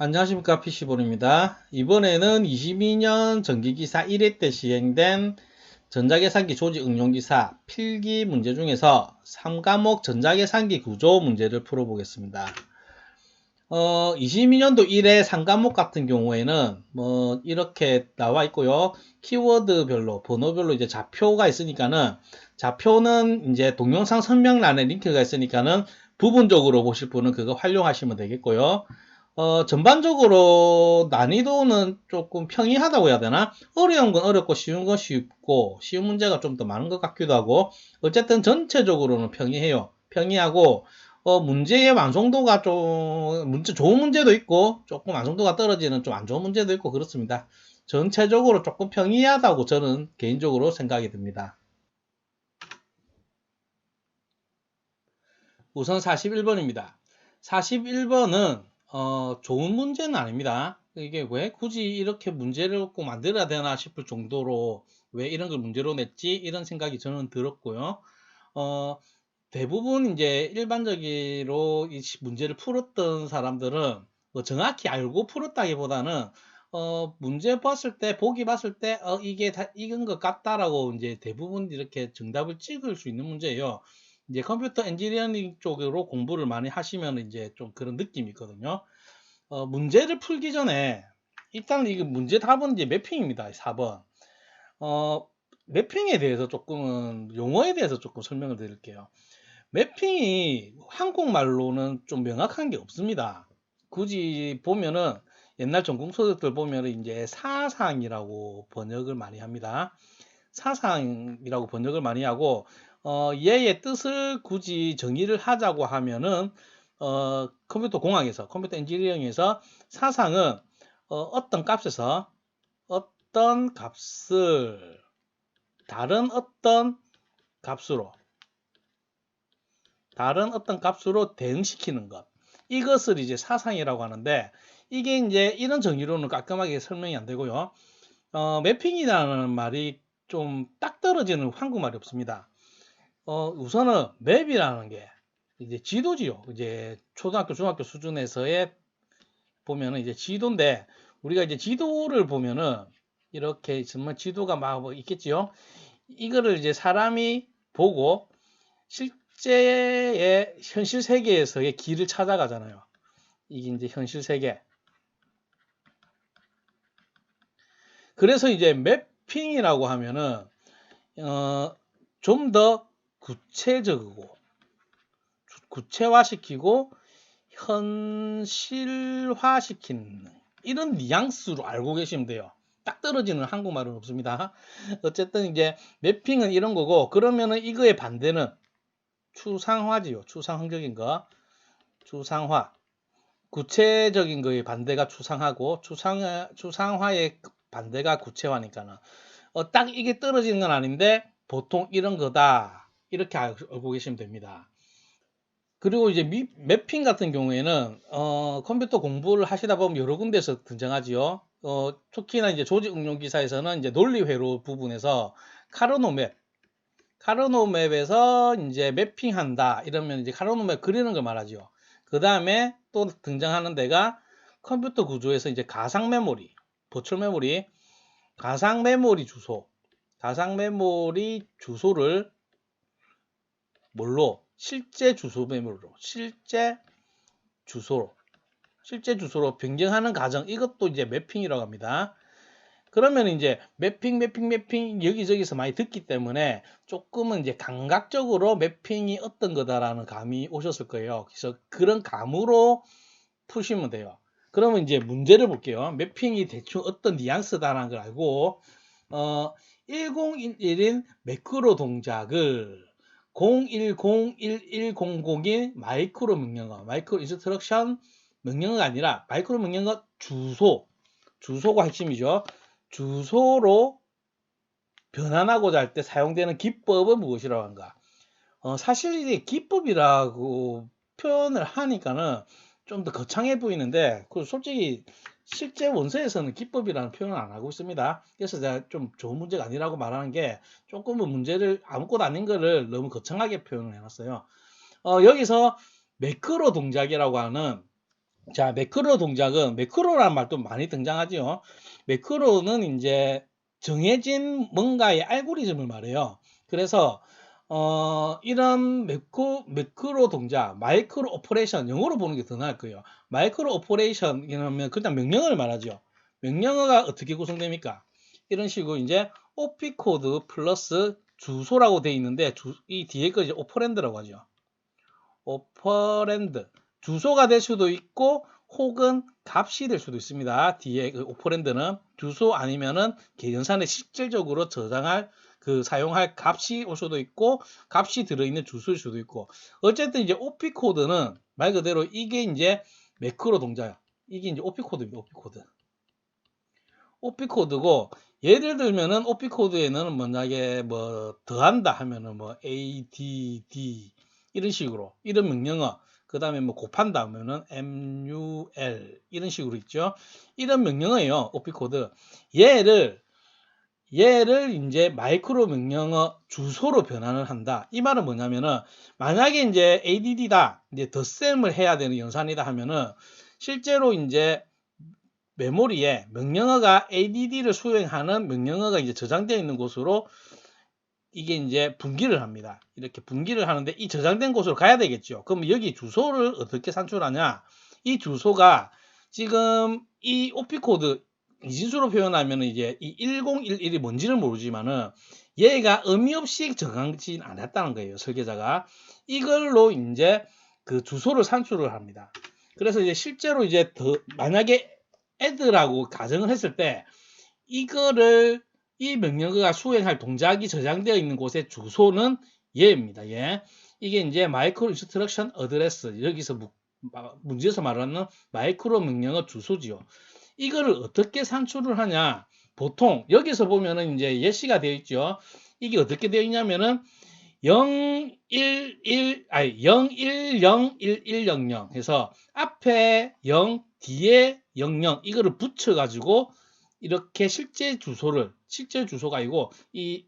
안녕하십니까, PC볼입니다. 이번에는 22년 전기기사 1회 때 시행된 전자계산기 조직 응용기사 필기 문제 중에서 3과목 전자계산기 구조 문제를 풀어보겠습니다. 22년도 1회 3과목 같은 경우에는 이렇게 나와 있고요. 키워드별로, 번호별로 이제 좌표가 있으니까는, 좌표는 이제 동영상 설명란에 링크가 있으니까는 부분적으로 보실 분은 그거 활용하시면 되겠고요. 전반적으로 난이도는 조금 평이하다고 해야 되나? 어려운 건 어렵고 쉬운 건 쉽고 쉬운 문제가 좀 더 많은 것 같기도 하고, 어쨌든 전체적으로는 평이해요. 평이하고 문제의 완성도가 좀 좋은 문제도 있고 조금 완성도가 떨어지는 좀 안 좋은 문제도 있고 그렇습니다. 전체적으로 조금 평이하다고 저는 개인적으로 생각이 듭니다. 우선 41번입니다. 41번은 좋은 문제는 아닙니다. 이게 왜 굳이 이렇게 문제를 꼭 만들어야 되나 싶을 정도로 왜 이런 걸 문제로 냈지? 이런 생각이 저는 들었고요. 대부분 이제 일반적으로 이 문제를 풀었던 사람들은 뭐 정확히 알고 풀었다기보다는 문제 봤을 때, 보기 봤을 때 이게 다 익은 것 같다라고 이제 대부분 이렇게 정답을 찍을 수 있는 문제예요. 이제 컴퓨터 엔지니어링 쪽으로 공부를 많이 하시면 이제 좀 그런 느낌이 있거든요. 문제를 풀기 전에 일단 이 문제 답은 이제 매핑입니다. 4번. 어, 매핑에 대해서 조금은 용어에 대해서 조금 설명을 드릴게요. 매핑이 한국말로는 좀 명확한 게 없습니다. 굳이 보면은 옛날 전공서적들 보면은 이제 사상이라고 번역을 많이 합니다. 사상이라고 번역을 많이 하고 얘의 뜻을 굳이 정의를 하자고 하면은 컴퓨터 공학에서 컴퓨터 엔지니어링에서 사상은 어떤 값에서 어떤 값을 다른 어떤 값으로 대응시키는 것, 이것을 이제 사상이라고 하는데, 이게 이제 이런 정의로는 깔끔하게 설명이 안 되고요. 매핑이라는 말이 좀 딱 떨어지는 한국말이 없습니다. 우선은 맵이라는 게 이제 지도지요. 이제 초등학교, 중학교 수준에서의 보면은 이제 지도인데, 우리가 이제 지도를 보면은 이렇게 정말 지도가 막 뭐 있겠지요. 이거를 이제 사람이 보고 실제의 현실 세계에서의 길을 찾아가잖아요. 이게 이제 현실 세계. 그래서 이제 매핑이라고 하면은 좀 더 구체적이고 구체화시키고 현실화시키는 이런 뉘앙스로 알고 계시면 돼요. 딱 떨어지는 한국말은 없습니다. 어쨌든 이제 매핑은 이런 거고, 그러면은 이거의 반대는 추상화지요. 추상적인 거. 추상화. 구체적인 거의 반대가 추상하고 추상화의 반대가 구체화니까는 딱 이게 떨어지는 건 아닌데 보통 이런 거다. 이렇게 알고 계시면 됩니다. 그리고 이제 매핑 같은 경우에는 컴퓨터 공부를 하시다 보면 여러 군데서 등장하지요. 특히나 이제 조직 응용 기사에서는 이제 논리회로 부분에서 카르노맵에서 이제 매핑한다 이러면 이제 카르노맵 그리는 걸 말하죠. 그 다음에 또 등장하는 데가 컴퓨터 구조에서 이제 가상 메모리, 버추얼 메모리, 가상 메모리 주소를 뭘로? 실제 주소 메모리로, 실제 주소로 변경하는 과정, 이것도 이제 매핑이라고 합니다. 그러면 이제 매핑 여기저기서 많이 듣기 때문에 조금은 이제 감각적으로 매핑이 어떤 거다라는 감이 오셨을 거예요. 그래서 그런 감으로 푸시면 돼요. 그러면 이제 문제를 볼게요. 매핑이 대충 어떤 뉘앙스다라는 걸 알고 1011인 매크로 동작을 01011001 마이크로 명령어, 마이크로 인스트럭션 명령어가 아니라 마이크로 명령어 주소가 핵심이죠. 주소로 변환하고자 할 때 사용되는 기법은 무엇이라고 하는가? 사실 이게 기법이라고 표현을 하니까는 좀 더 거창해 보이는데, 그 솔직히 실제 원서에서는 기법이라는 표현을 안 하고 있습니다. 그래서 제가 좀 좋은 문제가 아니라고 말하는 게, 조금은 문제를 아무것도 아닌 거를 너무 거창하게 표현을 해놨어요. 여기서 매크로 동작이라고 하는 자, 매크로 동작은 매크로라는 말도 많이 등장하죠. 매크로는 이제 정해진 뭔가의 알고리즘을 말해요. 그래서 이런 매크로 동작, 마이크로 오퍼레이션, 영어로 보는 게 더 나을 거예요. 마이크로 오퍼레이션이라면 그냥 명령어를 말하죠. 명령어가 어떻게 구성됩니까? 이런 식으로 이제 오피 코드 플러스 주소라고 되어 있는데 이 뒤에 거 이제 오퍼랜드라고 하죠. 오퍼랜드. 주소가 될 수도 있고 혹은 값이 될 수도 있습니다. 뒤에 그 오퍼랜드는 주소 아니면은 계정산에 실질적으로 저장할 사용할 값이 올 수도 있고 값이 들어있는 주소일 수도 있고 어쨌든 이제 OP 코드는 말 그대로 이게 이제 매크로 동작이야. 이게 이제 OP 코드입니다. OP 코드. OP 코드고 예를 들면은 OP 코드에는 만약에 뭐 더한다 하면은 뭐 add 이런 식으로 이런 명령어 그 다음에 뭐 곱한다 하면은 mul 이런 식으로 있죠. 이런 명령어예요. OP 코드. 얘를 이제 마이크로 명령어 주소로 변환을 한다. 이 말은 뭐냐면은 만약에 이제 add다 이제 덧셈을 해야 되는 연산이다 하면은 실제로 이제 메모리에 명령어가 add를 수행하는 명령어가 이제 저장되어 있는 곳으로 이게 이제 분기를 합니다. 이렇게 분기를 하는데 이 저장된 곳으로 가야 되겠죠. 그럼 여기 주소를 어떻게 산출하냐? 이 주소가 지금 이 OP 코드 이진수로 표현하면 이제 이 1011이 뭔지는 모르지만은 얘가 의미 없이 정하진 않았다는 거예요. 설계자가 이걸로 이제 그 주소를 산출을 합니다. 그래서 이제 실제로 이제 만약에 add라고 가정을 했을 때 이거를 이 명령어가 수행할 동작이 저장되어 있는 곳의 주소는 얘입니다. 얘. 이게 이제 마이크로 인스트럭션 어드레스 여기서 문제에서 말하는 마이크로 명령어 주소지요. 이거를 어떻게 산출을 하냐? 보통 여기서 보면은 이제 예시가 되어 있죠. 이게 어떻게 되어 있냐면은 0101100 해서 앞에 0 뒤에 00 이거를 붙여 가지고 이렇게 실제 주소가 아니고 이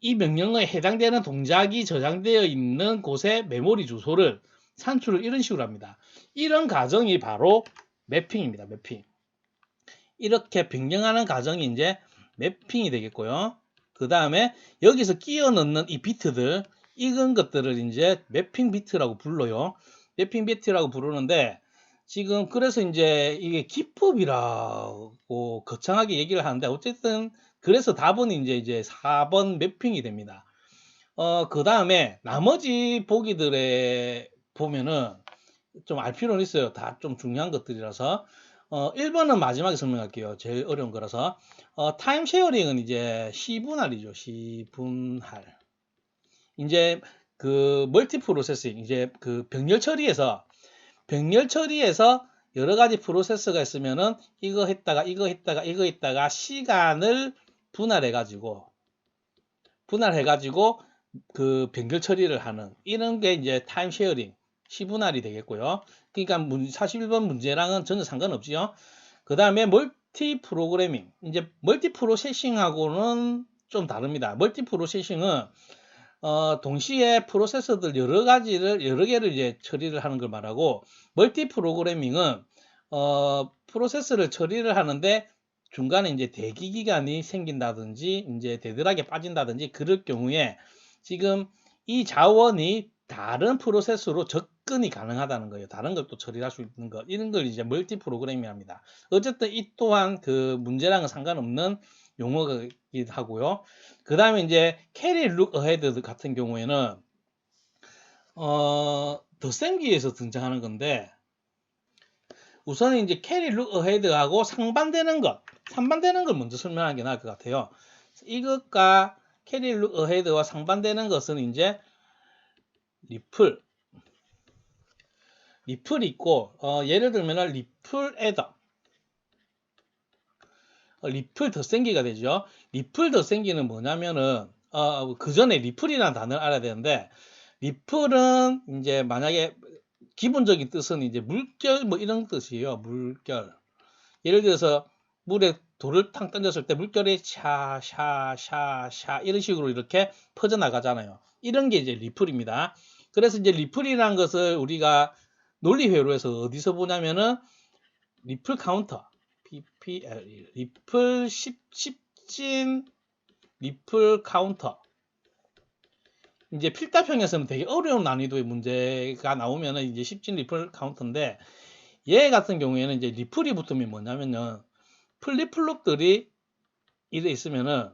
명령어에 해당되는 동작이 저장되어 있는 곳의 메모리 주소를 산출을 이런 식으로 합니다. 이런 과정이 바로 매핑입니다. 매핑. 이렇게 변경하는 과정이 이제 매핑이 되겠고요. 그 다음에 여기서 끼워 넣는 이 비트들, 이런 것들을 이제 매핑 비트라고 불러요. 매핑 비트라고 부르는데 지금 그래서 이제 이게 기법이라고 거창하게 얘기를 하는데 어쨌든 그래서 답은 이제 4번 매핑이 됩니다. 그 다음에 나머지 보기들에 보면은 좀 알 필요는 있어요. 다 좀 중요한 것들이라서. 1번은 마지막에 설명할게요. 제일 어려운 거라서. 타임 쉐어링은 이제 시분할이죠. 시분할. 이제 그 멀티 프로세싱, 이제 그 병렬 처리에서 여러 가지 프로세서가 있으면은 이거 했다가 시간을 분할해가지고 그 병렬 처리를 하는 이런 게 이제 타임 쉐어링 시분할이 되겠고요. 그러니까 41번 문제랑은 전혀 상관없지요. 그 다음에 멀티 프로그래밍. 이제 멀티 프로세싱하고는 좀 다릅니다. 멀티 프로세싱은 동시에 프로세서들 여러 개를 이제 처리를 하는 걸 말하고 멀티 프로그래밍은 프로세서를 처리를 하는데 중간에 이제 대기 기간이 생긴다든지 이제 데드락에 빠진다든지 그럴 경우에 지금 이 자원이 다른 프로세서로 접근이 가능하다는 거예요. 다른 걸 또 처리할 수 있는 것. 이런 걸 이제 멀티 프로그래밍합니다. 어쨌든 이 또한 그 문제랑은 상관없는 용어이기도 하고요. 그 다음에 이제 캐리 룩 어헤드 같은 경우에는 덧셈기에서 등장하는 건데 우선은 이제 캐리 룩 어헤드하고 상반되는 걸 먼저 설명하는 게 나을 것 같아요. 이것과 캐리 룩 어헤드와 상반되는 것은 이제 리플이 있고 예를 들면 리플 애더 리플 덧셈기가 되죠. 리플 덧셈기는 뭐냐면은 그 전에 리플이라는 단어를 알아야 되는데 리플은 이제 만약에 기본적인 뜻은 이제 물결 뭐 이런 뜻이에요. 물결. 예를 들어서 물에 돌을 탕 던졌을 때 물결이 샤샤샤샤 이런 식으로 이렇게 퍼져 나가잖아요. 이런 게 이제 리플입니다. 그래서 이제 리플이라는 것을 우리가 논리 회로에서 어디서 보냐면은 리플 카운터 PPL 리플 10진 리플 카운터. 이제 필답형에서는 되게 어려운 난이도의 문제가 나오면은 이제 10진 리플 카운터인데, 얘 같은 경우에는 이제 리플이 붙으면 뭐냐면요, 플립플롭들이 이래 있으면은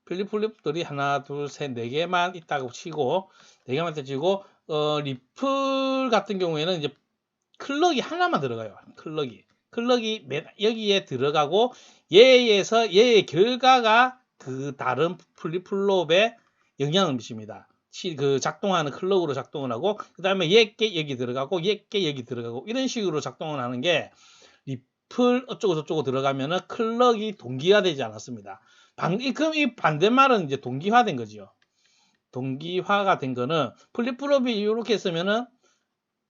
플립플롭들이 하나 둘 셋 네 개만 있다고 치고, 네 개만 치고 리플 같은 경우에는 이제 클럭이 하나만 들어가요. 클럭이 여기에 들어가고, 얘의 결과가 그 다른 플립플롭에 영향을 미칩니다. 그 작동하는 클럭으로 작동을 하고, 그 다음에 얘께 여기 들어가고, 얘께 여기 들어가고, 이런 식으로 작동을 하는 게, 리플 어쩌고 저쩌고 들어가면은 클럭이 동기화되지 않았습니다. 그럼 이 반대말은 이제 동기화된 거죠. 동기화가 된 거는, 플립플롭이 이렇게 있으면은,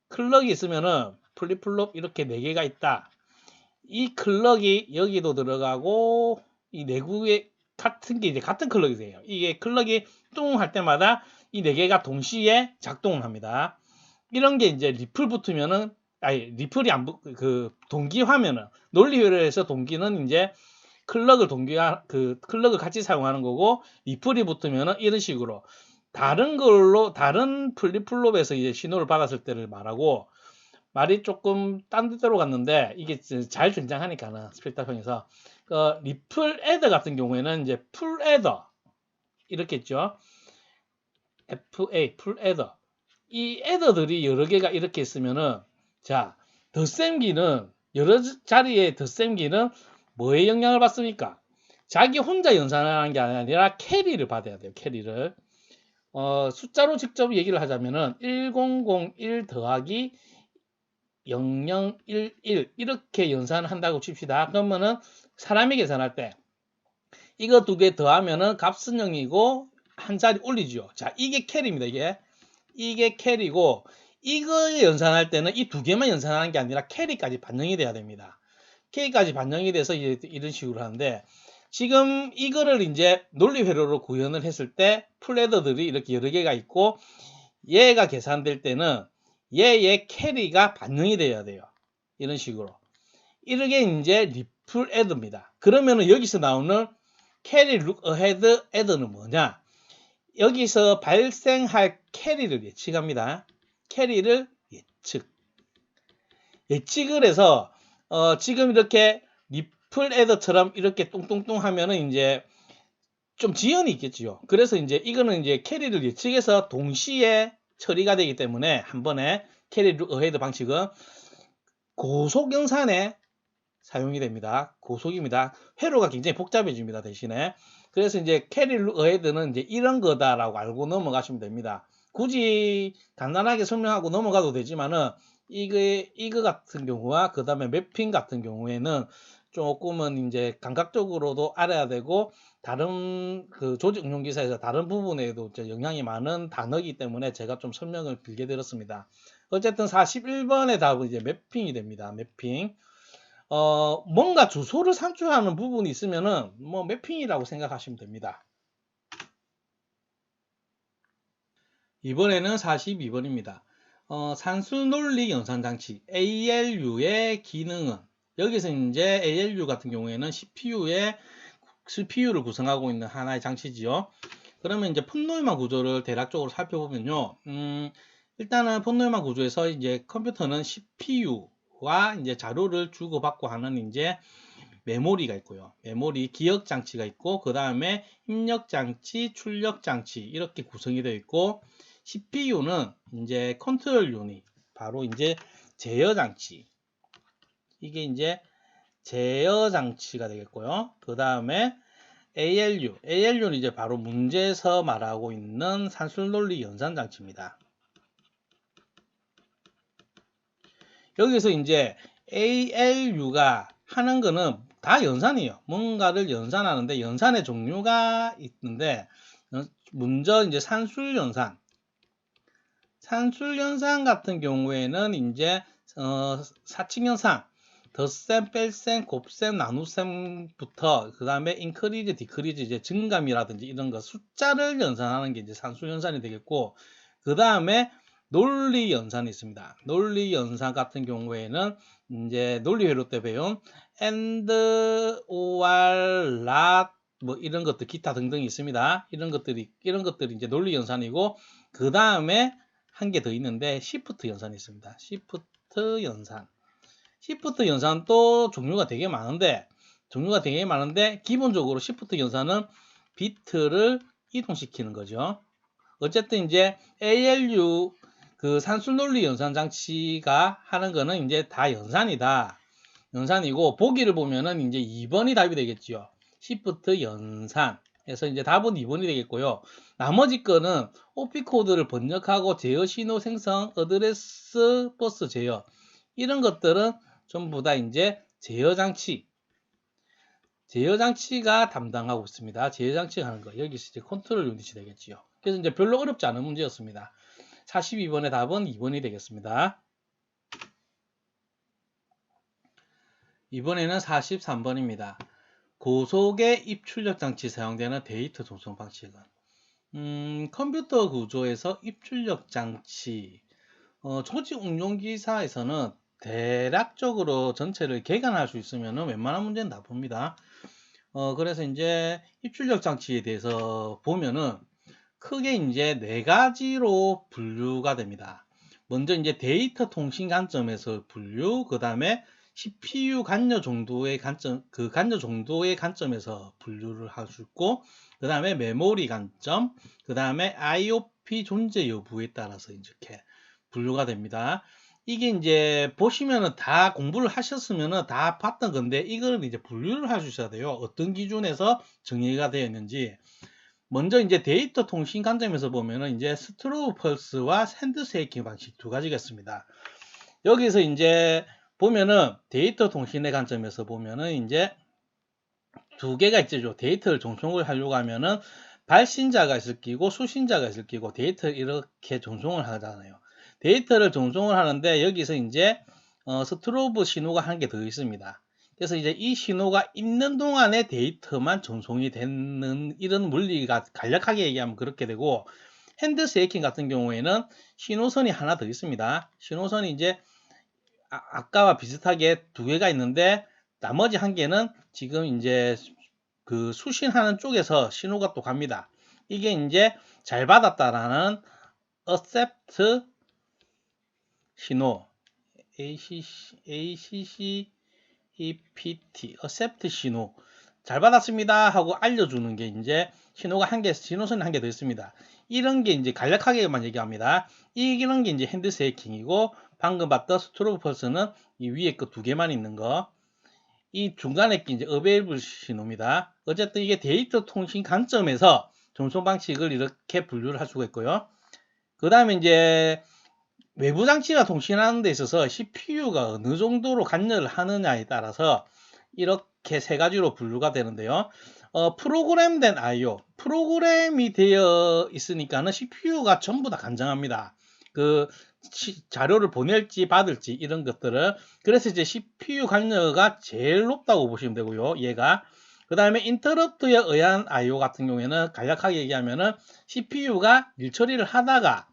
클럭이 있으면은 플립플롭 이렇게 4개가 있다. 이 클럭이 여기도 들어가고, 이 내구에 같은 게 이제 같은 클럭이세요. 이게 클럭이 뚱 할 때마다 이 4개가 동시에 작동을 합니다. 이런 게 이제 리플 붙으면은, 리플이 동기화면은, 논리회로에서 동기는 이제 클럭을 클럭을 같이 사용하는 거고, 리플이 붙으면은 이런 식으로 다른 플립플롭에서 이제 신호를 받았을 때를 말하고, 말이 조금 딴 데로 갔는데 이게 잘 등장하니까는 스필탑형에서 리플 애더 같은 경우에는 이제 풀 애더 이렇게 있죠. FA 풀 애더. 이 애더들이 여러 개가 이렇게 있으면은, 자, 덧셈기는 여러 자리에 덧셈기는 뭐에 영향을 받습니까? 자기 혼자 연산하는 게 아니라 캐리를 받아야 돼요. 캐리를. 숫자로 직접 얘기를 하자면은 1001 더하기 0011 이렇게 연산한다고 칩시다. 그러면은 사람이 계산할 때 이거 2개 더하면은 값은 0이고 한 자리 올리죠. 자, 이게 캐리입니다. 이게 캐리고, 이거 연산할 때는 이 2개만 연산하는 게 아니라 캐리까지 반영이 돼야 됩니다. 캐리까지 반영이 돼서 이런 식으로 하는데, 지금 이거를 이제 논리 회로로 구현을 했을 때 풀레더들이 이렇게 여러 개가 있고, 얘가 계산될 때는 얘의 캐리가 반영이 돼야 돼요. 이런 식으로. 이게 이제 리플 애드입니다. 그러면은 여기서 나오는 캐리 룩 어헤드 애드는 뭐냐? 여기서 발생할 캐리를 예측합니다. 캐리를 예측을 해서 지금 이렇게 리플 애더처럼 이렇게 뚱뚱뚱 하면은 이제 좀 지연이 있겠지요. 그래서 이제 이거는 이제 캐리를 예측해서 동시에 처리가 되기 때문에, 한 번에 캐리 룩 어헤드 방식은 고속 연산에 사용이 됩니다. 고속입니다. 회로가 굉장히 복잡해집니다. 대신에. 그래서 이제 캐리 룩 어헤드는 이제 이런 거다라고 알고 넘어가시면 됩니다. 굳이 간단하게 설명하고 넘어가도 되지만은, 이거 같은 경우와 그 다음에 매핑 같은 경우에는 조금은 이제 감각적으로도 알아야 되고, 다른 그 조직 응용 기사에서 다른 부분에도 이제 영향이 많은 단어이기 때문에 제가 좀 설명을 길게 드렸습니다. 어쨌든 41번의 답은 이제 매핑이 됩니다. 매핑. 뭔가 주소를 산출하는 부분이 있으면은 뭐 매핑이라고 생각하시면 됩니다. 이번에는 42번입니다. 산수 논리 연산 장치 ALU의 기능은, 여기서 이제 ALU 같은 경우에는 CPU를 구성하고 있는 하나의 장치지요. 그러면 이제 폰노이만 구조를 대략적으로 살펴보면요. 일단은 폰노이만 구조에서 이제 컴퓨터는 CPU와 이제 자료를 주고받고 하는 이제 메모리가 있고요. 메모리 기억 장치가 있고, 그 다음에 입력 장치, 출력 장치 이렇게 구성이 되어 있고, CPU는 이제 컨트롤 유닛, 바로 이제 제어 장치. 이게 이제 제어 장치가 되겠고요. 그 다음에 ALU는 이제 바로 문제에서 말하고 있는 산술 논리 연산 장치입니다. 여기서 이제 ALU가 하는 거는 다 연산이에요. 뭔가를 연산하는데, 연산의 종류가 있는데, 먼저 이제 산술 연산 같은 경우에는 이제 사칙 연산, 덧셈, 뺄셈, 곱셈, 나눗셈부터 그 다음에 인크리즈, 디크리즈, 이제 증감이라든지 이런 거 숫자를 연산하는 게 이제 산술 연산이 되겠고, 그 다음에 논리 연산이 있습니다. 논리 연산 같은 경우에는 이제 논리회로 때 배운 and, or, not 뭐 이런 것들 기타 등등이 있습니다. 이런 것들이 이제 논리 연산이고, 그 다음에 한 개 더 있는데 시프트 연산이 있습니다. 시프트 연산 또 종류가 되게 많은데 기본적으로 시프트 연산은 비트를 이동시키는 거죠. 어쨌든 이제 ALU 그 산술논리 연산 장치가 하는 거는 이제 다 연산이고, 보기를 보면은 이제 2번이 답이 되겠죠. 시프트 연산. 그래서 이제 답은 2번이 되겠고요. 나머지 거는 OP 코드를 번역하고 제어 신호 생성, 어드레스 버스 제어, 이런 것들은 전부 다 이제 제어 장치가 담당하고 있습니다. 제어 장치가 하는 거. 여기서 이제 컨트롤 유닛이 되겠지요. 그래서 이제 별로 어렵지 않은 문제였습니다. 42번의 답은 2번이 되겠습니다. 이번에는 43번입니다. 고속의 입출력 장치 사용되는 데이터 전송 방식은 컴퓨터 구조에서 입출력 장치, 조직 운용 기사에서는 대략적으로 전체를 개간할 수 있으면 웬만한 문제는 다 봅니다. 그래서 이제 입출력 장치에 대해서 보면은 크게 이제 4가지로 분류가 됩니다. 먼저 이제 데이터 통신 관점에서 분류, 그 다음에 CPU 관여 정도의 관점에서 분류를 할 수 있고, 그 다음에 메모리 관점, 그 다음에 IOP 존재 여부에 따라서 이렇게 분류가 됩니다. 이게 이제 보시면은 다 공부를 하셨으면은 다 봤던 건데, 이걸 이제 분류를 할 수 있어야 돼요. 어떤 기준에서 정의가 되어 있는지. 먼저 이제 데이터 통신 관점에서 보면은 이제 스트로브 펄스와 샌드쉐이킹 방식 2가지가 있습니다. 여기서 이제 보면은 데이터 통신의 관점에서 보면은 이제 2개가 있죠. 데이터를 전송을 하려고 하면은 발신자가 있을 끼고 수신자가 있을 끼고 데이터를 이렇게 전송을 하잖아요. 데이터를 전송을 하는데 여기서 이제 스트로브 신호가 한 개 더 있습니다. 그래서 이제 이 신호가 있는 동안에 데이터만 전송이 되는 이런 물리가 간략하게 얘기하면 그렇게 되고, 핸드쉐이킹 같은 경우에는 신호선이 하나 더 있습니다. 신호선이 이제 아까와 비슷하게 2개가 있는데, 나머지 1개는 지금 이제 그 수신하는 쪽에서 신호가 또 갑니다. 이게 이제 잘 받았다라는 accept 신호, ACC EPT, accept 신호, 잘 받았습니다 하고 알려주는 게 이제 신호선이 한 개 더 있습니다. 이런 게 이제 간략하게만 얘기합니다. 이런 게 이제 핸드쉐이킹이고, 방금 봤던 스트로브 펄스는 이 위에 거 2개만 있는 거, 이 중간에 게 이제 available 신호입니다. 어쨌든 이게 데이터 통신 관점에서 전송 방식을 이렇게 분류를 할 수가 있고요. 그 다음에 이제 외부 장치와 통신하는 데 있어서 CPU가 어느 정도로 관여를 하느냐에 따라서 이렇게 3가지로 분류가 되는데요. 프로그램된 I/O, 프로그램이 되어 있으니까는 CPU가 전부 다 간장합니다. 그 자료를 보낼지 받을지 이런 것들을. 그래서 이제 CPU 관여가 제일 높다고 보시면 되고요. 얘가. 그 다음에 인터럽트에 의한 I/O 같은 경우에는 간략하게 얘기하면은 CPU가 일 처리를 하다가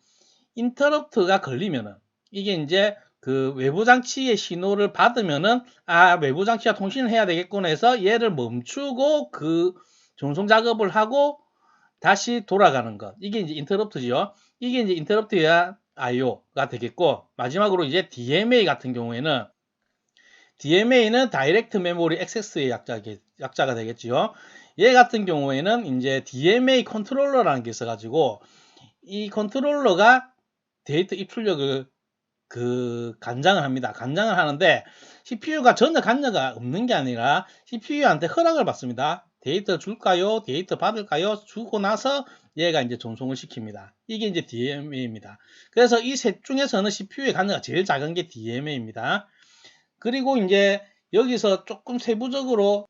인터럽트가 걸리면은, 이게 이제 그 외부 장치의 신호를 받으면은 외부 장치와 통신을 해야 되겠구나 해서 얘를 멈추고 그 전송 작업을 하고 다시 돌아가는 것, 이게 이제 인터럽트죠. 이게 이제 인터럽트야 IO가 되겠고, 마지막으로 이제 DMA 같은 경우에는 DMA는 다이렉트 메모리 액세스의 약자가 되겠지요. 얘 같은 경우에는 이제 DMA 컨트롤러라는 게 있어가지고, 이 컨트롤러가 데이터 입출력을 간장을 합니다. 간장을 하는데 CPU가 전혀 관여가 없는 게 아니라 CPU한테 허락을 받습니다. 데이터 줄까요? 데이터 받을까요? 주고 나서 얘가 이제 전송을 시킵니다. 이게 이제 DMA입니다. 그래서 이 셋 중에서는 CPU의 관여가 제일 작은 게 DMA입니다. 그리고 이제 여기서 조금 세부적으로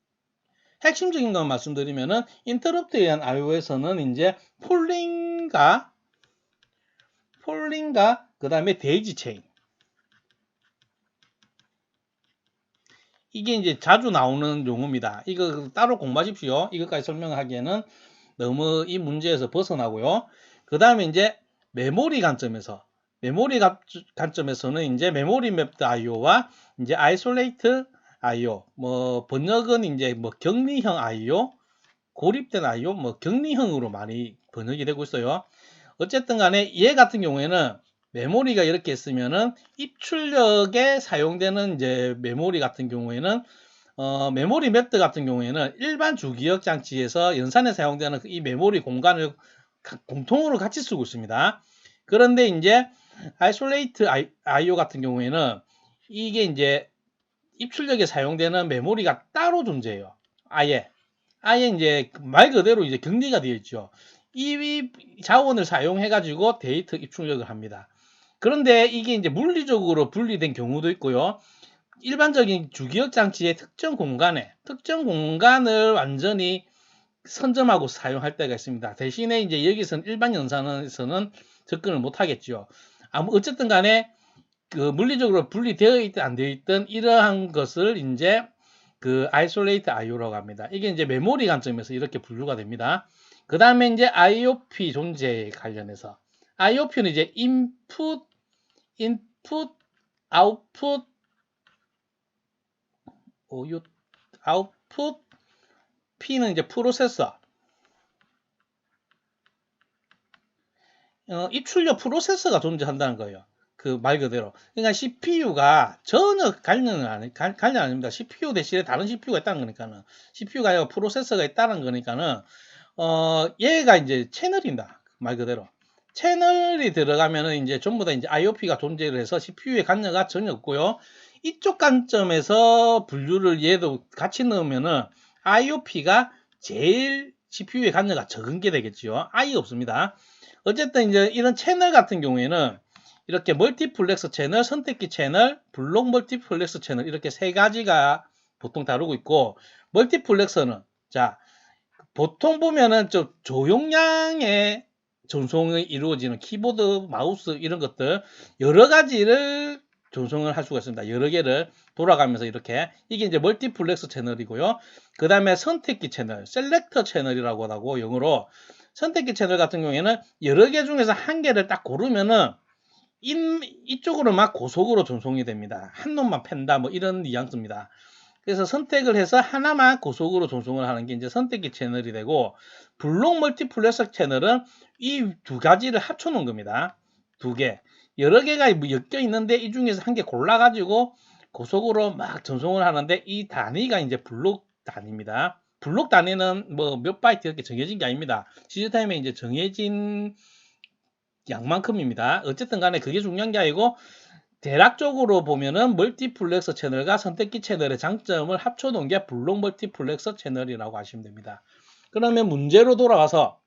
핵심적인 것 말씀드리면은, 인터럽트에 의한 IO에서는 이제 폴링과 그 다음에 데이지 체인, 이게 이제 자주 나오는 용어입니다. 이거 따로 공부하십시오. 이것까지 설명하기에는 너무 이 문제에서 벗어나고요. 그 다음에 이제 메모리 관점에서 메모리 관점에서는 이제 메모리 맵드 IO와 이제 아이솔레이트 IO, 뭐 번역은 이제 뭐 격리형 IO, 고립된 IO, 뭐 격리형으로 많이 번역이 되고 있어요. 어쨌든 간에 얘 같은 경우에는 메모리가 이렇게 있으면은 입출력에 사용되는 이제 메모리 같은 경우에는 메모리 맵드 같은 경우에는 일반 주기억 장치에서 연산에 사용되는 이 메모리 공간을 공통으로 같이 쓰고 있습니다. 그런데 이제 아이솔레이트 IO 같은 경우에는 이게 이제 입출력에 사용되는 메모리가 따로 존재해요. 아예 이제 말 그대로 이제 격리가 되어 있죠. 이 자원을 사용해 가지고 데이터 입출력을 합니다. 그런데 이게 이제 물리적으로 분리된 경우도 있고요. 일반적인 주기억 장치의 특정 공간을 완전히 선점하고 사용할 때가 있습니다. 대신에 이제 여기서는 일반 연산에서는 접근을 못 하겠죠. 어쨌든 간에 그 물리적으로 분리되어 있든 안 되어 있든 이러한 것을 이제 그 아이솔레이트 IO라고 합니다. 이게 이제 메모리 관점에서 이렇게 분류가 됩니다. 그 다음에 이제 IOP 존재에 관련해서 IOP는 이제 인풋, 아웃풋, 아웃풋, P는 이제 프로세서, 입출력 프로세서가 존재한다는 거예요. 그 말 그대로. 그러니까 CPU가 전혀 관련 아닙니다. CPU 대신에 다른 CPU가 있다는 거니까는. CPU가 아니라 프로세서가 있다는 거니까는, 얘가 이제 채널이다. 말 그대로. 채널이 들어가면은 이제 전부 다 이제 IOP가 존재를 해서 CPU의 관여가 전혀 없고요. 이쪽 관점에서 분류를 얘도 같이 넣으면은 IOP가 제일 CPU의 관여가 적은 게 되겠죠. 아예 없습니다. 어쨌든 이제 이런 채널 같은 경우에는 이렇게 멀티플렉스 채널, 선택기 채널, 블록 멀티플렉스 채널 이렇게 세 가지가 보통 다루고 있고 멀티플렉서는 자 보통 보면은 좀 조용량의 전송이 이루어지는 키보드, 마우스 이런 것들 여러 가지를 전송을 할 수가 있습니다. 여러 개를 돌아가면서 이렇게 이게 이제 멀티플렉스 채널이고요. 그 다음에 선택기 채널, 셀렉터 채널이라고 하고 영어로 선택기 채널 같은 경우에는 여러 개 중에서 한 개를 딱 고르면은 이쪽으로 막 고속으로 전송이 됩니다. 한 놈만 팬다 뭐 이런 뉘앙스입니다. 그래서 선택을 해서 하나만 고속으로 전송을 하는 게 이제 선택기 채널이 되고 블록 멀티플렉서 채널은 이 두 가지를 합쳐 놓은 겁니다. 두 개. 여러 개가 엮여 있는데 이 중에서 한 개 골라 가지고 고속으로 막 전송을 하는데 이 단위가 이제 블록 단위입니다. 블록 단위는 뭐 몇 바이트 이렇게 정해진 게 아닙니다. 시즈타임에 이제 정해진 양만큼입니다. 어쨌든 간에 그게 중요한 게 아니고 대략적으로 보면은 멀티플렉서 채널과 선택기 채널의 장점을 합쳐 놓은 게 블록 멀티플렉서 채널이라고 하시면 됩니다. 그러면 문제로 돌아와서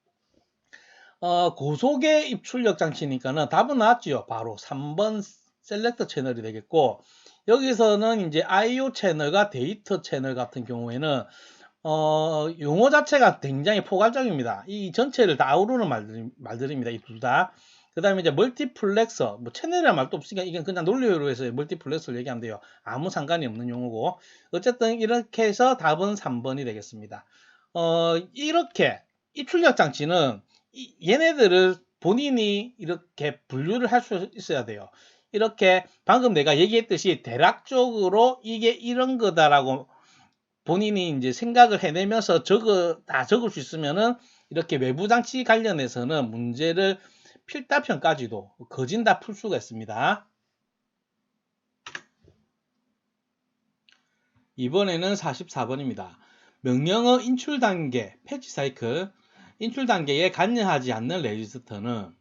고속의 입출력 장치니까는 답은 나왔죠. 바로 3번 셀렉터 채널이 되겠고 여기서는 이제 IO 채널과 데이터 채널 같은 경우에는 용어 자체가 굉장히 포괄적입니다. 이 전체를 다 아우르는 말들입니다. 이 둘 다. 그 다음에 이제 멀티플렉서, 뭐 채널이라는 말도 없으니까 이건 그냥 논리로 해서 멀티플렉서를 얘기하면 돼요. 아무 상관이 없는 용어고. 어쨌든 이렇게 해서 답은 3번이 되겠습니다. 이렇게 입출력 장치는 얘네들을 본인이 이렇게 분류를 할 수 있어야 돼요. 이렇게 방금 내가 얘기했듯이 대략적으로 이게 이런 거다라고 본인이 이제 생각을 해내면서 다 적을 수 있으면은 이렇게 외부 장치 관련해서는 문제를 필답형까지도 거진 다 풀 수가 있습니다. 이번에는 44번입니다. 명령어 인출 단계, 패치 사이클, 인출 단계에 관여하지 않는 레지스터는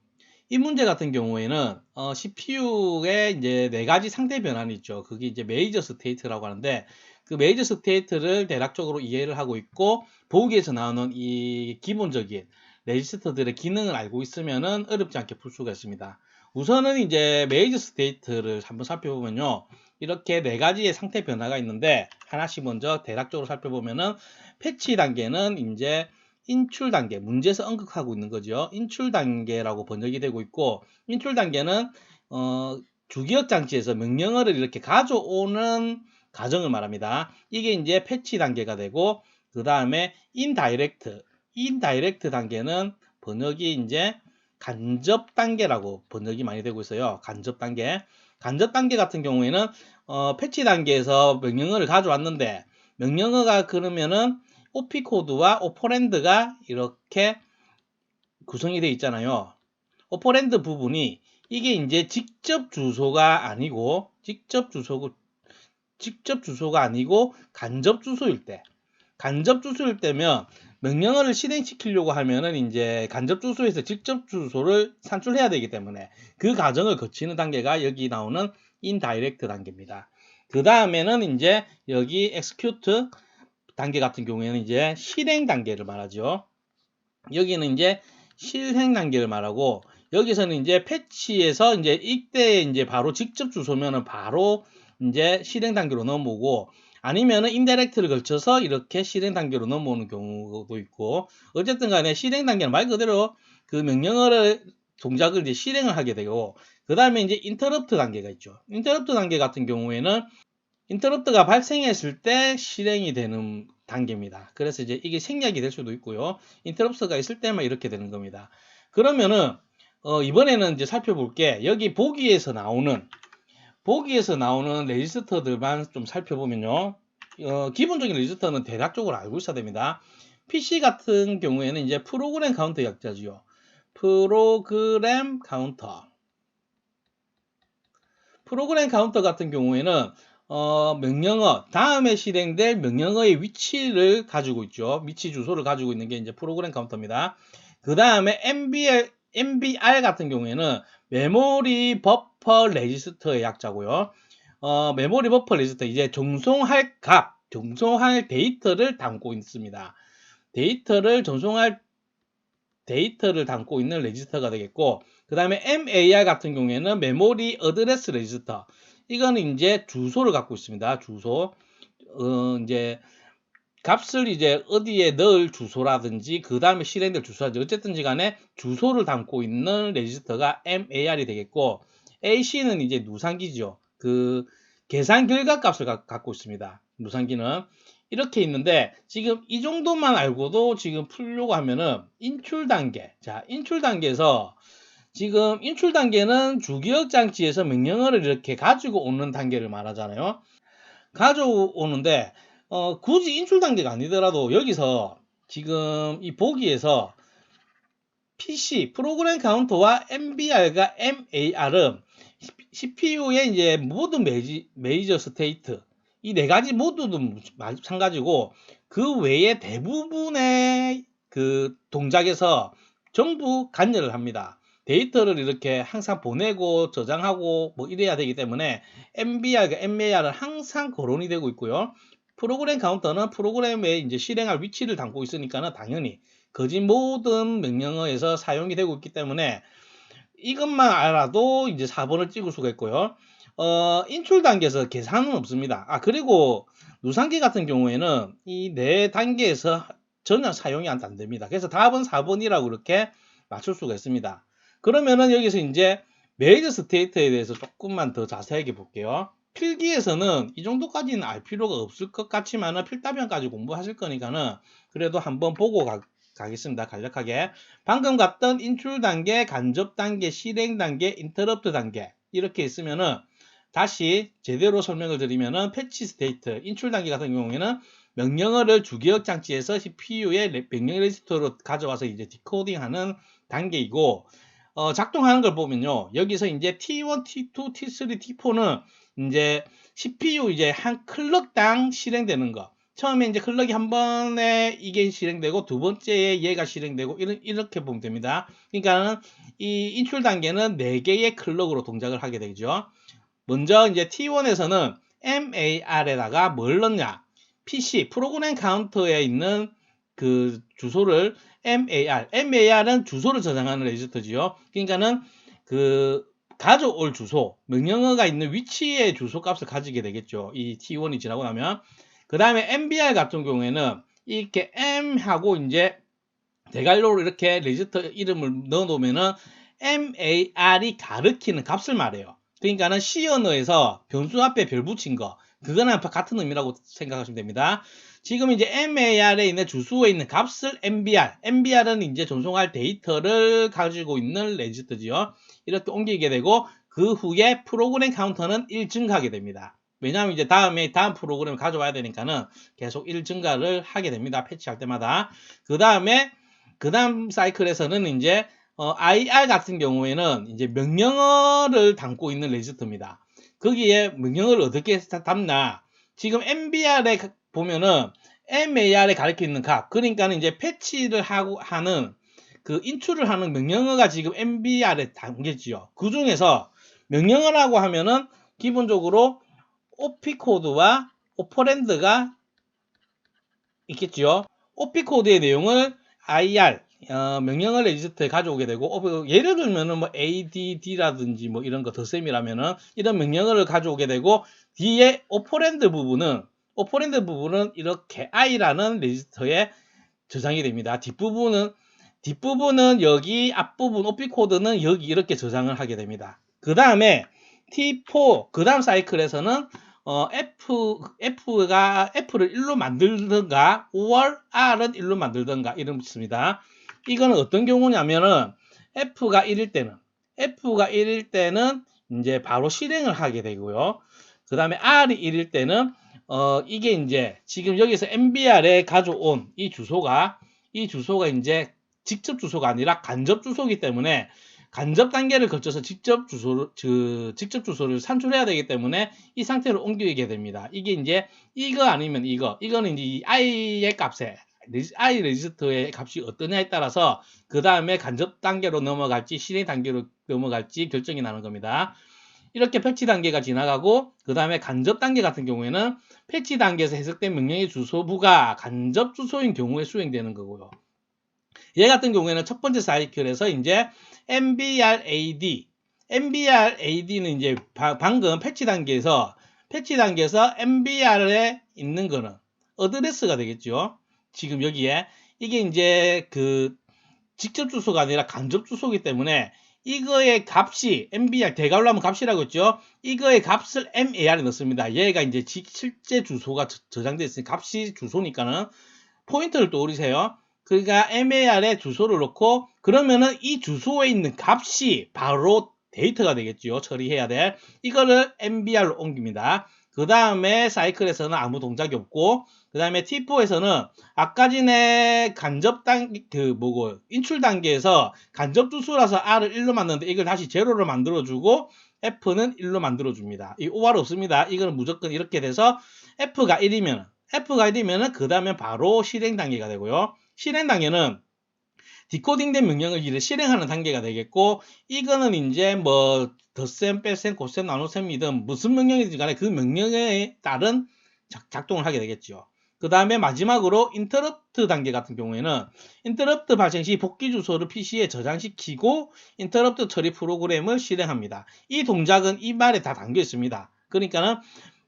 이 문제 같은 경우에는 CPU에 이제 네 가지 상태 변환이 있죠. 그게 이제 메이저 스테이트라고 하는데 그 메이저 스테이트를 대략적으로 이해를 하고 있고 보기에서 나오는 이 기본적인 레지스터들의 기능을 알고 있으면은 어렵지 않게 풀 수가 있습니다. 우선은 이제 메이저 스테이트를 한번 살펴보면요. 이렇게 네 가지의 상태 변화가 있는데 하나씩 먼저 대략적으로 살펴보면은 패치 단계는 이제 인출 단계, 문제에서 언급하고 있는 거죠. 인출 단계라고 번역이 되고 있고, 인출 단계는 주기억 장치에서 명령어를 이렇게 가져오는 과정을 말합니다. 이게 이제 패치 단계가 되고, 그 다음에 인다이렉트 단계는 번역이 이제 간접 단계라고 번역이 많이 되고 있어요. 간접 단계. 간접 단계 같은 경우에는 패치 단계에서 명령어를 가져왔는데 명령어가 그러면은 OP 코드와 오퍼랜드가 이렇게 구성이 되어 있잖아요. 오퍼랜드 부분이 이게 이제 직접 주소가 아니고 간접 주소일 때, 간접 주소일 때면 명령어를 실행시키려고 하면은 이제 간접 주소에서 직접 주소를 산출해야 되기 때문에 그 과정을 거치는 단계가 여기 나오는 인다이렉트 단계입니다. 그 다음에는 이제 여기 execute 단계 같은 경우에는 이제 실행 단계를 말하죠. 여기는 이제 실행 단계를 말하고 여기서는 이제 패치에서 이제 이때 이제 바로 직접 주소면은 바로 이제 실행 단계로 넘어오고 아니면은 인다이렉트를 걸쳐서 이렇게 실행 단계로 넘어오는 경우도 있고 어쨌든 간에 실행 단계는 말 그대로 그 명령어를 동작을 이제 실행을 하게 되고 그 다음에 이제 인터럽트 단계가 있죠. 인터럽트 단계 같은 경우에는 인터럽트가 발생했을 때 실행이 되는 단계입니다. 그래서 이제 이게 생략이 될 수도 있고요. 인터럽트가 있을 때만 이렇게 되는 겁니다. 그러면은 이번에는 이제 살펴볼 게 여기 보기에서 나오는 레지스터들만 좀 살펴보면요. 기본적인 레지스터는 대략적으로 알고 있어야 됩니다. PC 같은 경우에는 이제 프로그램 카운터 약자지요. 프로그램 카운터 같은 경우에는 명령어 다음에 실행될 명령어의 위치를 가지고 있죠. 위치 주소를 가지고 있는 게 이제 프로그램 카운터입니다. 그 다음에 MBR 같은 경우에는 메모리 버퍼 레지스터의 약자고요. 메모리 버퍼 레지스터 이제 정송할 데이터를 담고 있습니다. 데이터를 담고 있는 레지스터가 되겠고, 그 다음에 MAR 같은 경우에는 메모리 어드레스 레지스터. 이거는 이제 주소를 갖고 있습니다. 주소. 이제 값을 이제 어디에 넣을 주소라든지 그 다음에 실행될 주소라든지 어쨌든지 간에 주소를 담고 있는 레지스터가 MAR이 되겠고 AC는 이제 누상기죠. 그 계산 결과 값을 갖고 있습니다. 누상기는 이렇게 있는데 지금 이 정도만 알고도 지금 풀려고 하면은 인출 단계. 자, 인출 단계에서 지금 인출 단계는 주기억 장치에서 명령어를 이렇게 가지고 오는 단계를 말하잖아요. 가져오는데 굳이 인출 단계가 아니더라도 여기서 지금 이 보기에서 PC 프로그램 카운터와 MBR과 MAR은 CPU의 이제 모든 메이저 스테이트 이 네 가지 모두도 마찬가지고 그 외에 대부분의 그 동작에서 전부 관여를 합니다. 데이터를 이렇게 항상 보내고 저장하고 뭐 이래야 되기 때문에 MBR과 MAR은 항상 거론이 되고 있고요. 프로그램 카운터는 프로그램에 이제 실행할 위치를 담고 있으니까는 당연히 거짓 모든 명령어에서 사용이 되고 있기 때문에 이것만 알아도 이제 4번을 찍을 수가 있고요. 인출 단계에서 계산은 없습니다. 그리고 누상기 같은 경우에는 이 네 단계에서 전혀 사용이 안 됩니다. 그래서 답은 4번이라고 이렇게 맞출 수가 있습니다. 그러면은 여기서 이제 메이저 스테이트에 대해서 조금만 더 자세하게 볼게요. 필기에서는 이 정도까지는 알 필요가 없을 것 같지만은 필답변까지 공부하실 거니까는 그래도 한번 보고 가겠습니다. 간략하게. 방금 갔던 인출 단계, 간접 단계, 실행 단계, 인터럽트 단계 이렇게 있으면은 다시 제대로 설명을 드리면은 패치 스테이트, 인출 단계 같은 경우에는 명령어를 주기억 장치에서 CPU의 명령 레지스터로 가져와서 이제 디코딩하는 단계이고 작동하는 걸 보면요. 여기서 이제 T1, T2, T3, T4는 이제 CPU 이제 한 클럭당 실행되는 거. 처음에 이제 클럭이 한 번에 이게 실행되고 두 번째에 얘가 실행되고 이렇게 보면 됩니다. 그러니까는 이 인출 단계는 4개의 클럭으로 동작을 하게 되죠. 먼저 이제 T1에서는 MAR에다가 뭘 넣냐? PC 프로그램 카운터에 있는 그 주소를 MAR은 주소를 저장하는 레지스터지요. 그러니까는 그 가져올 주소, 명령어가 있는 위치의 주소 값을 가지게 되겠죠. 이 T1이 지나고 나면. 그 다음에 MBR 같은 경우에는 이렇게 M하고 이제 대괄호로 이렇게 레지스터 이름을 넣어 놓으면은 MAR이 가리키는 값을 말해요. 그러니까는 C 언어에서 변수 앞에 별 붙인 거, 그거랑 같은 의미라고 생각하시면 됩니다. 지금 이제 mar에 있는 주소에 있는 값을 mbr은 이제 전송할 데이터를 가지고 있는 레지스터지요. 이렇게 옮기게 되고 그 후에 프로그램 카운터는 1 증가하게 됩니다. 왜냐하면 이제 다음 프로그램을 가져와야 되니까는 계속 1 증가를 하게 됩니다. 패치할 때마다. 그 다음 사이클에서는 이제 IR 같은 경우에는 이제 명령어를 담고 있는 레지스터입니다. 거기에 명령어를 어떻게 담나? 지금 MBR에 보면은 MAR에 가리켜 있는 값, 그러니까는 이제 패치를 하는 그 인출을 하는 명령어가 지금 MBR에 담겨지요. 그 중에서 명령어라고 하면은 기본적으로 OP 코드와 오퍼랜드가 있겠죠. OP 코드의 내용을 IR 명령어 레지스터에 가져오게 되고, 예를 들면은 뭐 ADD라든지 뭐 이런 거 덧셈이라면은 이런 명령어를 가져오게 되고, 뒤에 오퍼랜드 부분은 이렇게 I라는 레지스터에 저장이 됩니다. 뒷부분은 여기, 앞부분 OP 코드는 여기 이렇게 저장을 하게 됩니다. 그 다음에 T4, 그 다음 사이클에서는 F를 1로 만들든가, 5월 R은 1로 만들든가, 이런 있습니다. 이거는 어떤 경우냐면은, F가 1일 때는 이제 바로 실행을 하게 되고요. 그 다음에 R이 1일 때는, 이게 이제 지금 여기서 MBR에 가져온 이 주소가 이제 직접 주소가 아니라 간접 주소이기 때문에 간접 단계를 거쳐서 직접 주소를 산출해야 되기 때문에 이 상태로 옮기게 됩니다. 이게 이제 이거 아니면 이거는 이제 이 i의 값에 i 레지스터의 값이 어떠냐에 따라서 그 다음에 간접 단계로 넘어갈지 실행 단계로 넘어갈지 결정이 나는 겁니다. 이렇게 패치 단계가 지나가고 그 다음에 간접 단계 같은 경우에는 패치 단계에서 해석된 명령의 주소부가 간접 주소인 경우에 수행되는 거고요. 얘 같은 경우에는 첫 번째 사이클에서 이제 MBRAD는 이제 방금 패치 단계에서 MBR에 있는 거는 어드레스가 되겠죠. 지금 여기에 이게 이제 그 직접 주소가 아니라 간접 주소이기 때문에 이거의 값이 MBR 대괄호 값이라고 했죠. 이거의 값을 MAR에 넣습니다. 얘가 이제 실제 주소가 저장되어 있으니 값이 주소니까는 포인트를 떠올리세요. 그러니까 MAR에 주소를 넣고 그러면은 이 주소에 있는 값이 바로 데이터가 되겠죠. 처리해야 될. 이거를 MBR로 옮깁니다. 그 다음에 사이클에서는 아무 동작이 없고, 그 다음에 T4에서는 아까 전에 간접 단계, 인출 단계에서 간접 주소라서 R을 1로 만드는데 이걸 다시 제로로 만들어주고, F는 1로 만들어줍니다. 이 OR 없습니다. 이거는 무조건 이렇게 돼서 F가 1이면 그 다음에 바로 실행 단계가 되고요. 실행 단계는 디코딩된 명령을 실행하는 단계가 되겠고, 이거는 이제 뭐 덧셈, 뺄셈, 곱셈, 나눗셈이든 무슨 명령이든 간에 그 명령에 따른 작동을 하게 되겠죠. 그 다음에 마지막으로 인터럽트 단계 같은 경우에는 인터럽트 발생 시 복귀 주소를 PC에 저장시키고 인터럽트 처리 프로그램을 실행합니다. 이 동작은 이 말에 다 담겨 있습니다. 그러니까는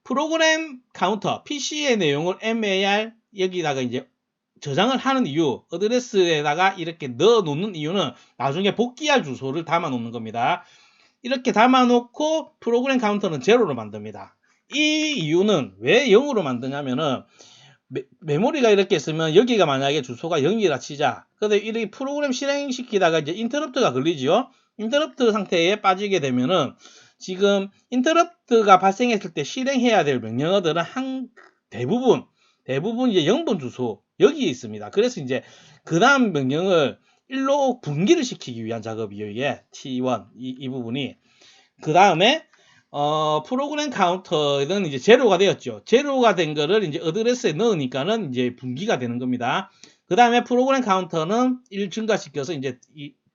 프로그램 카운터 PC의 내용을 MAR 여기다가 이제 저장을 하는 이유, 어드레스에다가 이렇게 넣어 놓는 이유는 나중에 복귀할 주소를 담아 놓는 겁니다. 이렇게 담아 놓고 프로그램 카운터는 제로로 만듭니다. 이 이유는 왜 0으로 만드냐면은 메모리가 이렇게 있으면 여기가 만약에 주소가 0이라 치자. 근데 이렇게 프로그램 실행시키다가 이제 인터럽트가 걸리지요. 인터럽트 상태에 빠지게 되면은 지금 인터럽트가 발생했을 때 실행해야 될 명령어들은 대부분 이제 0번 주소 여기에 있습니다. 그래서 이제 그 다음 명령을 1로 분기를 시키기 위한 작업이에요. 이게 T1 이 부분이. 그 다음에 프로그램 카운터는 이제 제로가 되었죠. 제로가 된 거를 이제 어드레스에 넣으니까는 이제 분기가 되는 겁니다. 그 다음에 프로그램 카운터는 1 증가시켜서 이제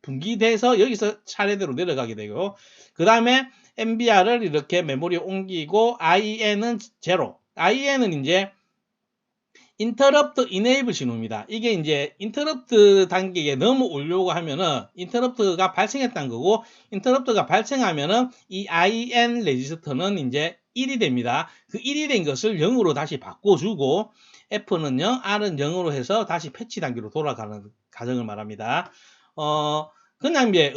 분기돼서 여기서 차례대로 내려가게 되고, 그 다음에 MBR을 이렇게 메모리에 옮기고, IN은 제로. IN은 이제 인터럽트 이네이블 신호입니다. 이게 이제 인터럽트 단계에 넘어오려고 하면은 인터럽트가 발생했다는 거고, 인터럽트가 발생하면은 이 IN 레지스터는 이제 1이 됩니다. 그 1이 된 것을 0으로 다시 바꿔주고, F는 0, R은 0으로 해서 다시 패치 단계로 돌아가는 과정을 말합니다. 그냥 이제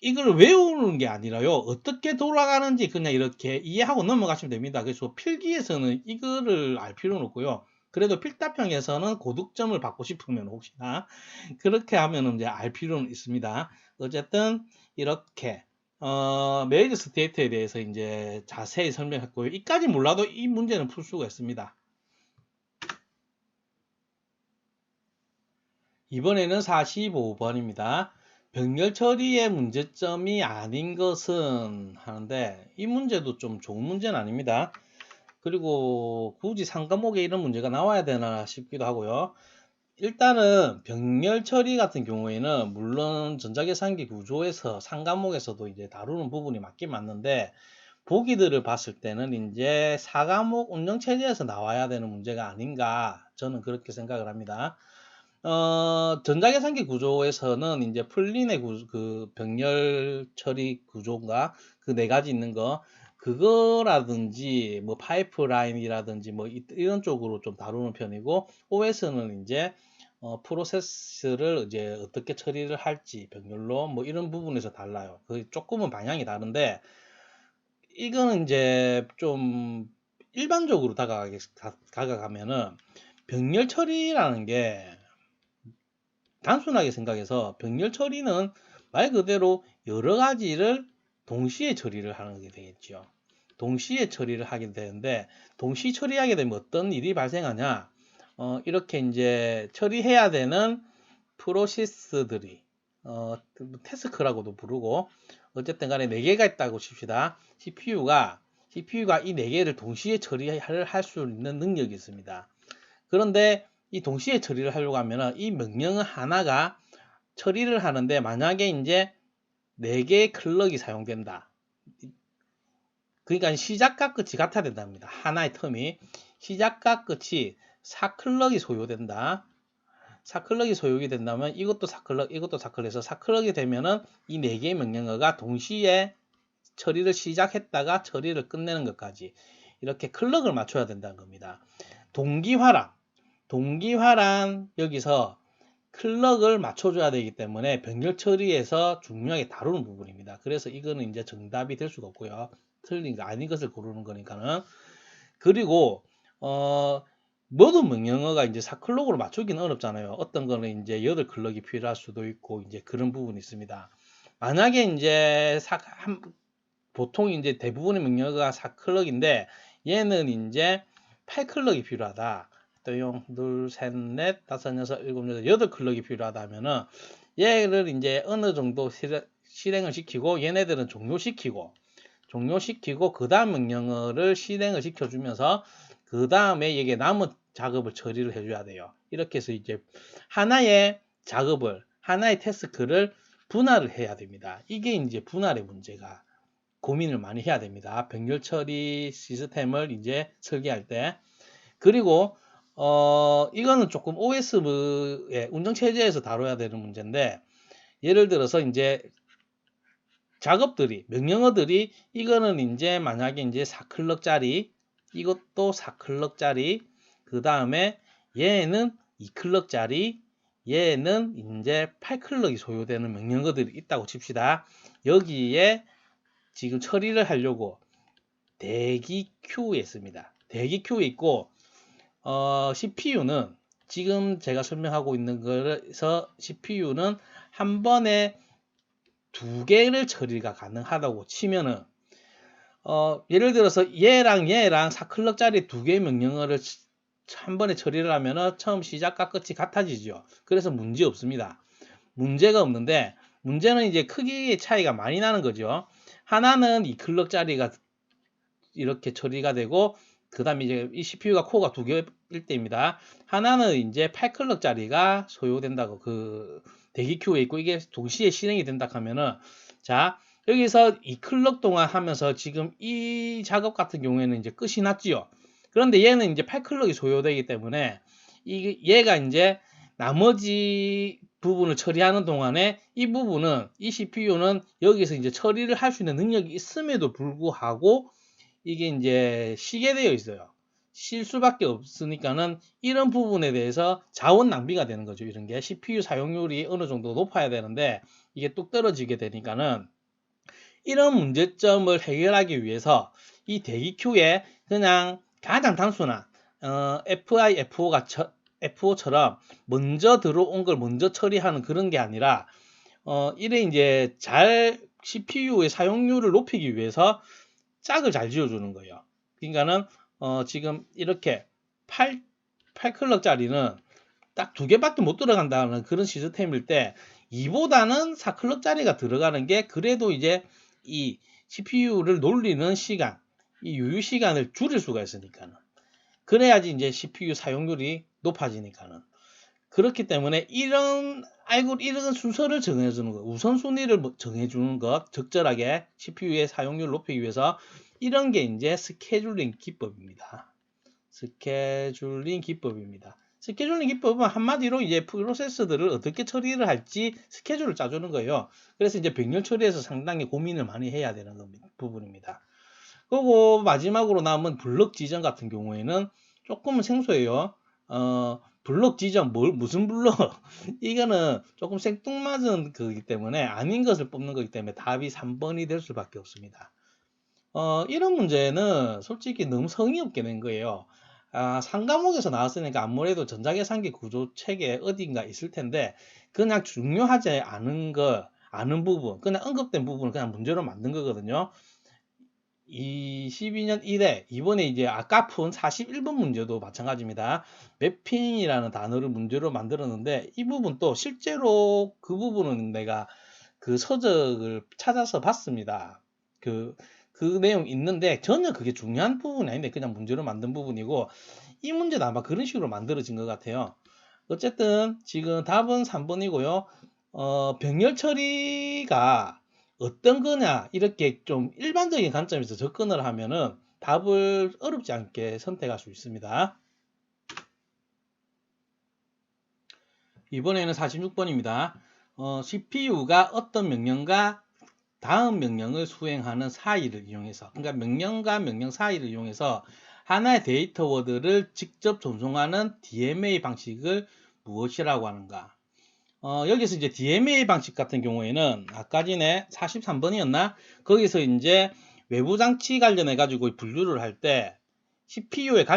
이걸 외우는 게 아니라요. 어떻게 돌아가는지 그냥 이렇게 이해하고 넘어가시면 됩니다. 그래서 필기에서는 이거를 알 필요는 없고요. 그래도 필답형에서는 고득점을 받고 싶으면 혹시나 그렇게 하면 이제 알 필요는 있습니다. 어쨌든 이렇게 메리트 스테이트에 대해서 이제 자세히 설명했고요. 이까지 몰라도 이 문제는 풀 수가 있습니다. 이번에는 45번입니다. 병렬 처리의 문제점이 아닌 것은 하는데 이 문제도 좀 좋은 문제는 아닙니다. 그리고 굳이 상과목에 이런 문제가 나와야 되나 싶기도 하고요. 일단은 병렬 처리 같은 경우에는 물론 전자계산기 구조에서 상과목에서도 이제 다루는 부분이 맞긴 맞는데 보기들을 봤을 때는 이제 4과목 운영체제에서 나와야 되는 문제가 아닌가 저는 그렇게 생각을 합니다. 전자계산기 구조에서는 이제 풀린의 그 병렬 처리 구조가 그 네 가지 있는 거 그거라든지 뭐 파이프라인이라든지 뭐 이런 쪽으로 좀 다루는 편이고 OS는 이제 프로세스를 이제 어떻게 처리를 할지 병렬로 뭐 이런 부분에서 달라요. 그 조금은 방향이 다른데 이거는 이제 좀 일반적으로 다가가면은 병렬 처리라는 게 단순하게 생각해서 병렬 처리는 말 그대로 여러 가지를 동시에 처리를 하는 게 되겠죠. 동시에 처리를 하게 되는데 동시 처리하게 되면 어떤 일이 발생하냐? 이렇게 이제 처리해야 되는 프로세스들이 태스크라고도 부르고 어쨌든 간에 4개가 있다고 칩시다. CPU가 이 4개를 동시에 처리를 할 수 있는 능력이 있습니다. 그런데 이 동시에 처리를 하려고 하면은 이 명령 하나가 처리를 하는데 만약에 이제 4개의 클럭이 사용된다. 그러니까 시작과 끝이 같아야 된답니다. 하나의 텀이 시작과 끝이 4클럭이 소요된다. 4클럭이 소요가 된다면 이것도 4클럭, 이것도 4클럭에서 4클럭이 되면은 이 4개의 명령어가 동시에 처리를 시작했다가 처리를 끝내는 것까지 이렇게 클럭을 맞춰야 된다는 겁니다. 동기화랑 여기서 클럭을 맞춰줘야 되기 때문에 병렬 처리에서 중요하게 다루는 부분입니다. 그래서 이거는 이제 정답이 될 수가 없고요. 틀린 거 아닌 것을 고르는 거니까는. 그리고 모든 명령어가 이제 4클럭으로 맞추기는 어렵잖아요. 어떤 거는 이제 8클럭이 필요할 수도 있고 이제 그런 부분이 있습니다. 만약에 이제 보통 이제 대부분의 명령어가 4클럭인데 얘는 이제 8클럭이 필요하다. 또 0, 2, 3, 4, 5, 6, 7, 8, 8클럭이 필요하다 하면은 얘를 이제 어느 정도 실행을 시키고 얘네들은 종료시키고 그 다음 명령어를 실행을 시켜주면서 그 다음에 이게 남은 작업을 처리를 해줘야 돼요. 이렇게 해서 이제 하나의 태스크를 분할을 해야 됩니다. 이게 이제 분할의 문제가 고민을 많이 해야 됩니다. 병렬 처리 시스템을 이제 설계할 때. 그리고 이거는 조금 OS의 운영체제에서 다뤄야 되는 문제인데 예를 들어서 이제 명령어들이 이거는 이제 만약에 이제 4클럭짜리 이것도 4클럭짜리 그 다음에 얘는 2클럭짜리 얘는 이제 8클럭이 소요되는 명령어들이 있다고 칩시다. 여기에 지금 처리를 하려고 대기 큐에 있습니다. 대기 큐에 있고 CPU는 지금 제가 설명하고 있는 거에서 CPU는 한 번에 2개를 처리가 가능하다고 치면은 예를 들어서 얘랑 4클럭짜리 2개의 명령어를 한 번에 처리를 하면은 처음 시작과 끝이 같아지죠. 그래서 문제 없습니다. 문제가 없는데 문제는 이제 크기의 차이가 많이 나는 거죠. 하나는 2클럭짜리가 이렇게 처리가 되고 그 다음에 이제 이 CPU가 코어가 2개일 때입니다. 하나는 이제 8클럭짜리가 소요된다고 그 대기 큐에 있고 이게 동시에 실행이 된다 하면은 자 여기서 2클럭 동안 하면서 지금 이 작업 같은 경우에는 이제 끝이 났지요. 그런데 얘는 이제 8클럭이 소요되기 때문에 얘가 이제 나머지 부분을 처리하는 동안에 이 CPU는 여기서 이제 처리를 할 수 있는 능력이 있음에도 불구하고 이게 이제 쉬게 되어 있어요. 실 수밖에 없으니까는 이런 부분에 대해서 자원 낭비가 되는 거죠. 이런 게 CPU 사용률이 어느 정도 높아야 되는데 이게 뚝 떨어지게 되니까는 이런 문제점을 해결하기 위해서 이 대기큐에 그냥 가장 단순한 FI, F5처럼 먼저 들어온 걸 먼저 처리하는 그런 게 아니라 이래 이제 잘 CPU의 사용률을 높이기 위해서 짝을 잘 지어주는 거예요. 그러니까는 지금 이렇게 8클럭짜리는 딱 2개밖에 못 들어간다는 그런 시스템일 때 2보다는 4클럭짜리가 들어가는 게 그래도 이제 이 CPU를 놀리는 시간, 이 유효 시간을 줄일 수가 있으니까는. 그래야지 이제 CPU 사용률이 높아지니까는. 그렇기 때문에 이런 순서를 정해주는 것, 우선순위를 정해주는 것, 적절하게 CPU의 사용률을 높이기 위해서 이런 게 이제 스케줄링 기법입니다. 스케줄링 기법은 한마디로 이제 프로세스들을 어떻게 처리를 할지 스케줄을 짜주는 거예요. 그래서 이제 병렬 처리에서 상당히 고민을 많이 해야 되는 부분입니다. 그리고 마지막으로 남은 블럭 지정 같은 경우에는 조금은 생소해요. 블럭 지정, 무슨 블럭? 이거는 조금 생뚱맞은 거기 때문에 아닌 것을 뽑는 거기 때문에 답이 3번이 될 수밖에 없습니다. 이런 문제는 솔직히 너무 성의 없게 낸 거예요. 3과목에서 나왔으니까 아무래도 전자계산기 구조 체계 어딘가 있을 텐데 그냥 중요하지 않은 부분, 그냥 언급된 부분을 그냥 문제로 만든 거거든요. 22년 1회 이번에 이제 아까 푼 41번 문제도 마찬가지입니다. 매핑이라는 단어를 문제로 만들었는데 이 부분 또 실제로 그 부분은 내가 그 서적을 찾아서 봤습니다. 그 내용 있는데 전혀 그게 중요한 부분이 아닌데 그냥 문제로 만든 부분이고 이 문제도 아마 그런 식으로 만들어진 것 같아요. 어쨌든 지금 답은 3번이고요. 병렬 처리가 어떤 거냐 이렇게 좀 일반적인 관점에서 접근을 하면은 답을 어렵지 않게 선택할 수 있습니다. 이번에는 46번입니다. CPU가 어떤 명령과 다음 명령을 수행하는 사이를 이용해서, 그러니까 명령과 명령 사이를 이용해서 하나의 데이터 워드를 직접 전송하는 DMA 방식을 무엇이라고 하는가? 여기서 이제 DMA 방식 같은 경우에는 아까 전에 43번이었나? 거기서 이제 외부 장치 관련해 가지고 분류를 할 때 CPU의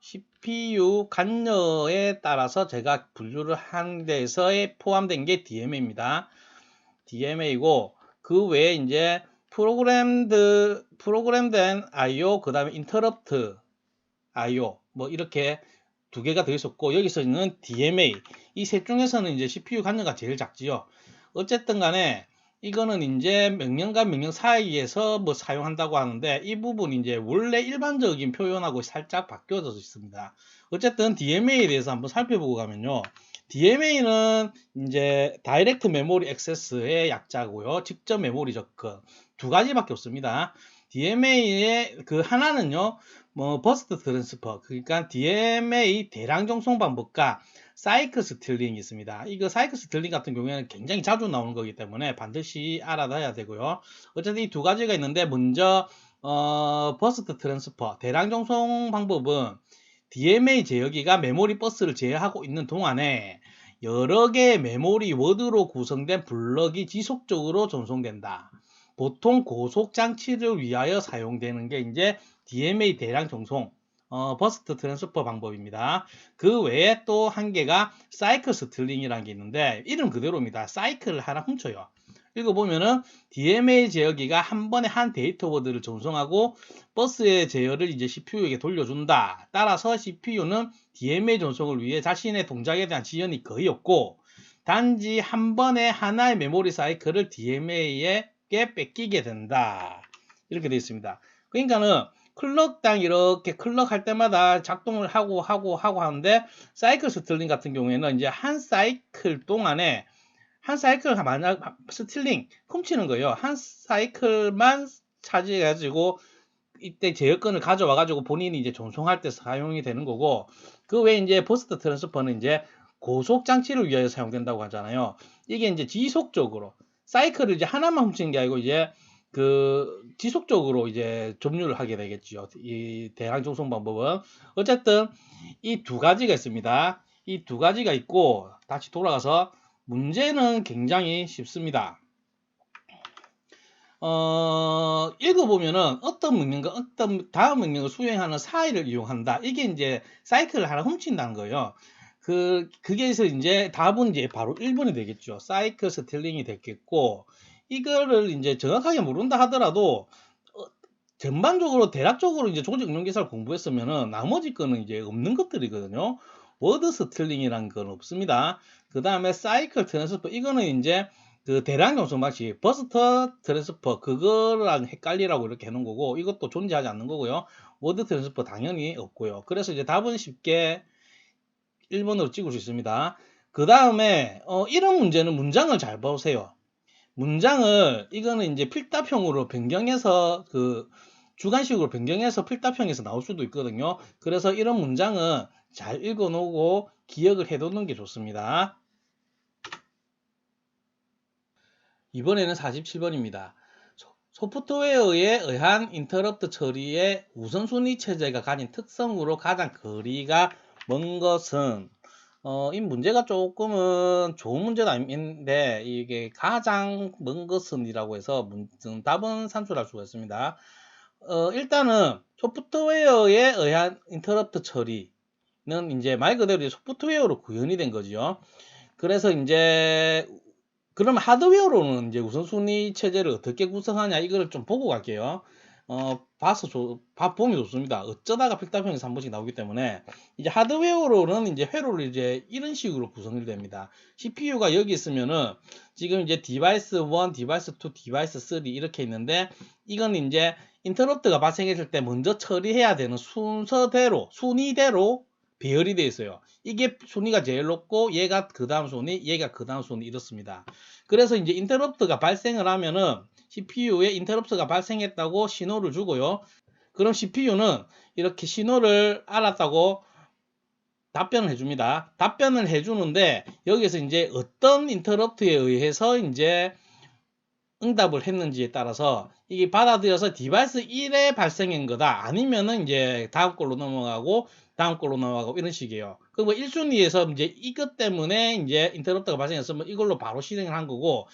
CPU 간여에 따라서 제가 분류를 한 데서에 포함된 게 DMA입니다. DMA고 그 외에 이제 프로그램된 IO, 그 다음에 인터럽트 IO 뭐 이렇게 2개가 더 있었고 여기서는 DMA 이 셋 중에서는 이제 CPU 간여가 제일 작지요. 어쨌든 간에 이거는 이제 명령과 명령 사이에서 뭐 사용한다고 하는데 이 부분이 이제 원래 일반적인 표현하고 살짝 바뀌어져 있습니다. 어쨌든 DMA에 대해서 한번 살펴보고 가면요. DMA는 이제 다이렉트 메모리 액세스의 약자고요. 직접 메모리 접근 2가지밖에 없습니다. DMA의 그 하나는요. 뭐 버스트 트랜스퍼 그러니까 DMA 대량 전송 방법과 사이클 스틸링이 있습니다. 이거 사이클 스틸링 같은 경우에는 굉장히 자주 나오는 거기 때문에 반드시 알아둬야 되고요. 어쨌든 이 2가지가 있는데 먼저 버스트 트랜스퍼 대량 전송 방법은 DMA 제어기가 메모리 버스를 제어하고 있는 동안에 여러 개의 메모리 워드로 구성된 블럭이 지속적으로 전송된다. 보통 고속 장치를 위하여 사용되는 게 이제 DMA 대량 전송 버스트 트랜스퍼 방법입니다. 그 외에 또 한 개가 사이클 스틸링이라는 게 있는데 이름 그대로입니다. 사이클을 하나 훔쳐요. 읽어보면은 DMA 제어기가 한 번에 한 데이터 워드를 전송하고 버스의 제어를 이제 CPU에게 돌려준다. 따라서 CPU는 DMA 전송을 위해 자신의 동작에 대한 지연이 거의 없고 단지 한 번에 하나의 메모리 사이클을 DMA에게 뺏기게 된다. 이렇게 되어 있습니다. 그러니까는 클럭당 이렇게 클럭할 때마다 작동을 하고 하는데 사이클 스틸링 같은 경우에는 이제 한 사이클 동안에 한 사이클 만약 스틸링 훔치는 거예요. 한 사이클만 차지해 가지고 이때 제어권을 가져와 가지고 본인이 이제 전송할 때 사용이 되는 거고 그 외에 이제 버스트 트랜스퍼는 이제 고속 장치를 위하여 사용된다고 하잖아요. 이게 이제 지속적으로 사이클을 이제 하나만 훔치는 게 아니고 이제 지속적으로 이제 점유를 하게 되겠죠. 이 대량 조성 방법은. 어쨌든 이 두 가지가 있습니다. 이 두 가지가 있고, 다시 돌아가서 문제는 굉장히 쉽습니다. 읽어보면은 어떤 명령과 어떤 다음 명령을 수행하는 사이를 이용한다. 이게 이제 사이클을 하나 훔친다는 거예요. 그게서 이제 답은 이제 바로 1번이 되겠죠. 사이클 스텔링이 됐겠고, 이거를 이제 정확하게 모른다 하더라도, 전반적으로 대략적으로 이제 조직응용기사를 공부했으면은 나머지 거는 이제 없는 것들이거든요. 워드 스틸링이라는 건 없습니다. 그 다음에 사이클 트랜스퍼, 이거는 이제 대량 요소 마치 버스터 트랜스퍼, 그거랑 헷갈리라고 이렇게 해놓은 거고, 이것도 존재하지 않는 거고요. 워드 트랜스퍼 당연히 없고요. 그래서 이제 답은 쉽게 1번으로 찍을 수 있습니다. 그 다음에 이런 문제는 문장을 잘 보세요. 문장을 이거는 이제 필답형으로 변경해서 주관식으로 변경해서 필답형에서 나올 수도 있거든요. 그래서 이런 문장은 잘 읽어놓고 기억을 해두는 게 좋습니다. 이번에는 47번입니다. 소프트웨어에 의한 인터럽트 처리의 우선순위 체제가 가진 특성으로 가장 거리가 먼 것은, 이 문제가 조금은 좋은 문제는 아닌데, 이게 가장 먼 것은 이라고 해서 답은 산출할 수가 있습니다. 일단은 소프트웨어에 의한 인터럽트 처리는 이제 말 그대로 소프트웨어로 구현이 된 거죠. 그래서 이제 그러면 하드웨어로는 이제 우선순위 체제를 어떻게 구성하냐, 이거를 좀 보고 갈게요. 보면 좋습니다. 어쩌다가 필답형에서 한 번씩 나오기 때문에, 이제 하드웨어로는 이제 회로를 이제 이런 식으로 구성이 됩니다. CPU가 여기 있으면은, 지금 이제 디바이스 1, 디바이스 2, 디바이스 3 이렇게 있는데, 이건 이제 인터럽트가 발생했을 때 먼저 처리해야 되는 순위대로 배열이 되어 있어요. 이게 순위가 제일 높고, 얘가 그 다음 순위, 얘가 그 다음 순위, 이렇습니다. 그래서 이제 인터럽트가 발생을 하면은 CPU에 인터럽트가 발생했다고 신호를 주고요. 그럼 CPU는 이렇게 신호를 알았다고 답변을 해줍니다. 답변을 해주는데, 여기서 이제 어떤 인터럽트에 의해서 이제 응답을 했는지에 따라서 이게 받아들여서 디바이스 1에 발생한 거다, 아니면은 이제 다음 걸로 넘어가고 다음 걸로 넘어가고 이런 식이에요. 그리고 1순위에서 이제 이것 때문에 이제 인터럽트가 발생했으면 이걸로 바로 실행을 한 거고,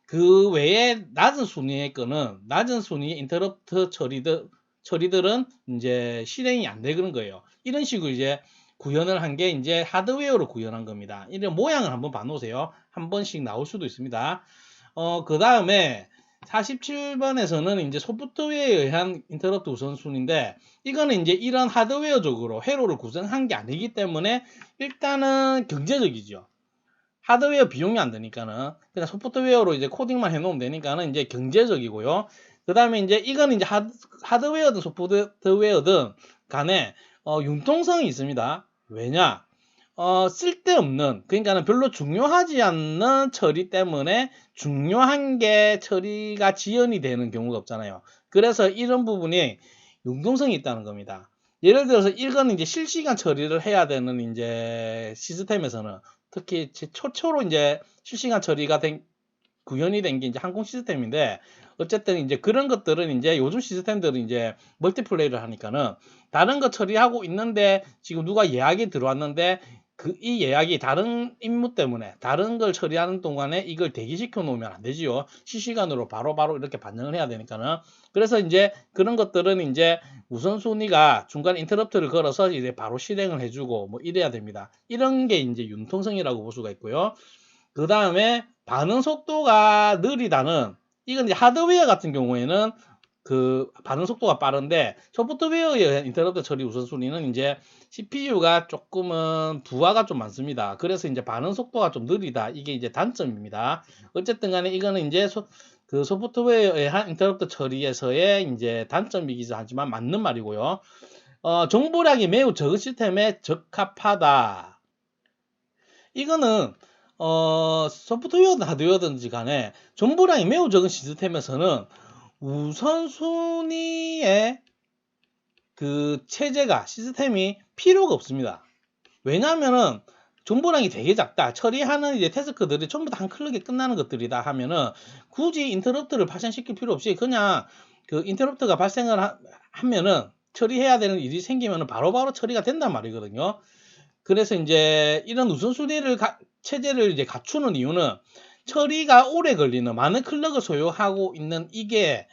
그 외에 낮은 순위의 거는 낮은 순위의 인터럽트 처리들은 이제 실행이 안 되는 거예요. 이런 식으로 이제 구현을 한 게 이제 하드웨어로 구현한 겁니다. 이런 모양을 한번 봐놓으세요. 한 번씩 나올 수도 있습니다. 그 다음에 47번에서는 이제 소프트웨어에 의한 인터럽트 우선순위인데, 이거는 이제 이런 하드웨어적으로 회로를 구성한 게 아니기 때문에 일단은 경제적이죠. 하드웨어 비용이 안 드니까는 그냥 소프트웨어로 이제 코딩만 해놓으면 되니까는 이제 경제적이고요. 그 다음에 이제 이거는 이제 하드웨어든 소프트웨어든 간에 융통성이 있습니다. 왜냐? 쓸데없는, 그러니까는 별로 중요하지 않는 처리 때문에 중요한 게 처리가 지연이 되는 경우가 없잖아요. 그래서 이런 부분이 융통성이 있다는 겁니다. 예를 들어서 이거는 이제 실시간 처리를 해야 되는 이제 시스템에서는, 특히 초초로 이제 실시간 처리가 구현이 된 게 이제 항공 시스템인데, 어쨌든 이제 그런 것들은 이제 요즘 시스템들은 이제 멀티플레이를 하니까는 다른 거 처리하고 있는데, 지금 누가 예약이 들어왔는데 이 예약이 다른 임무 때문에 다른 걸 처리하는 동안에 이걸 대기시켜 놓으면 안 되지요. 실시간으로 바로바로 이렇게 반영을 해야 되니까는. 그래서 이제 그런 것들은 이제 우선순위가 중간에 인터럽트를 걸어서 이제 바로 실행을 해주고 뭐 이래야 됩니다. 이런 게 이제 융통성이라고 볼 수가 있고요. 그 다음에 반응 속도가 느리다는, 이건 이제 하드웨어 같은 경우에는 반응 속도가 빠른데, 소프트웨어에 의한 인터럽트 처리 우선순위는 이제 CPU가 조금은 부하가 좀 많습니다. 그래서 이제 반응 속도가 좀 느리다, 이게 이제 단점입니다. 어쨌든 간에 이거는 이제 소프트웨어에 의한 인터럽트 처리에서의 이제 단점이기도 하지만 맞는 말이고요. 정보량이 매우 적은 시스템에 적합하다. 이거는 소프트웨어든 하드웨어든지 간에 정보량이 매우 적은 시스템에서는 우선순위의 체제가, 시스템이 필요가 없습니다. 왜냐하면은 정보량이 되게 작다. 처리하는 이제 태스크들이 전부 다 한 클릭에 끝나는 것들이다 하면은 굳이 인터럽트를 발생시킬 필요 없이 그냥 그 인터럽트가 발생을 하면은 처리해야 되는 일이 생기면은 바로바로 처리가 된단 말이거든요. 그래서 이제 이런 우선순위를 체제를 이제 갖추는 이유는 처리가 오래 걸리는 많은 클럭을 소요하고 있는 이게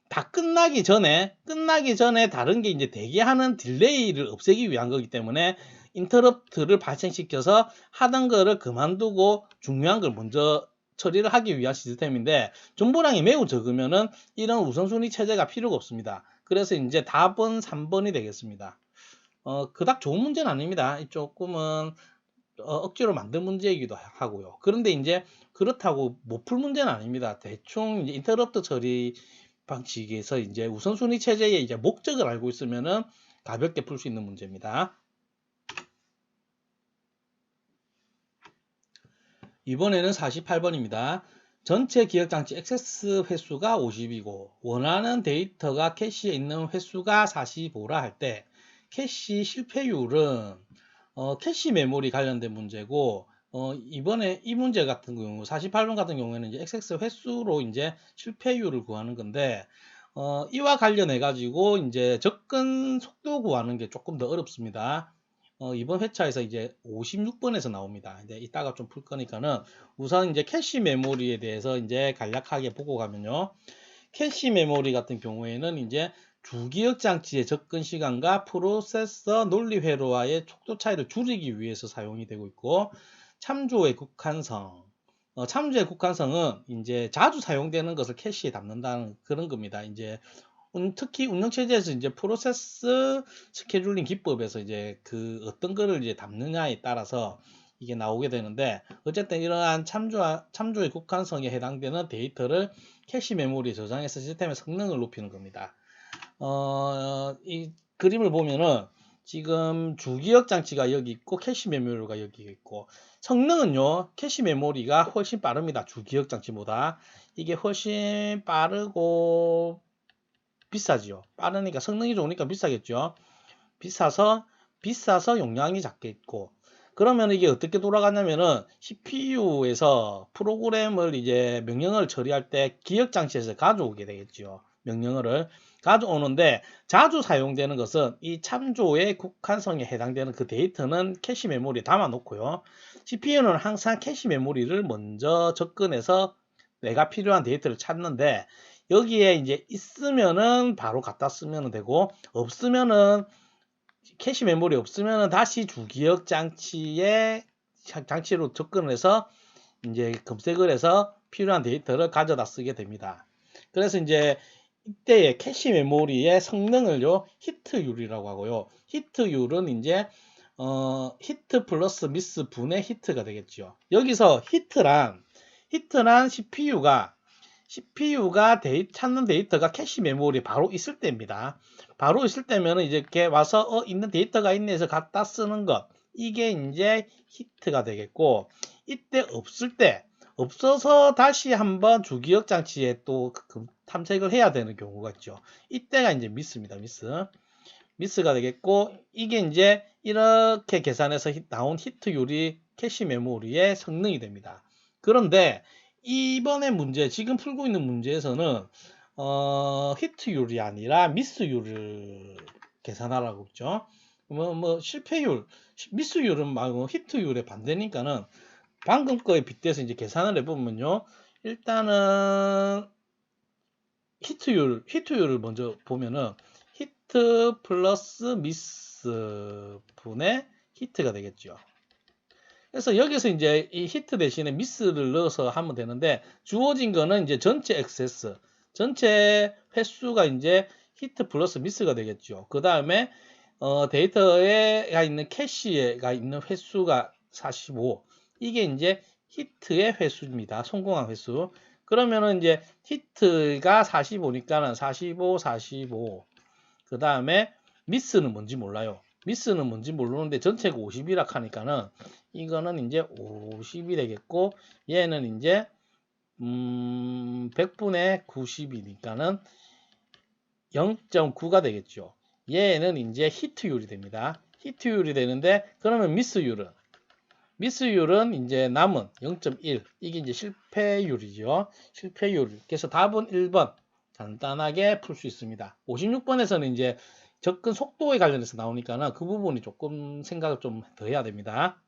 다 끝나기 전에 다른 게 이제 대기하는 딜레이를 없애기 위한 거기 때문에 인터럽트를 발생시켜서 하던 거를 그만두고 중요한 걸 먼저 처리를 하기 위한 시스템인데 정보량이 매우 적으면은 이런 우선순위 체제가 필요가 없습니다. 그래서 이제 답은 3번이 되겠습니다. 그닥 좋은 문제는 아닙니다. 조금은 억지로 만든 문제이기도 하고요. 그런데 이제 그렇다고 못 풀 문제는 아닙니다. 대충 이제 인터럽트 처리 방식에서 이제 우선순위 체제의 이제 목적을 알고 있으면은 가볍게 풀 수 있는 문제입니다. 이번에는 48번입니다. 전체 기억장치 액세스 횟수가 50이고 원하는 데이터가 캐시에 있는 횟수가 45라 할 때 캐시 실패율은 캐시 메모리 관련된 문제고 이번에 이 문제 같은 경우 48번 같은 경우에는 이제 액세스 횟수로 이제 실패율을 구하는 건데 이와 관련해 가지고 이제 접근 속도 구하는 게 조금 더 어렵습니다. 이번 회차에서 이제 56번에서 나옵니다. 이제 이따가 좀 풀 거니까는 우선 이제 캐시 메모리에 대해서 이제 간략하게 보고 가면요. 캐시 메모리 같은 경우에는 이제 주기억 장치의 접근 시간과 프로세서 논리 회로와의 속도 차이를 줄이기 위해서 사용이 되고 있고 참조의 국한성. 참조의 국한성은 이제 자주 사용되는 것을 캐시에 담는다는 그런 겁니다. 이제 특히 운영체제에서 이제 프로세스 스케줄링 기법에서 이제 그 어떤 거를 이제 담느냐에 따라서 이게 나오게 되는데 어쨌든 이러한 참조의 국한성에 해당되는 데이터를 캐시 메모리에 저장해서 시스템의 성능을 높이는 겁니다. 이 그림을 보면은 지금 주기억 장치가 여기 있고 캐시 메모리가 여기 있고 성능은요 캐시 메모리가 훨씬 빠릅니다. 주기억 장치보다 이게 훨씬 빠르고 비싸지요. 빠르니까 성능이 좋으니까 비싸겠죠. 비싸서 용량이 작겠고 그러면 이게 어떻게 돌아가냐면은 CPU에서 프로그램을 이제 명령을 처리할 때 기억 장치에서 가져오게 되겠죠. 명령어를 가져오는데 자주 사용되는 것은 이 참조의 국한성에 해당되는 그 데이터는 캐시 메모리에 담아 놓고요. CPU는 항상 캐시 메모리를 먼저 접근해서 내가 필요한 데이터를 찾는데 여기에 이제 있으면은 바로 갖다 쓰면 되고 없으면은 캐시 메모리 없으면은 다시 주기억 장치로 접근을 해서 이제 검색을 해서 필요한 데이터를 가져다 쓰게 됩니다. 그래서 이제 이때의 캐시 메모리의 성능을요 히트율이라고 하고요. 히트율은 이제 히트 플러스 미스 분의 히트가 되겠죠. 여기서 히트란 CPU가 찾는 데이터가 캐시 메모리에 바로 있을 때입니다. 바로 있을 때면 이제 이렇게 와서 있는 데이터가 있네 해서 갖다 쓰는 것 이게 이제 히트가 되겠고 이때 없어서 다시 한번 주기억 장치에 또 탐색을 해야 되는 경우가 있죠. 이때가 이제 미스가 되겠고 이게 이제 이렇게 계산해서 나온 히트율이 캐시 메모리의 성능이 됩니다. 그런데 이번에 문제 지금 풀고 있는 문제에서는 히트율이 아니라 미스율을 계산하라고 했죠. 실패율 미스율은 말고 히트율의 반대니까는 방금 거에 빗대서 이제 계산을 해보면요. 일단은 히트율을 먼저 보면은 히트 플러스 미스 분의 히트가 되겠죠. 그래서 여기서 이제 이 히트 대신에 미스를 넣어서 하면 되는데 주어진 거는 이제 전체 액세스, 전체 횟수가 이제 히트 플러스 미스가 되겠죠. 그 다음에 데이터에가 있는 캐시에가 있는 횟수가 45. 이게 이제 히트의 횟수입니다. 성공한 횟수. 그러면은 이제 히트가 45니까는 45. 그 다음에 미스는 뭔지 몰라요. 미스는 뭔지 모르는데 전체가 50이라 하니까는 이거는 이제 50이 되겠고 얘는 이제 100분의 90이니까는 0.9가 되겠죠. 얘는 이제 히트율이 됩니다. 히트율이 되는데 그러면 미스율은 미스율은 이제 남은 0.1 이게 이제 실패율이죠. 실패율. 그래서 답은 1번 간단하게 풀 수 있습니다. 56번에서는 이제 접근 속도에 관련해서 나오니까는 그 부분이 조금 생각을 좀 더 해야 됩니다.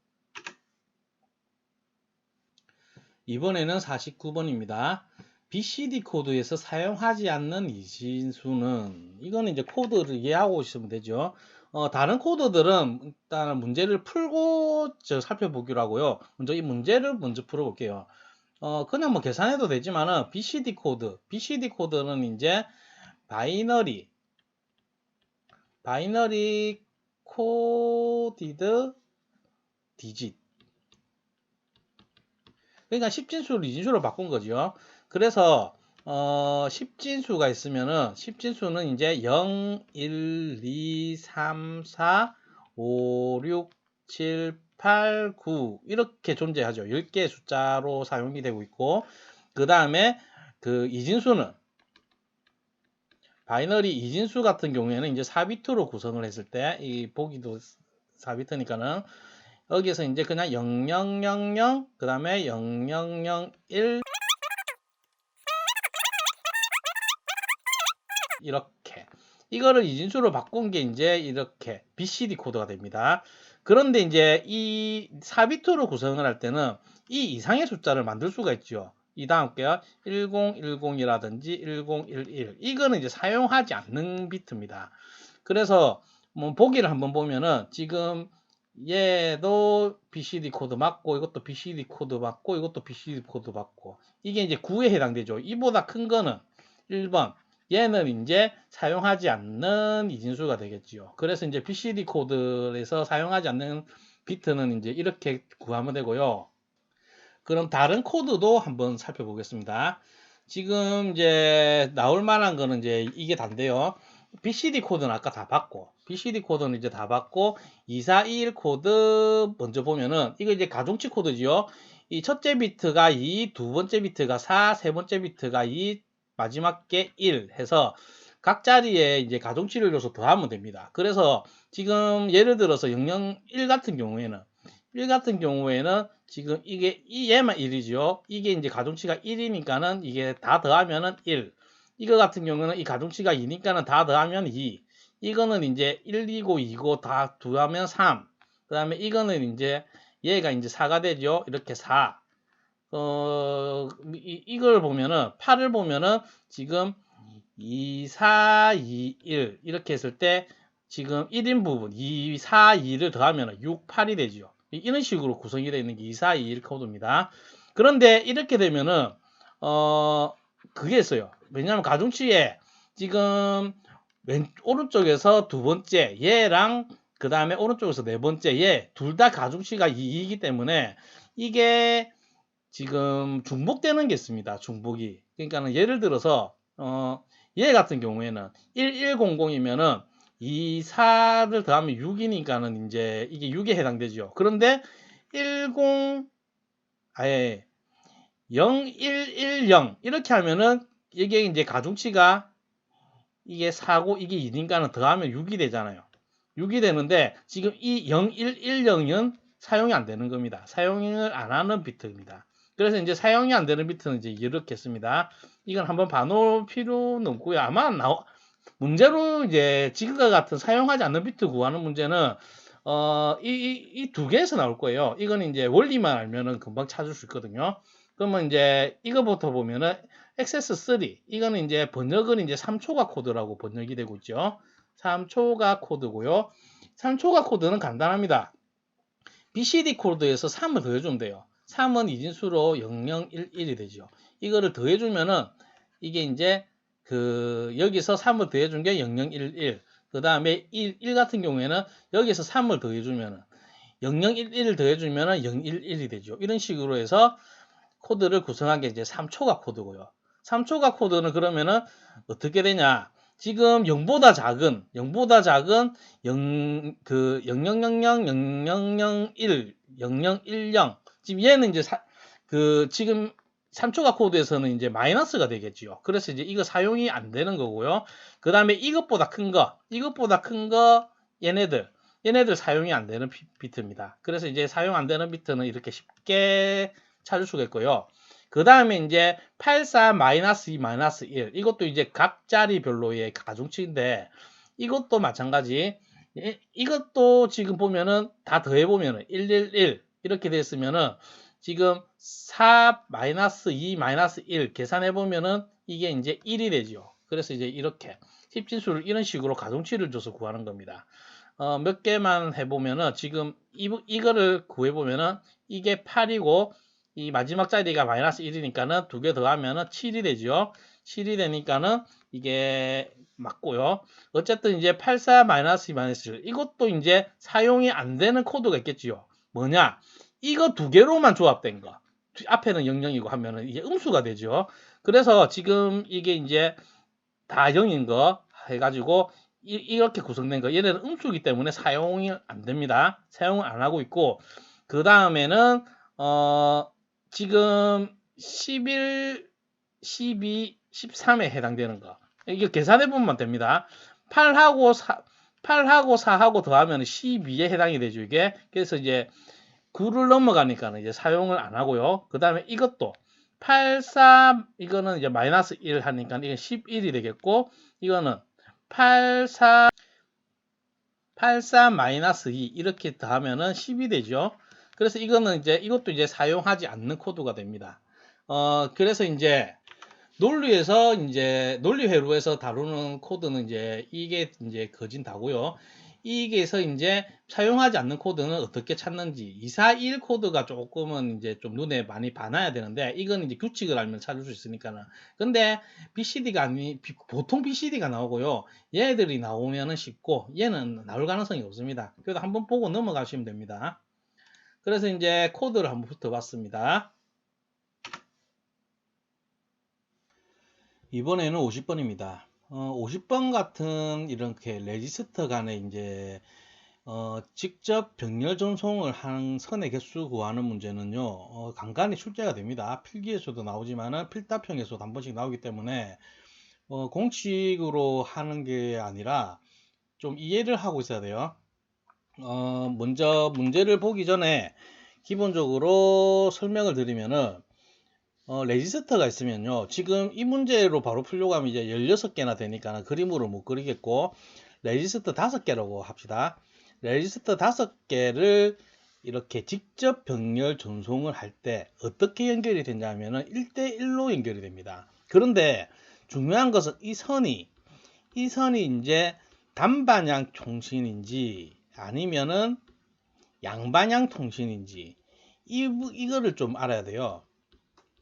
이번에는 49번입니다. BCD 코드에서 사용하지 않는 이진수는 이거는 이제 코드를 이해하고 있으면 되죠. 다른 코드들은 일단 문제를 풀고 살펴보기로 하고요. 먼저 이 문제를 먼저 풀어볼게요. 그냥 뭐 계산해도 되지만은 BCD 코드는 이제 바이너리 코디드 디짓. 그러니까 10진수를 2진수로 바꾼 거죠. 그래서 10진수가 있으면은 10진수는 이제 0, 1, 2, 3, 4, 5, 6, 7, 8, 9 이렇게 존재하죠. 10개의 숫자로 사용이 되고 있고 그 다음에 그 이진수는 바이너리 이진수 같은 경우에는 이제 4비트로 구성을 했을 때 이 보기도 4비트니까는 여기에서 이제 그냥 0000 그 다음에 0001 이렇게 이거를 이진수로 바꾼 게 이제 이렇게 BCD 코드가 됩니다. 그런데 이제 이 4비트로 구성을 할 때는 이 이상의 숫자를 만들 수가 있죠. 이 다음 게요. 1010이라든지 1011 이거는 이제 사용하지 않는 비트입니다. 그래서 뭐 보기를 한번 보면은 지금 얘도 BCD 코드 맞고 이것도 BCD 코드 맞고 이것도 BCD 코드 맞고 이게 이제 9에 해당되죠. 이보다 큰 거는 1번 얘는 이제 사용하지 않는 이진수가 되겠지요. 그래서 이제 BCD 코드에서 사용하지 않는 비트는 이제 이렇게 구하면 되고요. 그럼 다른 코드도 한번 살펴보겠습니다. 지금 이제 나올 만한 거는 이제 이게 단데요. BCD 코드는 아까 다 봤고, BCD 코드는 이제 다 봤고, 2421 코드 먼저 보면은, 이거 이제 가중치 코드지요. 이 첫째 비트가 2, 두 번째 비트가 4, 세 번째 비트가 2, 마지막 게 1 해서 각 자리에 이제 가중치를 줘서 더하면 됩니다. 그래서 지금 예를 들어서 001 같은 경우에는, 1 같은 경우에는 지금 이게 얘만 1이죠. 이게 이제 가중치가 1이니까는 이게 다 더하면은 1. 이거 같은 경우는 이 가중치가 2니까는 다 더하면 2. 이거는 이제 1, 2고 2고 다 더하면 3. 그 다음에 이거는 이제 얘가 이제 4가 되죠. 이렇게 4. 이걸 보면은 8을 보면은 지금 2, 4, 2, 1 이렇게 했을 때 지금 1인 부분 2, 4, 2를 더하면 6, 8이 되죠. 이런 식으로 구성이 되어 있는 게 2, 4, 2, 1 코드입니다. 그런데 이렇게 되면은 그게 있어요. 왜냐하면 가중치에 지금 오른쪽에서 두 번째 얘랑 그 다음에 오른쪽에서 네 번째 얘 둘 다 가중치가 2이기 때문에 이게 지금 중복되는 게 있습니다. 중복이. 그러니까는 예를 들어서 얘 같은 경우에는 1100이면은 2, 4를 더하면 6이니까는 이제 이게 6에 해당되죠. 그런데 10 아예 0110 이렇게 하면은 이게 이제 가중치가 이게 4고 이게 2니까는 더하면 6이 되잖아요. 6이 되는데 지금 이 0110은 사용이 안 되는 겁니다. 사용을 안 하는 비트입니다. 그래서 이제 사용이 안 되는 비트는 이제 이렇게 씁니다. 이건 한번 봐놓을 필요는 없고요. 아마 문제로 이제 지금과 같은 사용하지 않는 비트 구하는 문제는 이 두 개에서 나올 거예요. 이건 이제 원리만 알면은 금방 찾을 수 있거든요. 그러면 이제 이거부터 보면은 XS3 이거는 이제 번역은 이제 3초가 코드라고 번역이 되고 있죠. 3초가 코드고요. 3초가 코드는 간단합니다. BCD 코드에서 3을 더해주면 돼요. 3은 이진수로 0011이 되죠. 이거를 더해주면은 이게 이제 여기서 3을 더해준 게 0011. 그 다음에 1 같은 경우에는 여기서 3을 더해주면은 0011을 더해주면은 011이 되죠. 이런 식으로 해서 코드를 구성한 게 이제 3초가 코드고요. 3초가 코드는 그러면은 어떻게 되냐? 지금 0보다 작은 0, 0000, 0001, 0010 지금 얘는 이제 지금 3초가 코드에서는 이제 마이너스가 되겠지요. 그래서 이제 이거 사용이 안 되는 거고요. 그 다음에 이것보다 큰 거 얘네들 얘네들 사용이 안 되는 비트입니다. 그래서 이제 사용 안 되는 비트는 이렇게 쉽게 찾을 수가 있고요. 그 다음에 이제 84-2-1 이것도 이제 각 자리별로의 가중치인데 이것도 마찬가지. 이것도 지금 보면은 다 더해보면은 111 이렇게 됐으면은 지금 4-2-1 계산해보면은 이게 이제 1이 되죠. 그래서 이제 이렇게 십진수를 이런 식으로 가중치를 줘서 구하는 겁니다. 몇 개만 해보면은 지금 이거를 구해보면은 이게 8이고 이 마지막 자리가 마이너스 1이니까는 두 개 더하면은 7이 되죠. 7이 되니까는 이게 맞고요. 어쨌든 이제 84-2-1 이것도 이제 사용이 안 되는 코드가 있겠지요. 뭐냐? 이거 두 개로만 조합된 거. 앞에는 00이고 하면은 이게 음수가 되죠. 그래서 지금 이게 이제 다 0인 거 해가지고 이렇게 구성된 거 얘네는 음수기 때문에 사용이 안 됩니다. 사용을 안 하고 있고 그 다음에는 지금 11, 12, 13에 해당되는 거 이게 계산해 보면 됩니다. 8하고 4하고 더하면 12에 해당이 되죠. 이게 그래서 이제 9를 넘어가니까는 이제 사용을 안 하고요. 그 다음에 이것도 83 이거는 이제 마이너스 1 하니까 이게 11이 되겠고 이거는 84 마이너스 2 이렇게 더하면은 10이 되죠. 그래서 이거는 이제 이것도 이제 사용하지 않는 코드가 됩니다. 그래서 이제 논리에서 이제 논리회로에서 다루는 코드는 이제 이게 이제 거진다고요. 이게서 이제 사용하지 않는 코드는 어떻게 찾는지 241 코드가 조금은 이제 좀 눈에 많이 봐놔야 되는데 이건 이제 규칙을 알면 찾을 수 있으니까는 근데 BCD가 아니 보통 BCD가 나오고요. 얘들이 나오면은 쉽고 얘는 나올 가능성이 없습니다. 그래도 한번 보고 넘어가시면 됩니다. 그래서 이제 코드를 한번 붙어봤습니다. 이번에는 50번입니다. 50번 같은 이렇게 레지스터 간에 이제 직접 병렬 전송을 한 선의 개수 구하는 문제는요 간간히 출제가 됩니다. 필기에서도 나오지만은 필답형에서도 한 번씩 나오기 때문에 공식으로 하는 게 아니라 좀 이해를 하고 있어야 돼요. 먼저 문제를 보기 전에 기본적으로 설명을 드리면은 레지스터가 있으면요. 지금 이 문제로 바로 풀려고 하면 이제 16개나 되니까 그림으로 못 그리겠고 레지스터 5개라고 합시다. 레지스터 5개를 이렇게 직접 병렬 전송을 할 때 어떻게 연결이 되냐면은 1대1로 연결이 됩니다. 그런데 중요한 것은 이 선이 이제 단반향 통신인지 아니면은 양반향 통신인지 이거를 좀 알아야 돼요.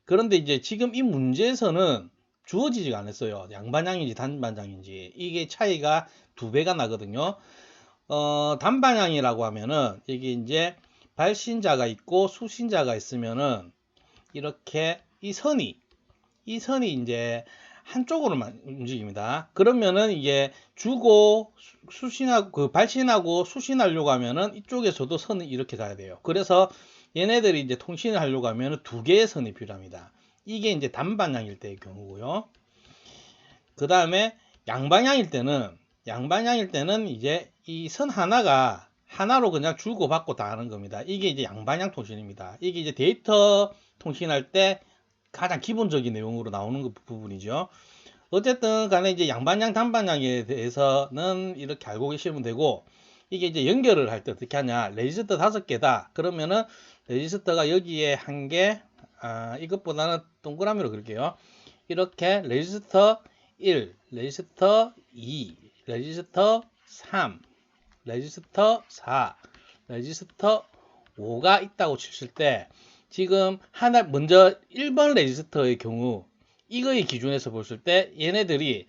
그런데 이제 지금 이 문제에서는 주어지지가 않았어요. 양반향인지 단반향인지 이게 차이가 2배가 나거든요. 단반향이라고 하면은 이게 이제 발신자가 있고 수신자가 있으면은 이렇게 이 선이 이제 한쪽으로만 움직입니다. 그러면은 이게 주고 수신하고 그 발신하고 수신하려고 하면은 이쪽에서도 선이 이렇게 가야 돼요. 그래서 얘네들이 이제 통신을 하려고 하면은 2개의 선이 필요합니다. 이게 이제 단방향일 때의 경우고요. 그 다음에 양방향일 때는 이제 이 선 하나로 그냥 주고받고 다 하는 겁니다. 이게 이제 양방향 통신입니다. 이게 이제 데이터 통신할 때 가장 기본적인 내용으로 나오는 부분이죠. 어쨌든 간에 이제 양방향, 단방향에 대해서는 이렇게 알고 계시면 되고, 이게 이제 연결을 할 때 어떻게 하냐. 레지스터 5개다. 그러면은 레지스터가 여기에 1개, 이것보다는 동그라미로 그릴게요. 이렇게 레지스터 1, 레지스터 2, 레지스터 3, 레지스터 4, 레지스터 5가 있다고 쳤을 때, 지금 먼저 1번 레지스터의 경우 이거의 기준에서 봤을 때 얘네들이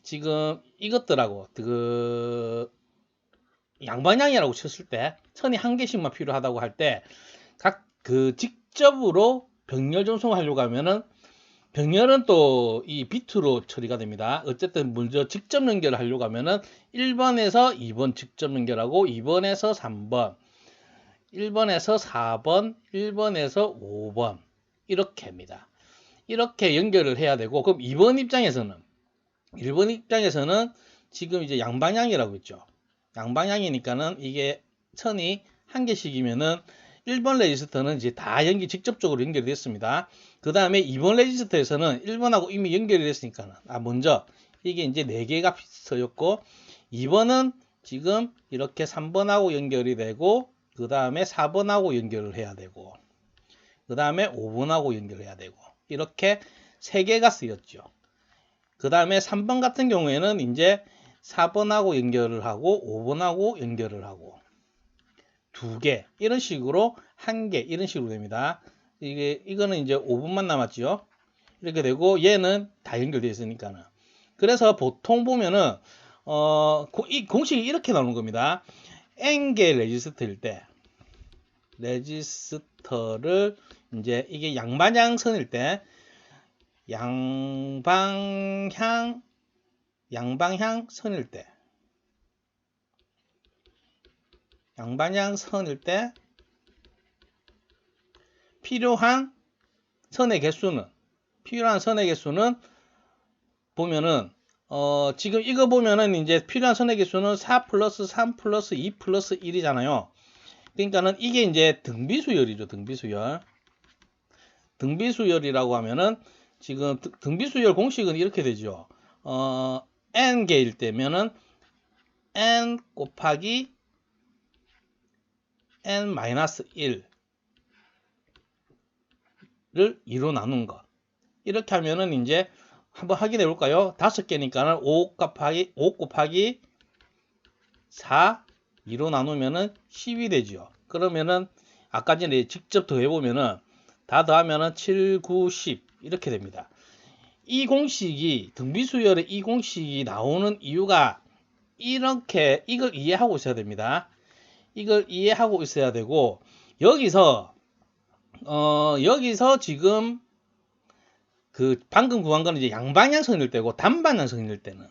지금 이것들하고 그 양방향이라고 쳤을 때 선이 1개씩만 필요하다고 할 때 각 그 직접으로 병렬 전송하려고 하면은 병렬은 또 이 비트로 처리가 됩니다. 어쨌든 먼저 직접 연결을 하려고 하면은 1번에서 2번 직접 연결하고 2번에서 3번 1번에서 4번, 1번에서 5번 이렇게 합니다. 이렇게 연결을 해야 되고 그럼 1번 입장에서는 지금 이제 양방향이라고 했죠. 양방향이니까는 이게 선이 한 개씩이면은 1번 레지스터는 이제 다 직접적으로 연결이 됐습니다. 그 다음에 2번 레지스터에서는 1번하고 이미 연결이 됐으니까는, 먼저 이게 이제 4개가 피서였고, 2번은 지금 이렇게 3번하고 연결이 되고, 그 다음에 4번하고 연결을 해야 되고, 그 다음에 5번하고 연결해야 되고, 이렇게 3개가 쓰였죠. 그 다음에 3번 같은 경우에는 이제 4번하고 연결을 하고 5번하고 연결을 하고 2개 이런 식으로 1개 이런 식으로 됩니다. 이거는 이제 5번만 남았죠. 이렇게 되고 얘는 다 연결되어 있으니까는. 그래서 보통 보면은 이 공식이 이렇게 나오는 겁니다. n개 레지스터일 때 레지스터를 이제 이게 양방향 선일 때 양방향 선일 때 필요한 선의 개수는 보면은 지금 이거 보면은 이제 필요한 선의 개수는 4 플러스 3 플러스 2 플러스 1이잖아요. 그러니까는 이게 이제 등비수열이죠. 등비수열이라고 하면은 지금 등비수열 공식은 이렇게 되죠. n개일 때면은 n 곱하기 n-1를 2로 나눈 거. 이렇게 하면은 이제 한번 확인해 볼까요? 5개니까는 5 곱하기 4 2로 나누면은 10이 되죠. 그러면은 아까 전에 직접 더해 보면은 다 더하면은 7, 9, 10 이렇게 됩니다. 이 공식이 등비수열의 이 공식이 나오는 이유가 이렇게 이걸 이해하고 있어야 됩니다. 이걸 이해하고 있어야 되고 여기서 지금 그 방금 구한 거는 이제 양방향선일 때고 단방향선일 때는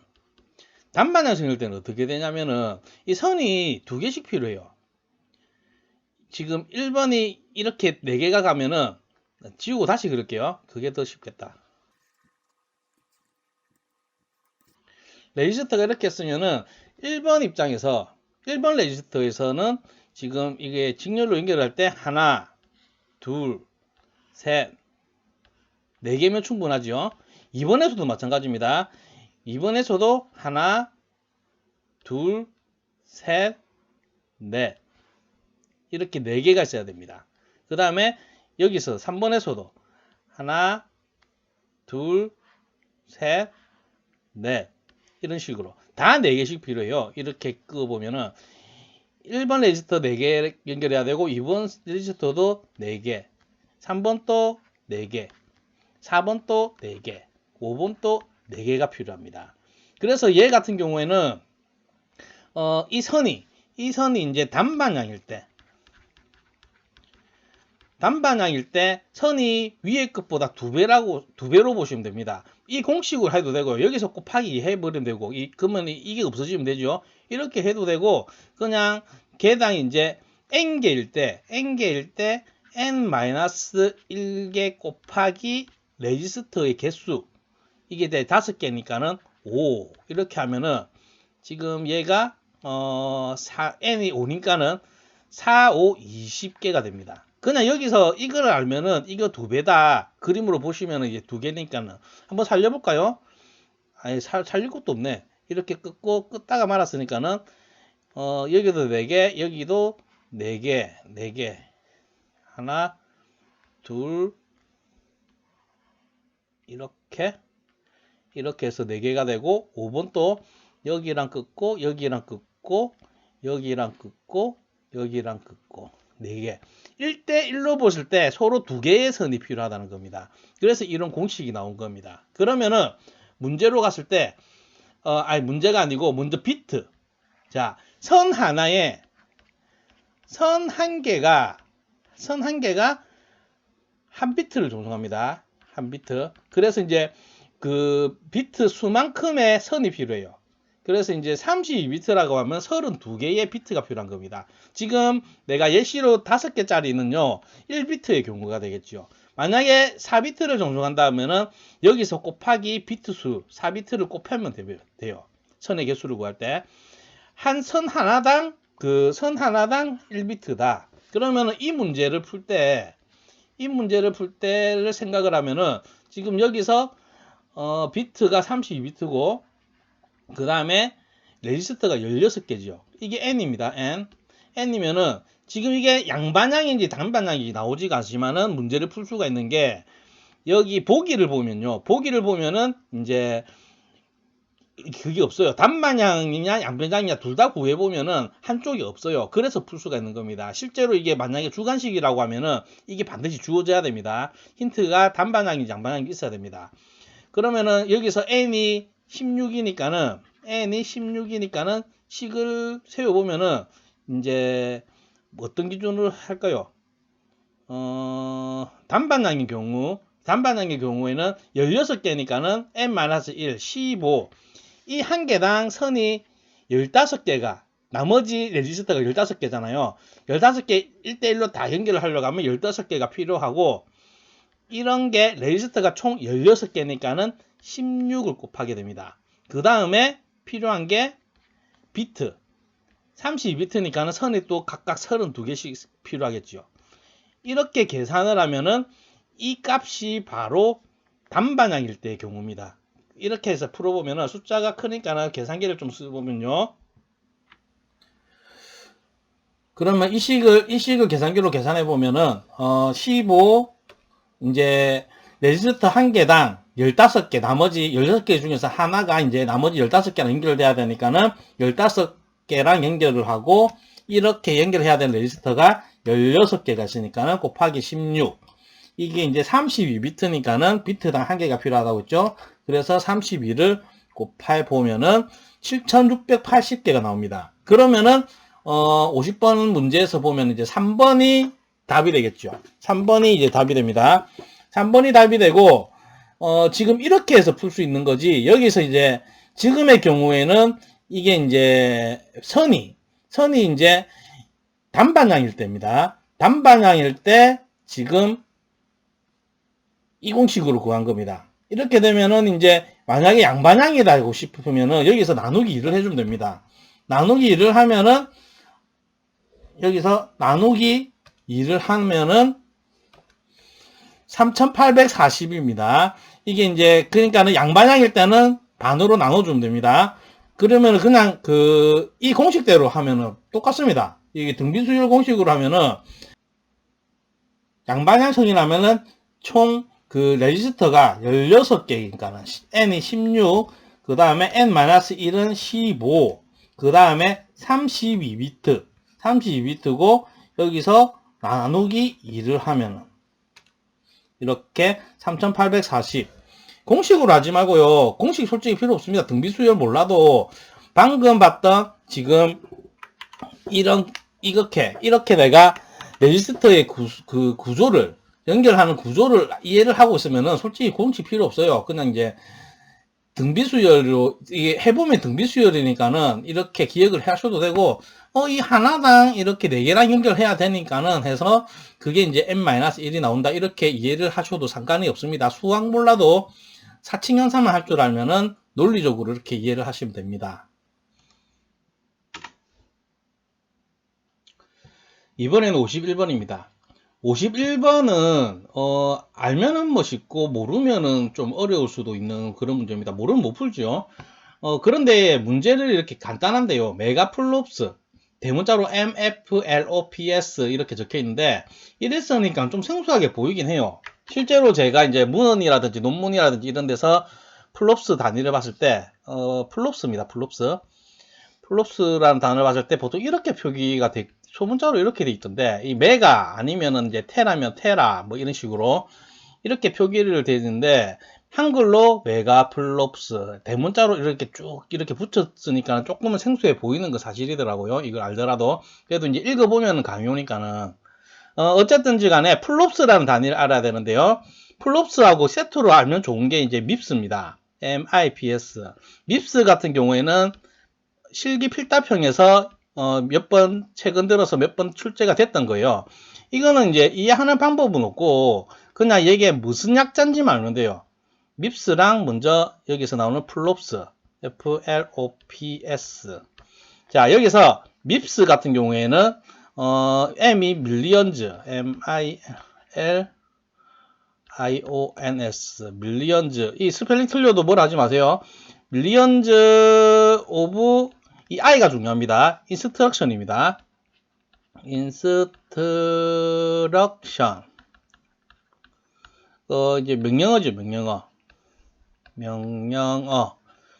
어떻게 되냐면은 이 선이 2개씩 필요해요. 지금 1번이 이렇게 4개가 가면은 지우고 다시 그릴게요. 그게 더 쉽겠다. 레지스터가 이렇게 쓰면은 1번 입장에서 1번 레지스터에서는 지금 이게 직렬로 연결할 때 하나, 둘, 셋, 4개면 충분하죠. 2번에서도 마찬가지입니다. 2번에서도 하나, 둘, 셋, 넷 이렇게 4개가 있어야 됩니다. 그 다음에 여기서 3번에서도 하나, 둘, 셋, 넷 이런 식으로 다 4개씩 필요해요. 이렇게 끄보면은 1번 레지스터 4개 연결해야 되고 2번 레지스터도 4개 3번 또 4개 4번 또 4개 5번 또 4개가 필요합니다. 그래서 얘 같은 경우에는 이 선이 이제 단방향일 때 선이 위에 것보다 2배로 보시면 됩니다. 이 공식으로 해도 되고요. 여기서 곱하기 해버리면 되고, 그러면 이게 없어지면 되죠. 이렇게 해도 되고, 그냥 개당 이제 n개일 때 n-1개 곱하기 레지스터의 개수. 이게 5개니까는 5. 이렇게 하면은 지금 얘가 n이 5니까는 4, 5, 20개가 됩니다. 그냥 여기서 이걸 알면은 이거 2배다. 그림으로 보시면은 이게 2개니까는 한번 살려볼까요? 아니 살릴 것도 없네. 이렇게 끄다가 말았으니까는 여기도 4개, 여기도 4개. 하나, 둘, 이렇게 해서 4개가 되고 5번 또 여기랑 긋고 여기랑 긋고 4개. 1대1로 보실 때 서로 2개의 선이 필요하다는 겁니다. 그래서 이런 공식이 나온 겁니다. 그러면은 문제로 갔을 때 문제가 아니고 먼저 비트. 자, 선 한 개가 한 비트를 종속합니다. 한 비트. 그래서 이제 그 비트 수만큼의 선이 필요해요. 그래서 이제 32비트라고 하면 32개의 비트가 필요한 겁니다. 지금 내가 예시로 5개짜리는요, 1비트의 경우가 되겠죠. 만약에 4비트를 종속한다면은 여기서 곱하기 비트 수 4비트를 곱하면 돼요. 선의 개수를 구할 때. 한 선 하나당 그 선 하나당 1비트다. 그러면은 이 문제를 풀 때를 생각을 하면은 지금 여기서 비트가 32비트고 그 다음에 레지스터가 16개죠. 이게 n입니다. n이면은 지금 이게 양반향인지 단반향인지 나오지가 않지만은 문제를 풀 수가 있는 게 여기 보기를 보면은 이제 그게 없어요. 단반향이냐 양반향이냐 둘 다 구해보면은 한쪽이 없어요. 그래서 풀 수가 있는 겁니다. 실제로 이게 만약에 주관식이라고 하면은 이게 반드시 주어져야 됩니다. 힌트가 단반향인지 양반향인지 있어야 됩니다. 그러면은 여기서 n이 16이니까는 식을 세워보면은 이제 어떤 기준으로 할까요? 단반향의 경우에는 16개니까는 n-1, 15. 이 한 개당 선이 15개가, 나머지 레지스터가 15개잖아요. 15개 1대1로 다 연결을 하려고 하면 15개가 필요하고, 이런 게 레지스터가 총 16개니까는 16을 곱하게 됩니다. 그 다음에 필요한 게 비트. 32비트니까는 선이 또 각각 32개씩 필요하겠죠. 이렇게 계산을 하면은 이 값이 바로 단반향일 때의 경우입니다. 이렇게 해서 풀어보면은 숫자가 크니까는 계산기를 좀 써보면요. 그러면 이 식을 계산기로 계산해 보면은 15 이제 레지스터 한 개당 15개, 나머지 16개 중에서 하나가 이제 나머지 15개랑 연결돼야 되니까는 15개랑 연결을 하고, 이렇게 연결해야 되는 레지스터가 16개가 있으니까는 곱하기 16. 이게 이제 32비트니까는 비트당 한 개가 필요하다고 했죠. 그래서 32를 곱해 보면은 7680개가 나옵니다. 그러면은 50번 문제에서 보면 이제 3번이 답이 되겠죠. 3번이 이제 답이 됩니다. 3번이 답이 되고, 지금 이렇게 해서 풀 수 있는 거지, 여기서 이제, 지금의 경우에는 이게 이제, 선이 이제, 단반향일 때입니다. 단반향일 때, 지금, 이 공식으로 구한 겁니다. 이렇게 되면은 이제, 만약에 양반향이다 싶으면은, 여기서 나누기 2를 해주면 됩니다. 나누기 2를 하면은, 여기서 나누기 2를 하면은 3840입니다. 이게 이제 그러니까는 양반향일 때는 반으로 나눠주면 됩니다. 그러면 그냥 이 공식대로 하면은 똑같습니다. 이게 등비수열 공식으로 하면은 양반향선이라면은 총 그 레지스터가 16개니까는 n이 16, 그 다음에 n-1은 15, 그 다음에 32비트고 여기서 나누기 2를 하면은 이렇게 3840. 공식으로 하지 말고요. 공식 솔직히 필요 없습니다. 등비수열 몰라도 방금 봤던 지금 이렇게 내가 레지스터의 구조를 연결하는 구조를 이해를 하고 있으면은 솔직히 공식 필요 없어요. 그냥 이제 등비수열로 이게 해보면 등비수열이니까는 이렇게 기억을 하셔도 되고, 이 하나당 이렇게 4개랑 연결해야 되니까는 해서 그게 이제 n-1이 나온다, 이렇게 이해를 하셔도 상관이 없습니다. 수학 몰라도 사칙 연산만 할 줄 알면은 논리적으로 이렇게 이해를 하시면 됩니다. 이번에는 51번입니다. 51번은 알면은 멋있고 모르면은 좀 어려울 수도 있는 그런 문제입니다. 모르면 못 풀죠. 그런데 문제를 이렇게 간단한데요. 메가플롭스, 대문자로 MFLOPS 이렇게 적혀 있는데, 이랬으니까 좀 생소하게 보이긴 해요. 실제로 제가 이제 문헌이라든지 논문이라든지 이런 데서 플롭스 단위를 봤을 때, 플롭스입니다. 플롭스라는 단어를 봤을 때 보통 이렇게 표기가 소문자로 이렇게 돼 있던데, 이 메가 아니면은 이제 테라면 테라 뭐 이런 식으로 이렇게 표기를 돼 있는데, 한글로 메가플롭스, 대문자로 이렇게 쭉 이렇게 붙였으니까 조금은 생소해 보이는 거 사실이더라고요. 이걸 알더라도. 그래도 이제 읽어보면 감이 오니까는. 어쨌든지 간에 플롭스라는 단위를 알아야 되는데요. 플롭스하고 세트로 알면 좋은 게 이제 밉스입니다. MIPS. 밉스 같은 경우에는 실기 필답형에서 최근 들어서 몇 번 출제가 됐던 거예요. 이거는 이제 이해하는 방법은 없고 그냥 이게 무슨 약자인지만 알면 돼요. 밉스랑 먼저 여기서 나오는 플롭스, FLOPS. 자, 여기서 밉스 같은 경우에는 M이 밀리언즈, M-I-L-I-O-N-S, 밀리언즈. 이 스펠링 틀려도 뭘 하지 마세요. 밀리언즈 오브, 이 I가 중요합니다. 인스트럭션입니다. 인스트럭션. 이제 명령어죠, 명령어.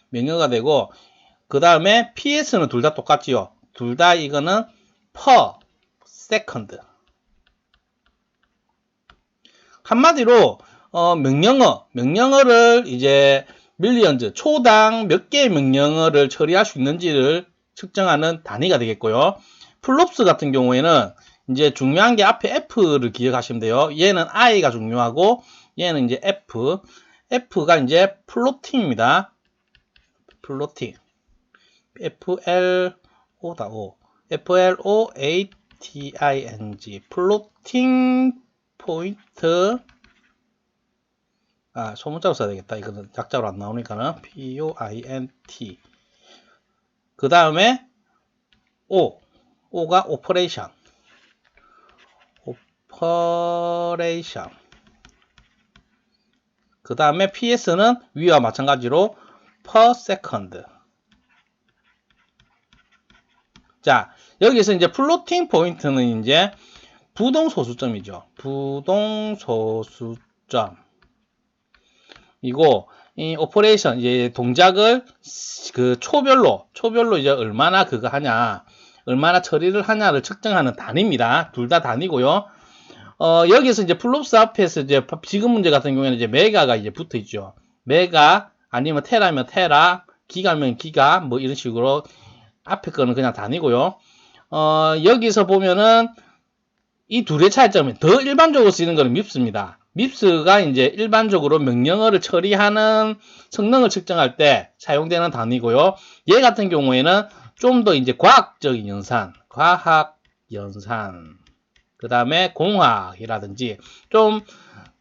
명령어가 되고, 그 다음에 PS는 둘 다 똑같지요. 둘 다 이거는 per second. 한마디로 명령어를 이제 밀리언즈, 초당 몇 개의 명령어를 처리할 수 있는지를 측정하는 단위가 되겠고요. 플롭스 같은 경우에는 이제 중요한 게 앞에 F를 기억하시면 돼요. 얘는 I가 중요하고 얘는 이제 F가 이제 플로팅입니다. 플로팅. F-L-O다, O. F-L-O-A-T-I-N-G. 플로팅 포인트. 소문자로 써야 되겠다. 이거는 약자로 안 나오니까는. P-O-I-N-T. 그 다음에 O가 오퍼레이션. 그 다음에 PS는 위와 마찬가지로 per second. 자, 여기서 이제 플로팅 포인트는 이제 부동소수점이죠. 부동소수점. 이고, 이 오퍼레이션, 이제 동작을 그 초별로 이제 얼마나 그거 하냐, 얼마나 처리를 하냐를 측정하는 단위입니다. 둘 다 단위고요. 여기서 이제 플롭스 앞에서 이제 지금 문제 같은 경우에는 이제 메가가 이제 붙어 있죠. 메가, 아니면 테라면 테라, 기가면 기가, 뭐 이런 식으로 앞에 거는 그냥 단위고요. 여기서 보면은 이 둘의 차이점이 더 일반적으로 쓰이는 거는 밉스입니다. 밉스가 이제 일반적으로 명령어를 처리하는 성능을 측정할 때 사용되는 단위고요. 얘 같은 경우에는 좀 더 이제 과학적인 연산, 그 다음에 공학이라든지 좀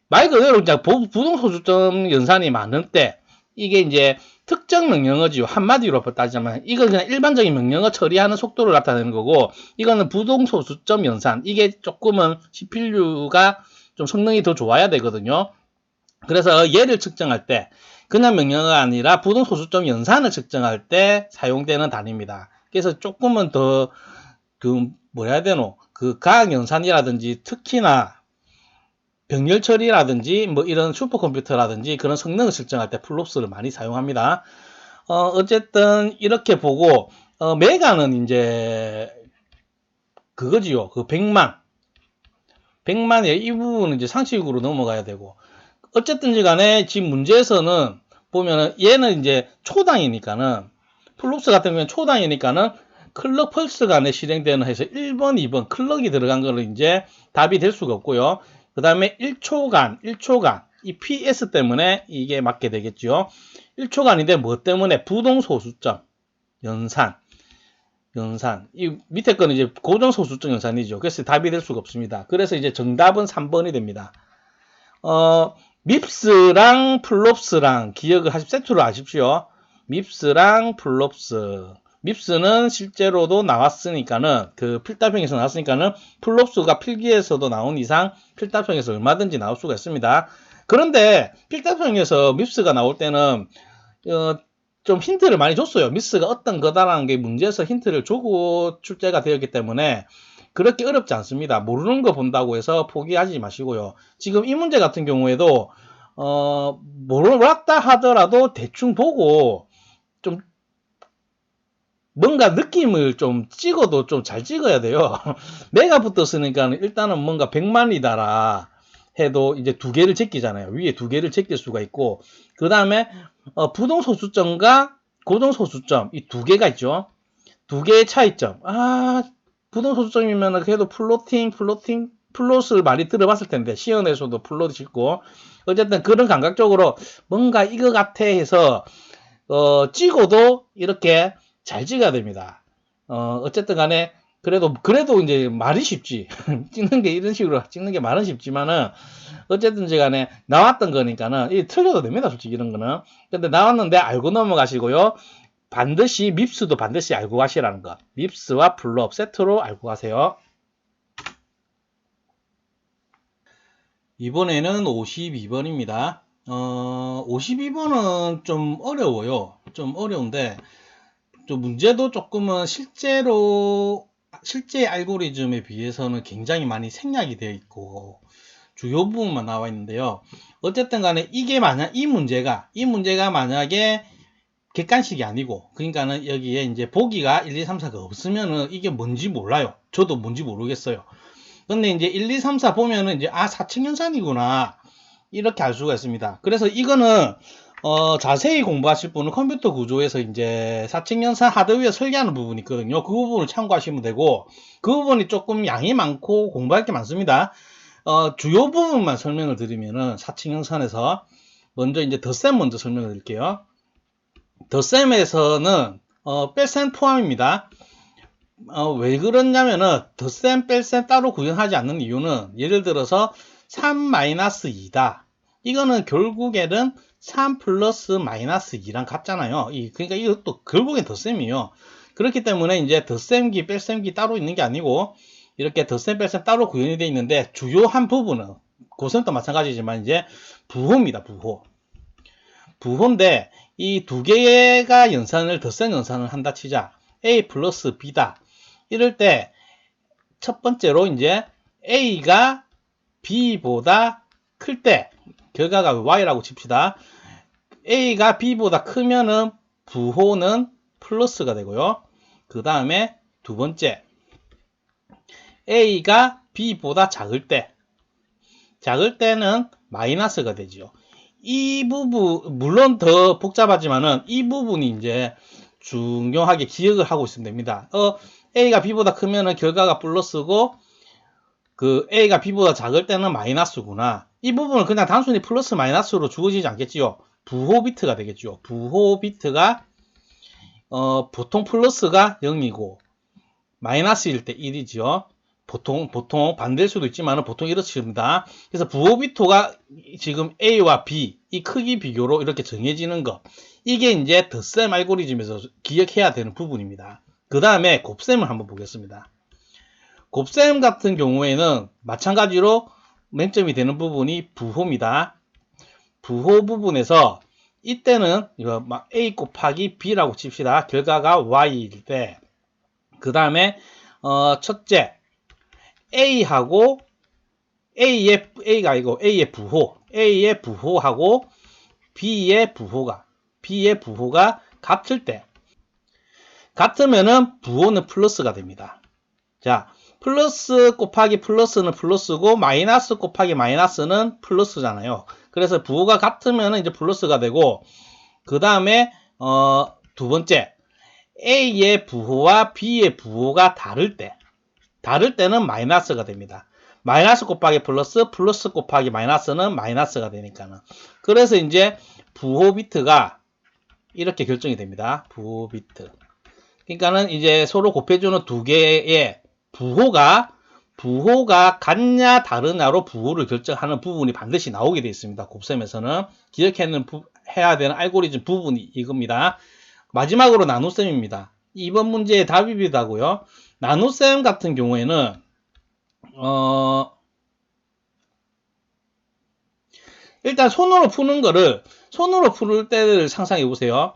말 그대로 그냥 부동소수점 연산이 많을 때 이게 이제 특정 명령어지요. 한마디로 따지자면 이건 그냥 일반적인 명령어 처리하는 속도를 나타내는 거고, 이거는 부동소수점 연산. 이게 조금은 CPU가 좀 성능이 더 좋아야 되거든요. 그래서 얘를 측정할 때 그냥 명령어가 아니라 부동소수점 연산을 측정할 때 사용되는 단위입니다. 그래서 조금은 더 뭐라 해야 되노? 그 가학 연산이라든지 특히나 병렬 처리라든지 뭐 이런 슈퍼컴퓨터라든지 그런 성능을 측정할 때 플롭스를 많이 사용합니다. 어쨌든 이렇게 보고 메가는 이제 그거지요. 그 100만의 이 부분은 이제 상식으로 넘어가야 되고, 어쨌든지 간에 지금 문제에서는 보면은 얘는 이제 초당이니까는, 플롭스 같은 경우는 초당이니까는 클럭 펄스 간에 실행되는 해서 1번, 2번 클럭이 들어간 거는 이제 답이 될 수가 없고요. 그 다음에 1초간, 이 PS 때문에 이게 맞게 되겠죠. 1초간인데 뭐 때문에? 부동소수점 연산. 이 밑에 거는 이제 고정소수점 연산이죠. 그래서 답이 될 수가 없습니다. 그래서 이제 정답은 3번이 됩니다. 밉스랑 플롭스랑 기억을 세트로 아십시오. 밉스랑 플롭스. 밉스는 실제로도 나왔으니까는, 그 필답형에서 나왔으니까는 플롭스가 필기에서도 나온 이상 필답형에서 얼마든지 나올 수가 있습니다. 그런데 필답형에서 밉스가 나올 때는 좀 힌트를 많이 줬어요. 밉스가 어떤 거다라는 게 문제에서 힌트를 주고 출제가 되었기 때문에 그렇게 어렵지 않습니다. 모르는 거 본다고 해서 포기하지 마시고요. 지금 이 문제 같은 경우에도 몰랐다 하더라도 대충 보고 좀 뭔가 느낌을 좀 찍어도 좀 잘 찍어야 돼요. 메가 붙었으니까 일단은 뭔가 100만이다라 해도 이제 두 개를 제끼잖아요. 위에 두 개를 제낄 수가 있고, 그 다음에 부동소수점과 고정소수점 이 두 개가 있죠. 두 개의 차이점. 부동소수점이면 그래도 플롯을 많이 들어봤을 텐데, 시연에서도 플롯이 있고, 어쨌든 그런 감각적으로 뭔가 이거 같아 해서 찍어도 이렇게 잘 찍어야 됩니다. 어쨌든 간에 그래도 이제 말이 쉽지. 찍는 게 이런 식으로 찍는 게 말은 쉽지만은 어쨌든지 간에 나왔던 거니까는 이 틀려도 됩니다. 솔직히 이런 거는. 근데 나왔는데 알고 넘어가시고요. 반드시 밉스도 반드시 알고 가시라는 것. 밉스와 풀업 세트로 알고 가세요. 이번에는 52번입니다. 52번은 좀 어려워요. 좀 어려운데, 좀 문제도 조금은 실제 알고리즘에 비해서는 굉장히 많이 생략이 되어 있고, 주요 부분만 나와 있는데요. 어쨌든 간에 이 문제가 만약에 객관식이 아니고, 그러니까는 여기에 이제 보기가 1, 2, 3, 4가 없으면은 이게 뭔지 몰라요. 저도 뭔지 모르겠어요. 근데 이제 1, 2, 3, 4 보면은 이제, 사칙연산이구나. 이렇게 알 수가 있습니다. 그래서 이거는, 자세히 공부하실 분은 컴퓨터 구조에서 이제 사칙연산 하드웨어 설계하는 부분이 있거든요. 그 부분을 참고하시면 되고, 그 부분이 조금 양이 많고 공부할 게 많습니다. 주요 부분만 설명을 드리면은 사칙연산에서 먼저 이제 덧셈 먼저 설명을 드릴게요. 덧셈에서는 뺄셈 포함입니다. 왜 그러냐면은 덧셈 뺄셈 따로 구현하지 않는 이유는 예를 들어서 3-2다. 이거는 결국에는 3 플러스 마이너스 2랑 같잖아요. 그러니까 이것도 결국엔 덧셈이에요. 그렇기 때문에 이제 덧셈기 뺄셈기 따로 있는 게 아니고 이렇게 덧셈 뺄셈 따로 구현이 되어 있는데 주요한 부분은 고셈도 마찬가지지만 이제 부호입니다. 부호인데 이 두 개가 연산을 덧셈 연산을 한다 치자. A 플러스 B다. 이럴 때 첫 번째로 이제 A가 B보다 클 때 결과가 Y라고 칩시다. A가 B보다 크면은 부호는 플러스가 되고요. 그 다음에 두 번째 A가 B보다 작을 때는 마이너스가 되죠. 이 부분 물론 더 복잡하지만은 이 부분이 이제 중요하게 기억을 하고 있으면 됩니다. A가 B보다 크면은 결과가 플러스고 그 A가 B보다 작을 때는 마이너스구나. 이 부분은 그냥 단순히 플러스 마이너스로 주어지지 않겠지요. 부호 비트가 되겠죠. 부호 비트가 보통 플러스가 0이고 마이너스일 때 1이죠. 보통 반대일 수도 있지만 보통 이렇습니다. 그래서 부호 비트가 지금 A와 B 이 크기 비교로 이렇게 정해지는 것. 이게 이제 덧셈 알고리즘에서 기억해야 되는 부분입니다. 그 다음에 곱셈을 한번 보겠습니다. 곱셈 같은 경우에는 마찬가지로 맹점이 되는 부분이 부호입니다. 부호 부분에서 이때는 이거 A 곱하기 B라고 칩시다. 결과가 Y일 때, 그 다음에 첫째 A하고 A가 아니고 A의 부호하고 B의 부호가 같을 때, 같으면은 부호는 플러스가 됩니다. 자, 플러스 곱하기 플러스는 플러스고 마이너스 곱하기 마이너스는 플러스잖아요. 그래서 부호가 같으면 이제 플러스가 되고 그 다음에 두 번째 A의 부호와 B의 부호가 다를 때는 마이너스가 됩니다. 마이너스 곱하기 플러스 곱하기 마이너스는 마이너스가 되니까는. 그래서 이제 부호 비트가 이렇게 결정이 됩니다. 부호 비트. 그러니까는 이제 서로 곱해주는 두 개의 부호가 같냐 다르냐로 부호를 결정하는 부분이 반드시 나오게 되어 있습니다. 곱셈에서는 기억해야 되는 알고리즘 부분이 이겁니다. 마지막으로 나눗셈입니다. 이번 문제의 답이기도하고요. 나눗셈 같은 경우에는 일단 손으로 풀 때를 상상해 보세요.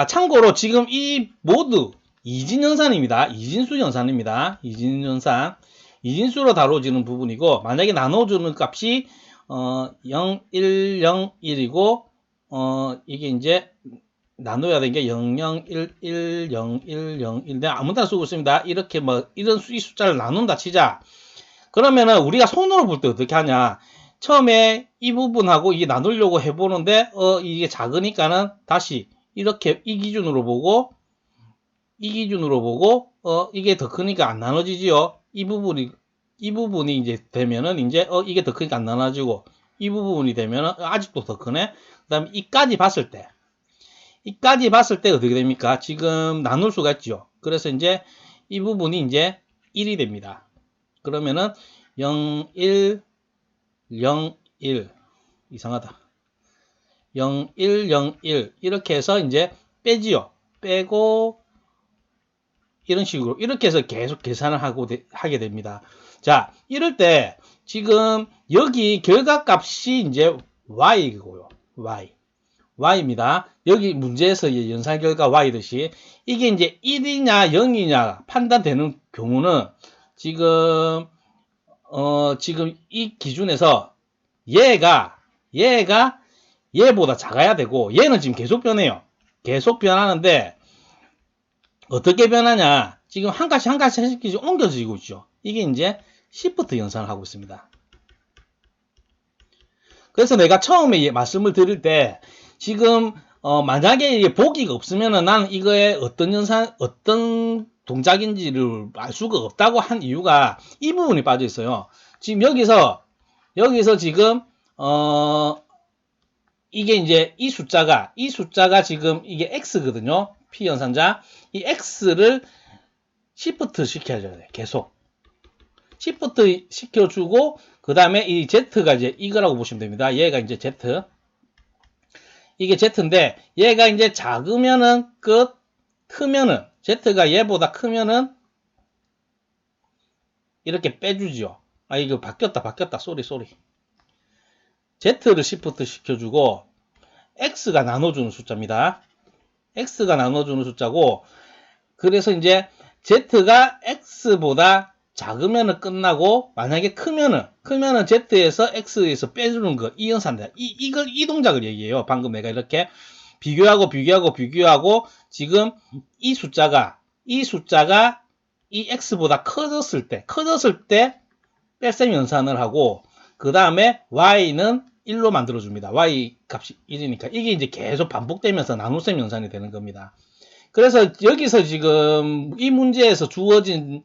참고로 지금 이 모두 이진연산입니다. 이진수 연산입니다. 이진수로 다뤄지는 부분이고, 만약에 나눠주는 값이 0, 1, 0, 1이고 이게 이제 나눠야 되는 게 0, 0, 1, 1, 0, 1, 0, 1. 내가 아무데나 쓰고 있습니다. 이렇게 이런 이 숫자를 나눈다 치자. 그러면은 우리가 손으로 볼 때 어떻게 하냐? 처음에 이 부분하고 이게 나누려고 해보는데 이게 작으니까는 다시 이렇게 이 기준으로 보고 이게 더 크니까 안 나눠지지요. 이 부분이 이제 되면은 이제 이게 더 크니까 안 나눠지고 이 부분이 되면은 아직도 더 크네. 그다음에 이까지 봤을 때 어떻게 됩니까? 지금 나눌 수가 있죠. 그래서 이제 이 부분이 이제 1이 됩니다. 그러면은 0, 1, 0, 1 이상하다. 0, 1, 0, 1 이렇게 해서 이제 빼지요. 빼고 이런 식으로 이렇게 해서 계속 계산을 하게 됩니다. 자, 이럴 때 지금 여기 결과값이 이제 y이고요. y입니다. 여기 문제에서 연산 결과 y듯이 이게 이제 1이냐 0이냐 판단되는 경우는 지금 이 기준에서 얘가 얘보다 작아야 되고 얘는 지금 계속 변해요. 계속 변하는데 어떻게 변하냐? 지금 한 가지 한 가지씩 옮겨지고 있죠. 이게 이제 시프트 연산을 하고 있습니다. 그래서 내가 처음에 말씀을 드릴 때 지금 만약에 보기가 없으면은 나는 이거에 어떤 동작인지를 알 수가 없다고 한 이유가 이 부분이 빠져 있어요. 지금 여기서 지금 이게 이제 이 숫자가 지금 이게 x거든요. p 연산자 이 x를 시프트 시켜줘야 돼. 계속 시프트 시켜주고 그 다음에 이 z가 이제 이거라고 보시면 됩니다. 얘가 이제 z 이게 z인데 얘가 이제 작으면은 끝, 크면은 z가 얘보다 크면은 이렇게 빼주죠. 아 이거 바뀌었다 쏘리 z를 시프트 시켜주고 x가 나눠주는 숫자입니다. x가 나눠주는 숫자고 그래서 이제 z가 x보다 작으면은 끝나고 만약에 크면은 z에서 x에서 빼주는 거 이 연산다. 이 동작을 얘기해요. 방금 내가 이렇게 비교하고 지금 이 숫자가 이 x보다 커졌을 때 뺄셈 연산을 하고 그 다음에 y는 1로 만들어줍니다. y 값이 1이니까 이게 이제 계속 반복되면서 나눗셈 연산이 되는 겁니다. 그래서 여기서 지금 이 문제에서 주어진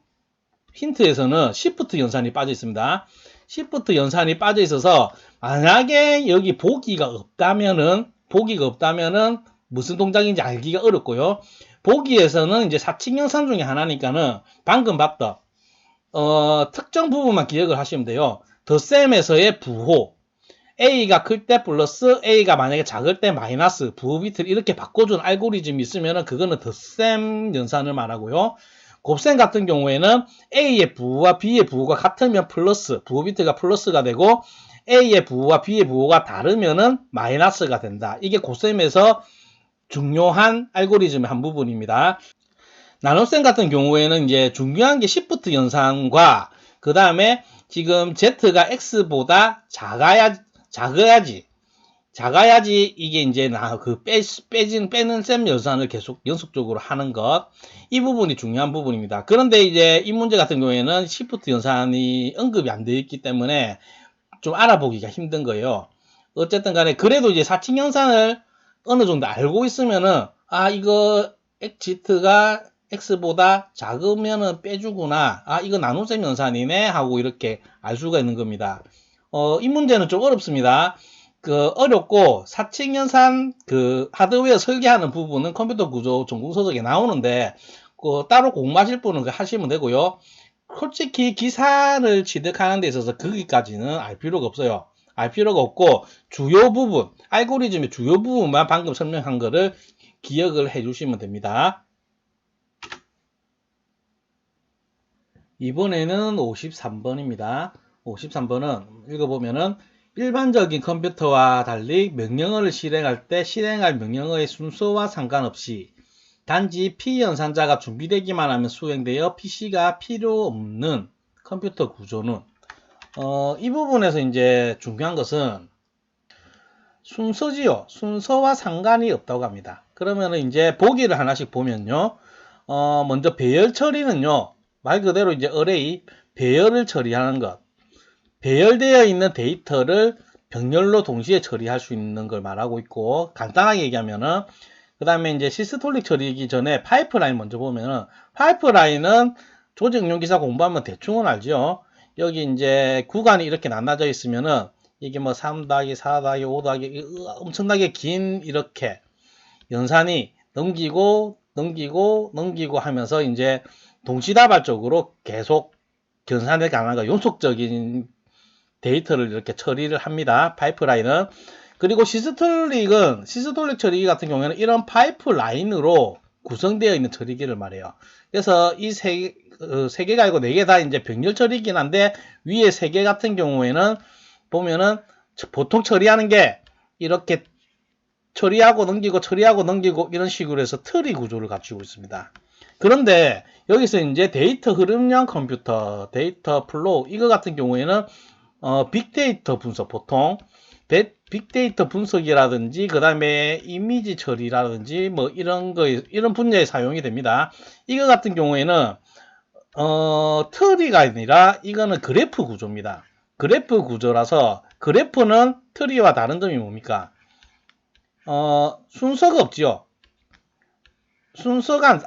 힌트에서는 시프트 연산이 빠져 있습니다. 시프트 연산이 빠져 있어서 만약에 여기 보기가 없다면은 무슨 동작인지 알기가 어렵고요. 보기에서는 이제 사칙 연산 중에 하나니까는 방금 봤던 특정 부분만 기억을 하시면 돼요. 덧셈에서의 부호 A가 클 때 플러스 A가 만약에 작을 때 마이너스 부호 비트를 이렇게 바꿔준 알고리즘이 있으면 그거는 덧셈 연산을 말하고요. 곱셈 같은 경우에는 A의 부호와 B의 부호가 같으면 플러스 부호 비트가 플러스가 되고 A의 부호와 B의 부호가 다르면은 마이너스가 된다. 이게 곱셈에서 중요한 알고리즘의 한 부분입니다. 나눗셈 같은 경우에는 이제 중요한 게 시프트 연산과 그 다음에 지금 Z가 X보다 작아야지 이게 이제 빼는 셈 연산을 계속 연속적으로 하는 것. 이 부분이 중요한 부분입니다. 그런데 이제 이 문제 같은 경우에는 시프트 연산이 언급이 안 되어 있기 때문에 좀 알아보기가 힘든 거예요. 어쨌든 간에 그래도 이제 사칙 연산을 어느 정도 알고 있으면은 이거 Z가 X보다 작으면은 빼주구나. 이거 나눗셈 연산이네 하고 이렇게 알 수가 있는 겁니다. 이 문제는 좀 어렵습니다. 어렵고 사칙 연산 하드웨어 설계하는 부분은 컴퓨터 구조 전공 서적에 나오는데 따로 공부하실 분은 하시면 되고요. 솔직히 기사를 취득하는 데 있어서 거기까지는 알 필요가 없어요. 알 필요가 없고 주요 부분, 알고리즘의 주요 부분만 방금 설명한 거를 기억을 해 주시면 됩니다. 이번에는 53번입니다. 53번은 읽어보면은 일반적인 컴퓨터와 달리 명령어를 실행할 때 실행할 명령어의 순서와 상관없이 단지 P 연산자가 준비되기만 하면 수행되어 PC가 필요 없는 컴퓨터 구조는 이 부분에서 이제 중요한 것은 순서지요. 순서와 상관이 없다고 합니다. 그러면은 이제 보기를 하나씩 보면요. 먼저 배열 처리는요. 말 그대로 이제 어레이 배열을 처리하는 것. 배열되어 있는 데이터를 병렬로 동시에 처리할 수 있는 걸 말하고 있고 간단하게 얘기하면은 그 다음에 이제 시스톨릭 처리이기 전에 파이프라인 먼저 보면은 파이프라인은 조직용 기사 공부하면 대충은 알죠. 여기 이제 구간이 이렇게 나눠져 있으면은 이게 뭐 3-4-4-5 엄청나게 긴 이렇게 연산이 넘기고 하면서 이제 동시다발적으로 계속 연산에 관한 연속적인 데이터를 이렇게 처리를 합니다. 파이프라인은. 그리고 시스톨릭 처리 같은 경우에는 이런 파이프라인으로 구성되어 있는 처리기를 말해요. 그래서 이 세 개가 아니고 4개 다 이제 병렬 처리기긴 한데 위에 3개 같은 경우에는 보면은 보통 처리하는 게 이렇게 처리하고 넘기고 처리하고 넘기고 이런 식으로 해서 트리 구조를 갖추고 있습니다. 그런데 여기서 이제 데이터 흐름형 컴퓨터, 데이터 플로우 이거 같은 경우에는 빅데이터 분석 보통 빅데이터 분석이라든지 그 다음에 이미지 처리라든지 뭐 이런 분야에 사용이 됩니다. 이거 같은 경우에는 트리가 아니라 이거는 그래프 구조입니다. 그래프 구조라서 그래프는 트리와 다른 점이 뭡니까? 순서가 없지요. 순서가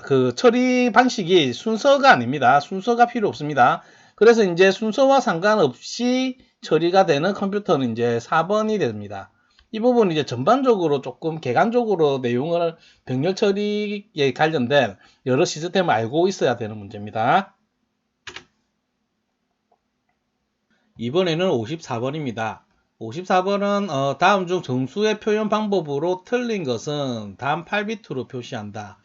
그 처리 방식이 순서가 아닙니다. 순서가 필요 없습니다. 그래서 이제 순서와 상관없이 처리가 되는 컴퓨터는 이제 4번이 됩니다. 이 부분은 이제 전반적으로 조금 개관적으로 내용을 병렬 처리에 관련된 여러 시스템을 알고 있어야 되는 문제입니다. 이번에는 54번입니다. 54번은 다음 중 정수의 표현 방법으로 틀린 것은 다음 8비트로 표시한다.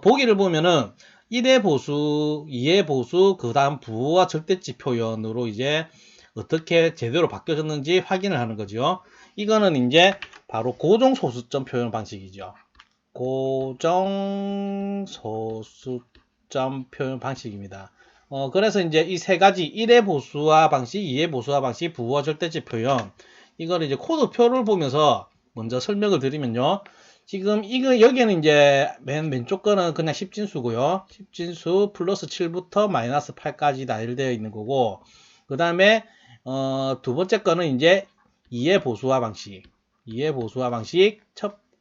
보기를 보면은 1의 보수, 2의 보수, 그 다음 부호와 절대치 표현으로 이제 어떻게 제대로 바뀌어졌는지 확인을 하는 거죠. 이거는 이제 바로 고정소수점 표현 방식이죠. 고정소수점 표현 방식입니다. 그래서 이제 이 세 가지 1의 보수화 방식, 2의 보수화 방식, 부호와 절대치 표현 이거를 이제 코드표를 보면서 먼저 설명을 드리면요. 지금 이거 여기에는 이제 맨 왼쪽 거는 그냥 10진수고요. 10진수 플러스 7부터 마이너스 8까지 나열되어 있는 거고 그 다음에 두 번째 거는 이제 2의 보수화 방식, 2의 보수화 방식,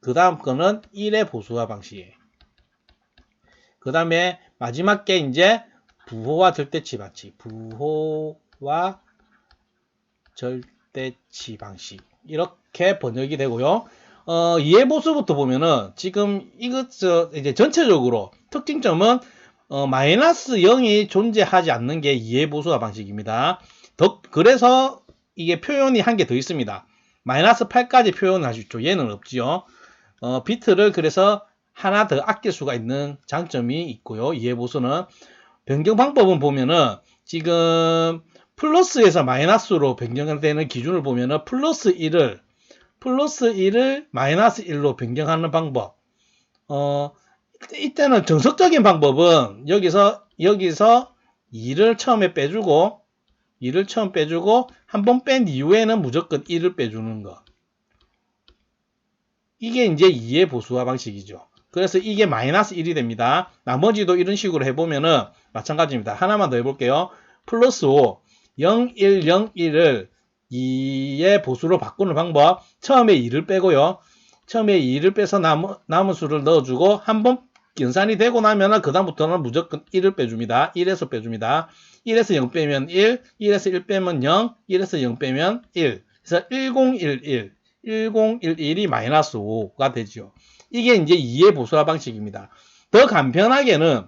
그 다음 거는 1의 보수화 방식. 그 다음에 마지막 게 이제 부호와 절대치 방식, 부호와 절대치 방식 이렇게 번역이 되고요. 2의 보수부터 보면은 지금 이제 전체적으로 특징점은 마이너스 0이 존재하지 않는 게 2의 보수화 방식입니다. 그래서 이게 표현이 한 개 더 있습니다. 마이너스 8까지 표현을 할 수 있죠. 얘는 없지요. 비트를 그래서 하나 더 아낄 수가 있는 장점이 있고요. 2의 보수는 변경 방법은 보면은 지금 플러스에서 마이너스로 변경되는 기준을 보면은 플러스 1을 마이너스 1로 변경하는 방법. 이때는 정석적인 방법은 여기서 2를 처음에 빼주고 한 번 뺀 이후에는 무조건 1을 빼주는 거. 이게 이제 2의 보수화 방식이죠. 그래서 이게 마이너스 1이 됩니다. 나머지도 이런 식으로 해보면은 마찬가지입니다. 하나만 더 해볼게요. 플러스 5, 0, 1, 0, 1을 2의 보수로 바꾸는 방법. 처음에 2를 빼고요. 처음에 2를 빼서 남은 수를 넣어주고 한번 연산이 되고 나면은 그 다음부터는 무조건 1을 빼줍니다. 1에서 빼줍니다. 1에서 0 빼면 1, 1에서 1 빼면 0, 1에서 0 빼면 1. 그래서 1011, 1011이 마이너스 5가 되죠. 이게 이제 2의 보수화 방식입니다. 더 간편하게는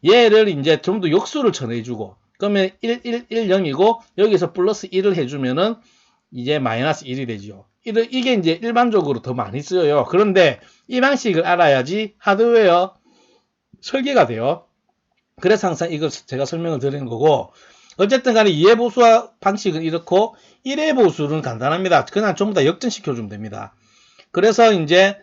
얘를 이제 좀 더 역수를 쳐내주고 그러면 1110이고 여기서 플러스 1을 해주면은 이제 마이너스 1이 되죠. 이게 이제 일반적으로 더 많이 쓰여요. 그런데 이 방식을 알아야지 하드웨어 설계가 돼요. 그래서 항상 이걸 제가 설명을 드리는 거고 어쨌든 간에 2의 보수화 방식은 이렇고 1의 보수는 간단합니다. 그냥 전부 다 역전시켜주면 됩니다. 그래서 이제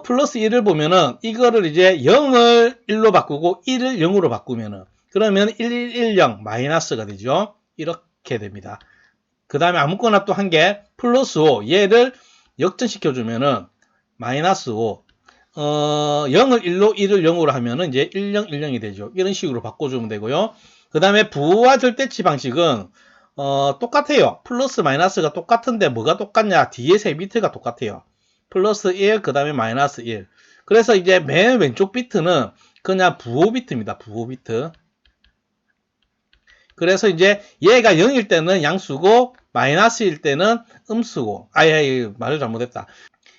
플러스 1을 보면은 이거를 이제 0을 1로 바꾸고 1을 0으로 바꾸면은 그러면 1110 마이너스가 되죠. 이렇게 됩니다. 그 다음에 아무거나 또 한 개 플러스 5 얘를 역전시켜주면은 마이너스 5 0을 1로 1을 0으로 하면은 이제 1010이 되죠. 이런 식으로 바꿔주면 되고요. 그 다음에 부호와 절대치 방식은 똑같아요. 플러스 마이너스가 똑같은데 뭐가 똑같냐? 뒤에 세 비트가 똑같아요. 플러스 1, 그 다음에 마이너스 1. 그래서 이제 맨 왼쪽 비트는 그냥 부호 비트입니다. 부호 비트. 그래서 이제 얘가 0일 때는 양수고 마이너스일 때는 음수고 말을 잘못했다.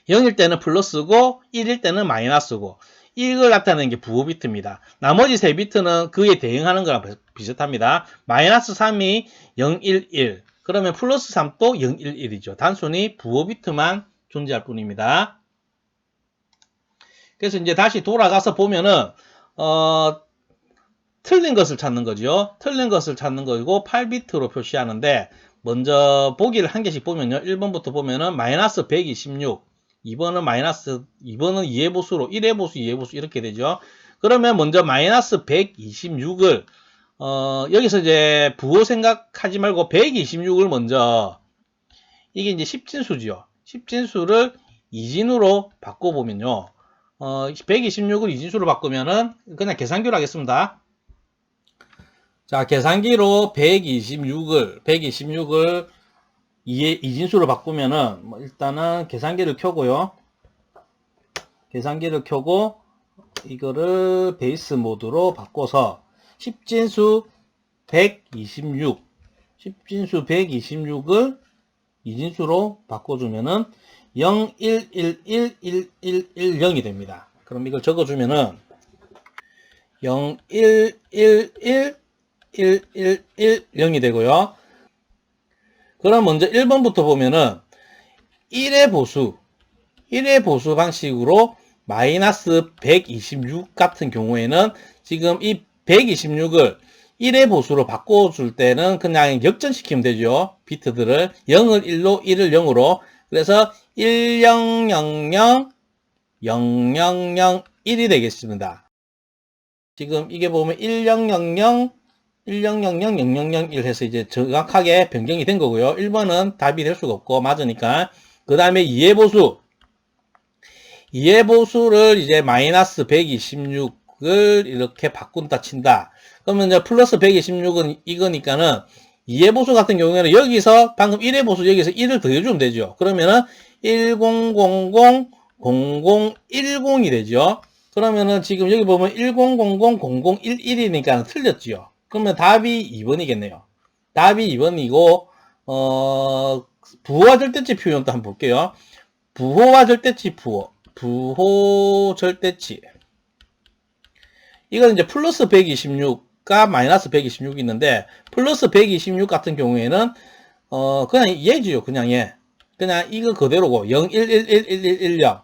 0일 때는 플러스고 1일 때는 마이너스고 이걸 나타내는 게 부호 비트입니다. 나머지 세 비트는 그에 대응하는 거랑 비슷합니다. 마이너스 3이 011 그러면 플러스 3도 011이죠. 단순히 부호 비트만 존재할 뿐입니다. 그래서 이제 다시 돌아가서 보면은 틀린 것을 찾는 거죠. 틀린 것을 찾는 거고 8비트로 표시하는데 먼저 보기를 한 개씩 보면요. 1번부터 보면은 마이너스 126, 2번은 마이너스, 2번은 2의 보수로 1의 보수, 2의 보수 이렇게 되죠. 그러면 먼저 마이너스 126을 여기서 이제 부호 생각하지 말고 126을 먼저 이게 이제 10진수죠. 10진수를 2진으로 바꿔보면요. 126을 2진수로 바꾸면은 그냥 계산기로 하겠습니다. 자, 계산기로 126을 2진수로 바꾸면은 뭐 일단은 계산기를 켜고요. 계산기를 켜고 이거를 베이스 모드로 바꿔서 10진수 126 10진수 126을 2진수로 바꿔주면은 0, 1, 1, 1, 1, 1, 1, 0이 됩니다. 그럼 이걸 적어주면은 0, 1, 1, 1, 1, 1, 1, 0이 되고요. 그럼 먼저 1번부터 보면은 1의 보수 방식으로 마이너스 126 같은 경우에는 지금 이 126을 1의 보수로 바꿔줄 때는 그냥 역전시키면 되죠. 비트들을 0을 1로 1을 0으로 그래서 1000 0001이 되겠습니다. 지금 이게 보면 1000 1000 해서 이제 정확하게 변경이 된 거고요. 1번은 답이 될 수가 없고 맞으니까. 그 다음에 2의 보수를 이제 마이너스 126을 이렇게 바꾼다 친다. 그러면 이제 플러스 126은 이거니까는 2의 보수 같은 경우에는 여기서 방금 1의 보수 여기서 1을 더해주면 되죠. 그러면은 10000010이 되죠. 그러면은 지금 여기 보면 10000011이니까 틀렸죠. 그러면 답이 2번이겠네요. 답이 2번이고 부호와 절대치 표현도 한번 볼게요. 부호와 절대치 부호 절대치 이건 이제 플러스 126과 마이너스 126이 있는데 플러스 126 같은 경우에는 그냥 얘지요. 그냥 얘. 그냥 이거 그대로고 0111110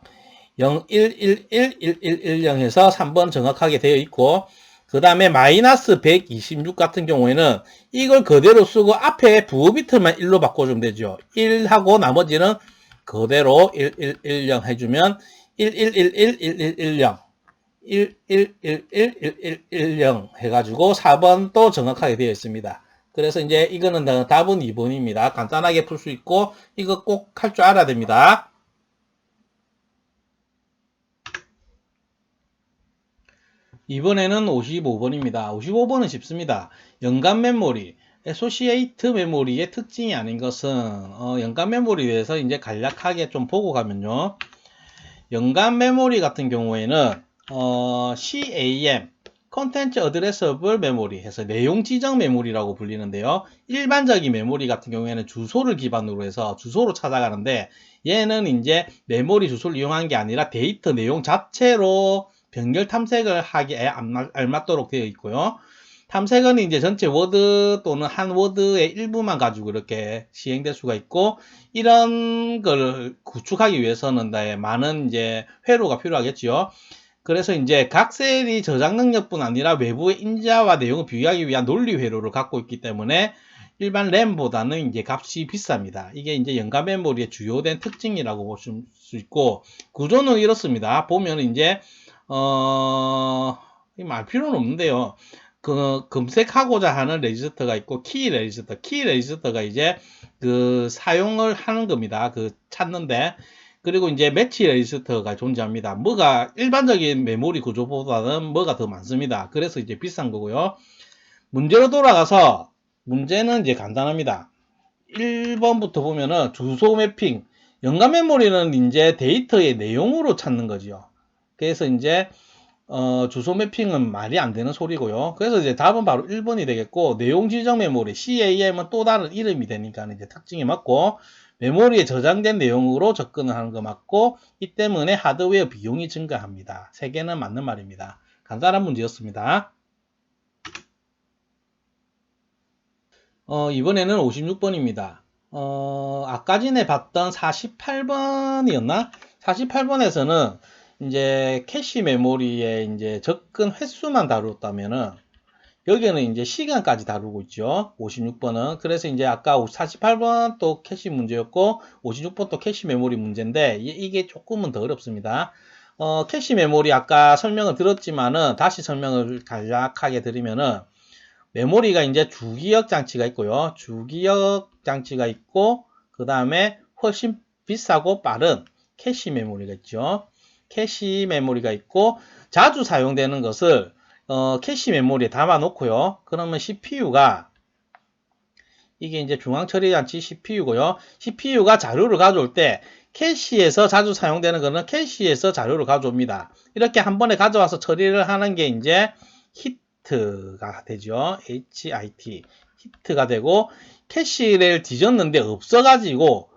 0111110 해서 3번 정확하게 되어 있고 그 다음에 마이너스 126 같은 경우에는 이걸 그대로 쓰고 앞에 부호 비트만 1로 바꿔주면 되죠. 1하고 나머지는 그대로 1110 해주면 11111110 11111110 해가지고 4번 또 정확하게 되어 있습니다. 그래서 이제 이거는 답은 2번입니다. 간단하게 풀 수 있고 이거 꼭 할 줄 알아야 됩니다. 이번에는 55번입니다. 55번은 쉽습니다. 연간 메모리, 애소시에이트 메모리의 특징이 아닌 것은 연간 메모리에 대해서 이제 간략하게 좀 보고 가면요. 연간 메모리 같은 경우에는 CAM 컨텐츠 어드레서블 메모리 해서 내용 지정 메모리라고 불리는데요. 일반적인 메모리 같은 경우에는 주소를 기반으로 해서 주소로 찾아가는데 얘는 이제 메모리 주소를 이용한 게 아니라 데이터 내용 자체로 변결 탐색을 하기에 알맞도록 되어 있고요. 탐색은 이제 전체 워드 또는 한 워드의 일부만 가지고 이렇게 시행될 수가 있고 이런 걸 구축하기 위해서는 많은 이제 회로가 필요하겠죠. 그래서 이제 각 셀이 저장 능력뿐 아니라 외부의 인자와 내용을 비교하기 위한 논리 회로를 갖고 있기 때문에 일반 램보다는 이제 값이 비쌉니다. 이게 이제 연간 메모리의 주요된 특징이라고 보실 수 있고 구조는 이렇습니다. 보면 이제 말 필요는 없는데요. 그 검색하고자 하는 레지스터가 있고 키 레지스터가 이제 그 사용을 하는 겁니다. 그 찾는데 그리고 이제 매치 레지스터가 존재합니다. 뭐가 일반적인 메모리 구조보다는 뭐가 더 많습니다. 그래서 이제 비싼 거고요. 문제로 돌아가서 문제는 이제 간단합니다. 1번부터 보면은 주소 매핑 연간 메모리는 이제 데이터의 내용으로 찾는 거죠. 그래서 이제 주소 매핑은 말이 안 되는 소리고요. 그래서 이제 답은 바로 1번이 되겠고 내용 지정 메모리 CAM은 또 다른 이름이 되니까 이제 특징이 맞고 메모리에 저장된 내용으로 접근을 하는 거 맞고 이 때문에 하드웨어 비용이 증가합니다. 세 개는 맞는 말입니다. 간단한 문제였습니다. 이번에는 56번입니다. 아까 전에 봤던 48번이었나? 48번에서는 이제 캐시 메모리에 이제 접근 횟수만 다뤘다면은 여기는 이제 시간까지 다루고 있죠. 56번은. 그래서 이제 아까 48번 또 캐시 문제였고 56번 또 캐시 메모리 문제인데 이게 조금은 더 어렵습니다. 캐시 메모리 아까 설명을 들었지만은 다시 설명을 간략하게 드리면은 메모리가 이제 주기억 장치가 있고요. 주기억 장치가 있고 그 다음에 훨씬 비싸고 빠른 캐시 메모리가 있죠. 캐시 메모리가 있고 자주 사용되는 것을 캐시 메모리에 담아 놓고요. 그러면 CPU가 이게 이제 중앙처리장치 CPU고요. CPU가 자료를 가져올 때 캐시에서 자주 사용되는 거는 캐시에서 자료를 가져옵니다. 이렇게 한 번에 가져와서 처리를 하는 게 이제 히트가 되죠. HIT 히트가 되고 캐시를 뒤졌는데 없어가지고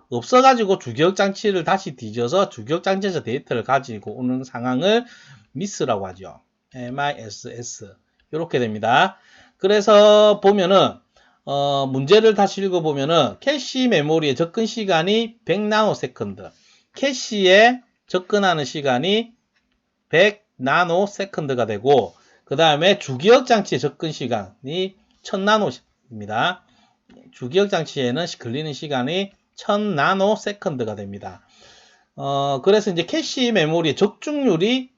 주기억 장치를 다시 뒤져서 주기억 장치에서 데이터를 가지고 오는 상황을 미스라고 하죠. MISS 이렇게 됩니다. 그래서 보면은 문제를 다시 읽어보면은 캐시 메모리의 접근 시간이 100나노세컨드 캐시에 접근하는 시간이 100나노세컨드가 되고 그 다음에 주기억 장치의 접근 시간이 1000나노입니다. 주기억 장치에는 걸리는 시간이 1000나노세컨드가 됩니다. 그래서 이제 캐시 메모리의 적중률이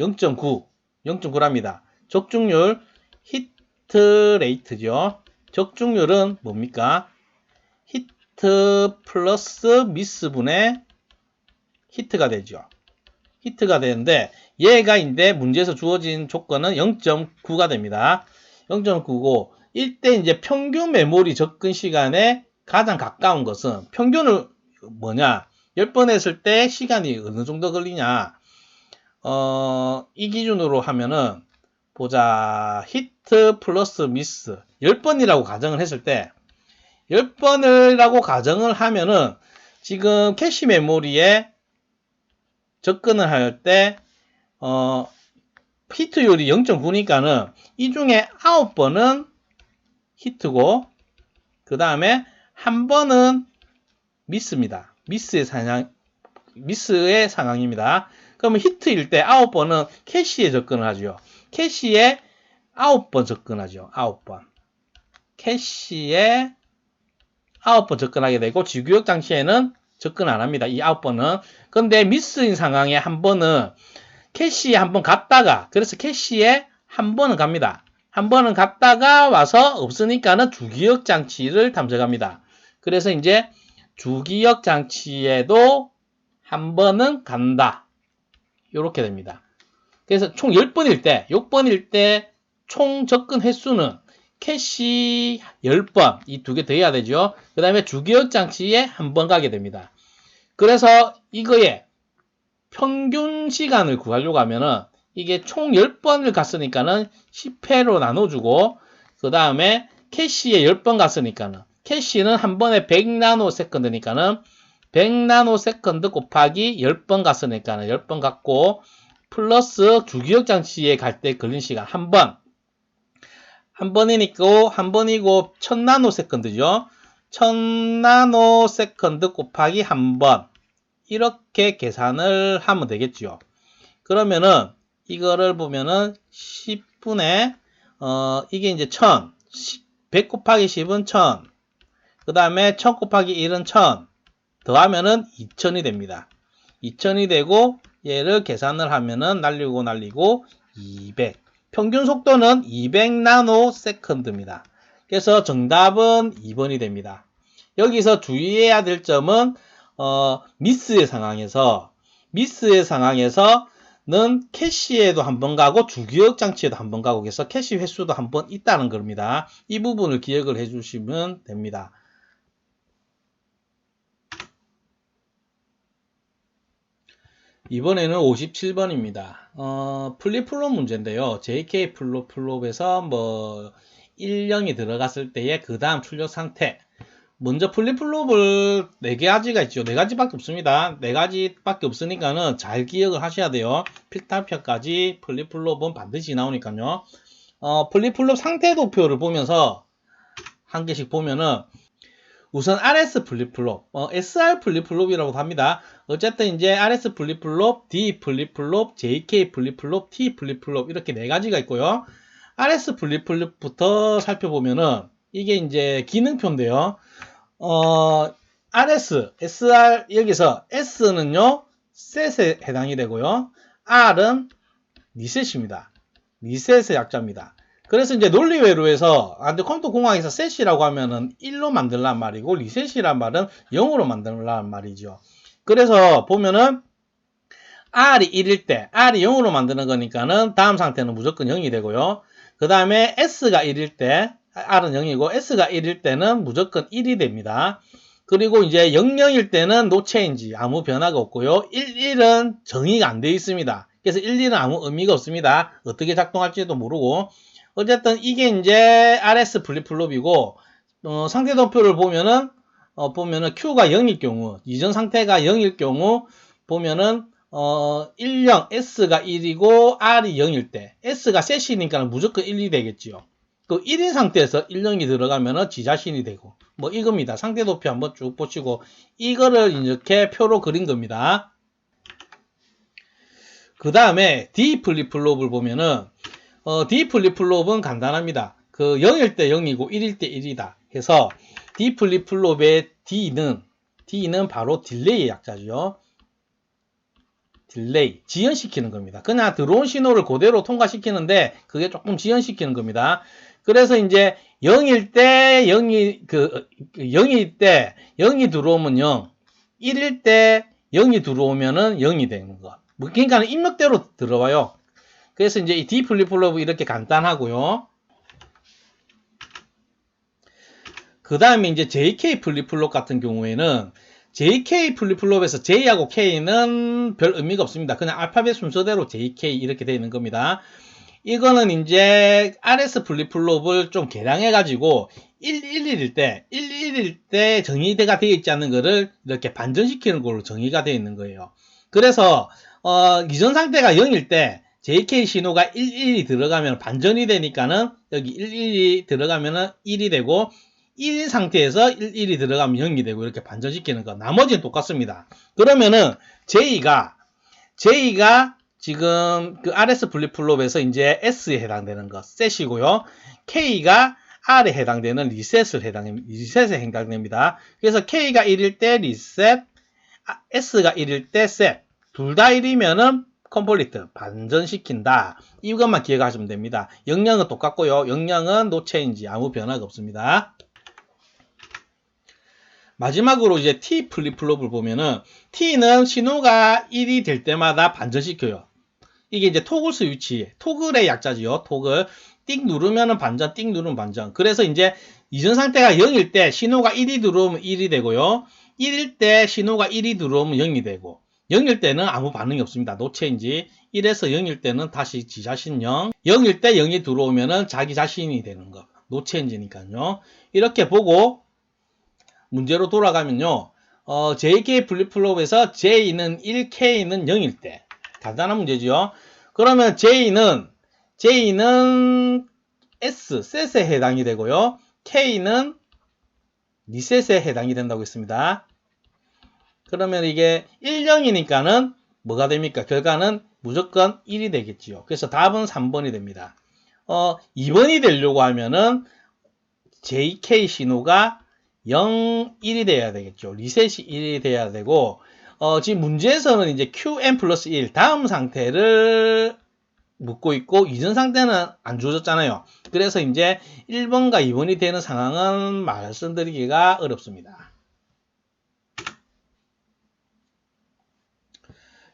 0.9랍니다. 적중률 히트 레이트죠. 적중률은 뭡니까? 히트 플러스 미스분의 히트가 되죠. 히트가 되는데 얘가 이제 문제에서 주어진 조건은 0.9가 됩니다. 0.9고 이때 이제 평균 메모리 접근 시간에 가장 가까운 것은 평균을 뭐냐? 10번 했을 때 시간이 어느 정도 걸리냐? 이 기준으로 하면은 보자. 히트 플러스 미스 10번이라고 가정을 했을 때 10번이라고 가정을 하면은 지금 캐시 메모리에 접근을 할 때 히트율이 0.9니까는 이 중에 9번은 히트고 그 다음에 한 번은 미스입니다. 미스의 상황입니다. 그러면 히트일 때 9번은 캐시에 접근을 하죠. 캐시에 9번 접근하죠. 9번. 캐시에 9번 접근하게 되고 주기억 장치에는 접근 안 합니다. 이 9번은. 근데 미스인 상황에 한 번은 캐시에 한 번 갔다가 그래서 캐시에 한 번은 갑니다. 한 번은 갔다가 와서 없으니까는 주기억 장치를 탐색합니다. 그래서 이제 주기억 장치에도 한 번은 간다. 이렇게 됩니다. 그래서 총 10번일 때, 6번일 때 총 접근 횟수는 캐시 10번, 이 두 개 더 해야 되죠. 그 다음에 주기억 장치에 한 번 가게 됩니다. 그래서 이거에 평균 시간을 구하려고 하면은 이게 총 10번을 갔으니까는 10회로 나눠주고 그 다음에 캐시에 10번 갔으니까는 캐시는 한 번에 100나노세컨드니까는 100나노세컨드 곱하기 10번 갔으니까는 10번 갔고 플러스 주기억 장치에 갈 때 걸린 시간 한 번이고 1000나노세컨드죠. 1000나노세컨드 곱하기 한 번 이렇게 계산을 하면 되겠죠. 그러면은 이거를 보면은 10분의 이게 이제 1000 100 곱하기 10은 1000 그 다음에 1000 곱하기 1은 1000 더하면은 2000이 됩니다. 2000이 되고 얘를 계산을 하면은 날리고 200 평균 속도는 200나노세컨드입니다. 그래서 정답은 2번이 됩니다. 여기서 주의해야 될 점은 미스의 상황에서는 캐시에도 한 번 가고 주기억 장치에도 한 번 가고 그래서 캐시 횟수도 한 번 있다는 겁니다. 이 부분을 기억을 해주시면 됩니다. 이번에는 57번입니다. 플립플롭 문제인데요. JK 플롭에서 뭐 1, 0이 들어갔을 때의 그 다음 출력 상태. 먼저 플립플롭을 4가지가 있죠. 4가지밖에 없습니다. 4가지밖에 없으니까는 잘 기억을 하셔야 돼요. 필타표까지 플립플롭은 반드시 나오니까요. 플립플롭 상태 도표를 보면서 한 개씩 보면은 우선 RS 플립플롭, SR 플립플롭이라고 합니다. 어쨌든 이제 RS 플립플롭, D 플립플롭, JK 플립플롭, T 플립플롭 이렇게 네 가지가 있고요. RS 플립플롭부터 살펴보면은 이게 이제 기능표인데요. RS, SR 여기서 S는요 셋에 해당이 되고요. R은 리셋입니다. 리셋의 약자입니다. 그래서 이제 논리외로에서 컴퓨터 공학에서 셋이라고 하면은 1로 만들란 말이고 리셋이란 말은 0으로 만들란 말이죠. 그래서 보면은 R이 1일 때 R이 0으로 만드는 거니까는 다음 상태는 무조건 0이 되고요. 그 다음에 S가 1일 때 R은 0이고 S가 1일 때는 무조건 1이 됩니다. 그리고 이제 00일 때는 no change 아무 변화가 없고요. 11은 정의가 안 되어 있습니다. 그래서 12는 아무 의미가 없습니다. 어떻게 작동할지도 모르고 어쨌든 이게 이제 RS 플립플롭이고 상태도표를 보면은 Q가 0일 경우 이전 상태가 0일 경우 보면은 10 S가 1이고 R이 0일 때 S가 셋이니까 무조건 1이 되겠지요. 또 1인 상태에서 10이 들어가면은 지 자신이 되고 뭐 이겁니다. 상태도표 한번 쭉 보시고 이거를 이렇게 표로 그린 겁니다. 그 다음에 D 플립플롭을 보면은 D 플립플롭은 간단합니다. 그 0일 때 0이고 1일 때 1이다 해서 D 플립플롭의 D는 바로 딜레이의 약자죠. 딜레이, 지연시키는 겁니다. 그냥 들어온 신호를 그대로 통과시키는데 그게 조금 지연시키는 겁니다. 그래서 이제 0일 때 0일 때 0이 들어오면 0, 1일 때 0이 들어오면은 0이 되는 거. 그러니까 입력대로 들어와요. 그래서 이제 이 D 플립플롭이 이렇게 간단하고요. 그 다음에 이제 JK 플립플롭 같은 경우에는 JK 플립플롭에서 J하고 K는 별 의미가 없습니다. 그냥 알파벳 순서대로 JK 이렇게 되어 있는 겁니다. 이거는 이제 RS 플립플롭을 좀 개량해가지고 111일 때 정의가 되어 있지 않는 거를 이렇게 반전시키는 걸로 정의가 되어 있는 거예요. 그래서 이전 상태가 0일 때 JK 신호가 11이 들어가면 반전이 되니까는 여기 11이 들어가면은 1이 되고 1인 상태에서 11이 들어가면 0이 되고 이렇게 반전시키는 거. 나머지는 똑같습니다. 그러면은 J가 지금 그 RS 플립플롭에서 이제 S에 해당되는 거 셋이고요. K가 R에 해당되는 리셋에 해당됩니다. 그래서 K가 1일 때 리셋, S가 1일 때 셋. 둘 다 1이면은 컴플리트, 반전시킨다. 이것만 기억하시면 됩니다. 영역은 똑같고요. 영역은 no change, 아무 변화가 없습니다. 마지막으로 이제 T 플립플롭을 보면은 T는 신호가 1이 될 때마다 반전시켜요. 이게 이제 토글 스위치, 토글의 약자지요. 토글. 띵 누르면은 반전, 띵 누르면 반전. 그래서 이제 이전 상태가 0일 때 신호가 1이 들어오면 1이 되고요. 1일 때 신호가 1이 들어오면 0이 되고 0일 때는 아무 반응이 없습니다. no change. 1에서 0일 때는 다시 지 자신 0. 0일 때 0이 들어오면은 자기 자신이 되는 거. no change니까요. 이렇게 보고 문제로 돌아가면요. JK 플립플롭에서 J는 1, K는 0일 때. 간단한 문제죠. 그러면 J는 셋에 해당이 되고요. K는 리셋에 해당이 된다고 했습니다. 그러면 이게 1, 0이니까는 뭐가 됩니까? 결과는 무조건 1이 되겠지요. 그래서 답은 3번이 됩니다. 2번이 되려고 하면은 JK 신호가 0, 1이 돼야 되겠죠. 리셋이 1이 돼야 되고, 지금 문제에서는 이제 QN 플러스 1, 다음 상태를 묻고 있고, 이전 상태는 안 주어졌잖아요. 그래서 이제 1번과 2번이 되는 상황은 말씀드리기가 어렵습니다.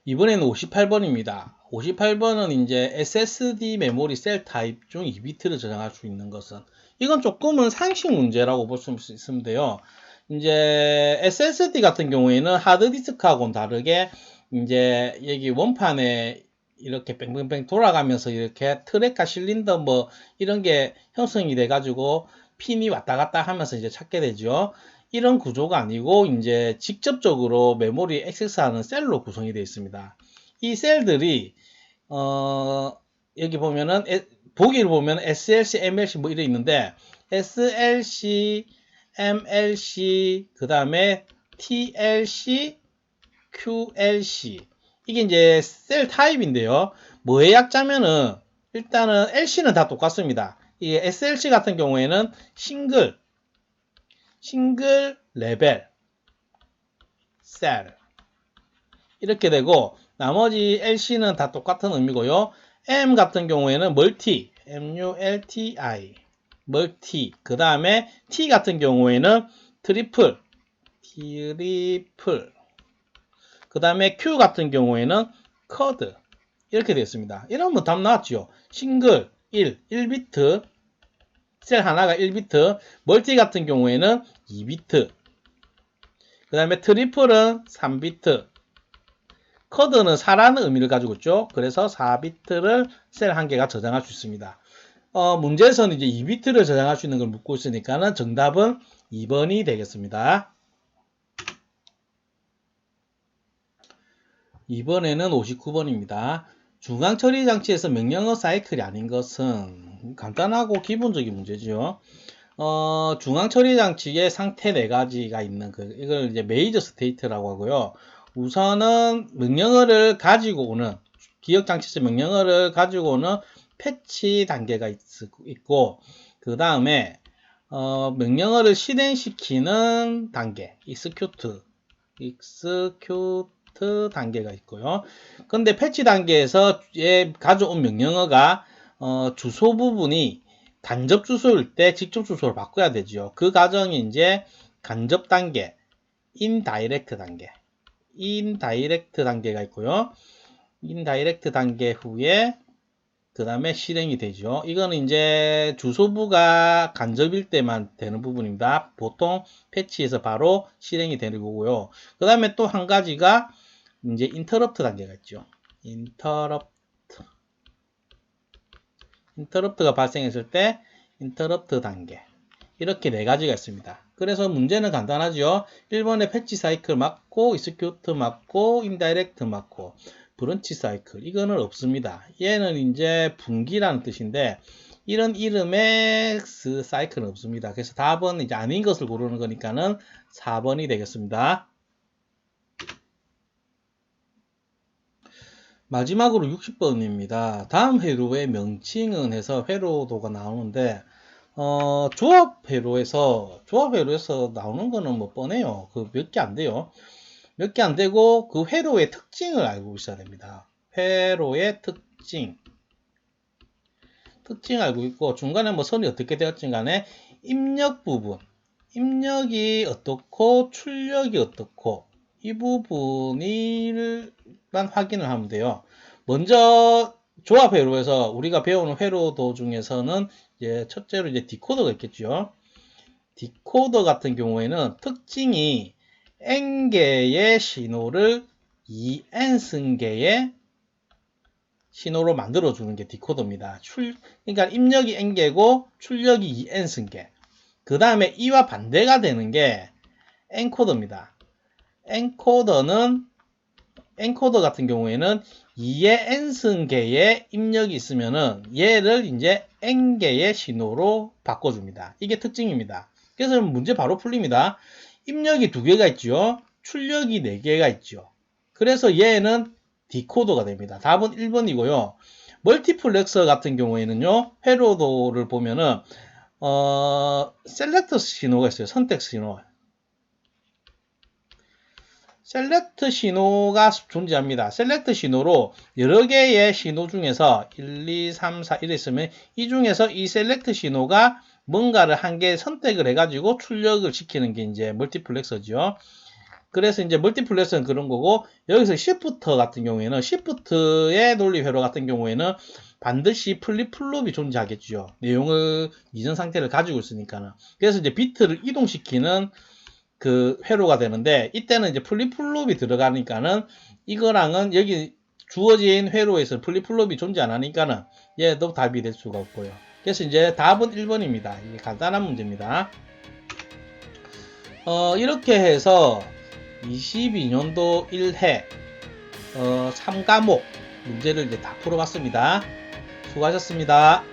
이번에는 58번입니다. 58번은 이제 SSD 메모리 셀 타입 중 2비트를 저장할 수 있는 것은 이건 조금은 상식 문제라고 볼 수 있는데요. 이제 SSD 같은 경우에는 하드디스크하고는 다르게 이제 여기 원판에 이렇게 뺑뺑뺑 돌아가면서 이렇게 트랙과 실린더 뭐 이런 게 형성이 돼 가지고 핀이 왔다 갔다 하면서 이제 찾게 되죠. 이런 구조가 아니고 이제 직접적으로 메모리 액세스하는 셀로 구성이 되어 있습니다. 이 셀들이 여기 보면은 보기를 보면 SLC, MLC 뭐 이래 있는데 SLC MLC, 그 다음에 TLC, QLC. 이게 이제 셀 타입인데요. 뭐의 약자면은 일단은 LC는 다 똑같습니다. 이게 SLC 같은 경우에는 싱글 레벨 셀 이렇게 되고, 나머지 LC는 다 똑같은 의미고요. M 같은 경우에는 멀티, MULTI, 멀티. 그 다음에 T 같은 경우에는 트리플. 그 다음에 Q 같은 경우에는 쿼드. 이렇게 되었습니다. 이러면 답 나왔죠. 싱글 1비트, 셀 하나가 1비트, 멀티 같은 경우에는 2비트, 그 다음에 트리플은 3비트, 쿼드는 4라는 의미를 가지고 있죠. 그래서 4비트를 셀 한 개가 저장할 수 있습니다. 문제에서는 이제 2비트를 저장할 수 있는 걸 묻고 있으니까는 정답은 2번이 되겠습니다. 이번에는 59번입니다. 중앙 처리 장치에서 명령어 사이클이 아닌 것은 간단하고 기본적인 문제죠. 중앙 처리 장치의 상태 4가지가 있는 이걸 이제 메이저 스테이트라고 하고요. 우선은 명령어를 가지고 오는, 기억 장치에서 명령어를 가지고 오는 패치 단계가 있고, 그 다음에 명령어를 실행시키는 단계, execute 단계가 있고요. 근데 패치 단계에서 가져온 명령어가 주소 부분이 간접 주소일 때 직접 주소를 바꿔야 되죠. 그 과정이 이제 간접 단계, 인다이렉트 단계가 있고요. 인다이렉트 단계 후에 그 다음에 실행이 되죠. 이거는 이제 주소부가 간접일 때만 되는 부분입니다. 보통 패치에서 바로 실행이 되는 거고요. 그 다음에 또 한 가지가 이제 인터럽트 단계가 있죠. 인터럽트가 발생했을 때 인터럽트 단계. 이렇게 4가지가 있습니다. 그래서 문제는 간단하죠. 1번에 패치 사이클 맞고, execute 맞고, indirect 맞고, 브런치 사이클. 이거는 없습니다. 얘는 이제 분기라는 뜻인데, 이런 이름의 사이클은 없습니다. 그래서 답은 이제 아닌 것을 고르는 거니까는 4번이 되겠습니다. 마지막으로 60번입니다. 다음 회로의 명칭은 해서 회로도가 나오는데, 조합 회로에서 나오는 거는 뭐 뻔해요. 그 몇 개 안 돼요. 몇 개 안 되고, 그 회로의 특징을 알고 있어야 됩니다. 회로의 특징 알고 있고, 중간에 뭐 선이 어떻게 되었든 간에 입력 부분, 입력이 어떻고 출력이 어떻고, 이 부분만 확인을 하면 돼요. 먼저 조합 회로에서 우리가 배우는 회로도 중에서는 이제 첫째로 이제 디코더가 있겠죠. 디코더 같은 경우에는 특징이 n개의 신호를 2n승개의 신호로 만들어주는 게 디코더입니다. 그러니까 입력이 n개고 출력이 2n승개. 그 다음에 이와 반대가 되는 게 엔코더입니다. 엔코더 같은 경우에는 2의 n승개의 입력이 있으면은 얘를 이제 n개의 신호로 바꿔줍니다. 이게 특징입니다. 그래서 문제 바로 풀립니다. 입력이 2개가 있죠. 출력이 4개가 있죠. 그래서 얘는 디코더가 됩니다. 답은 1번이고요. 멀티플렉서 같은 경우에는요, 회로도를 보면은 셀렉터 신호가 있어요. 선택 신호. 셀렉트 신호가 존재합니다. 셀렉트 신호로 여러 개의 신호 중에서 1, 2, 3, 4 이랬으면 이 중에서 이 셀렉트 신호가 뭔가를 한 개 선택을 해가지고 출력을 시키는 게 이제 멀티플렉서죠. 그래서 이제 멀티플렉서는 그런 거고, 여기서 시프터 같은 경우에는 시프트의 논리 회로 같은 경우에는 반드시 플립플롭이 존재하겠죠. 내용을 이전 상태를 가지고 있으니까는. 그래서 이제 비트를 이동시키는 그 회로가 되는데, 이때는 이제 플립플롭이 들어가니까는 이거랑은 여기 주어진 회로에서 플립플롭이 존재 안 하니까는 얘도 답이 될 수가 없고요. 그래서 이제 답은 1번입니다. 이게 간단한 문제입니다. 이렇게 해서 22년도 1회 3과목 문제를 이제 다 풀어봤습니다. 수고하셨습니다.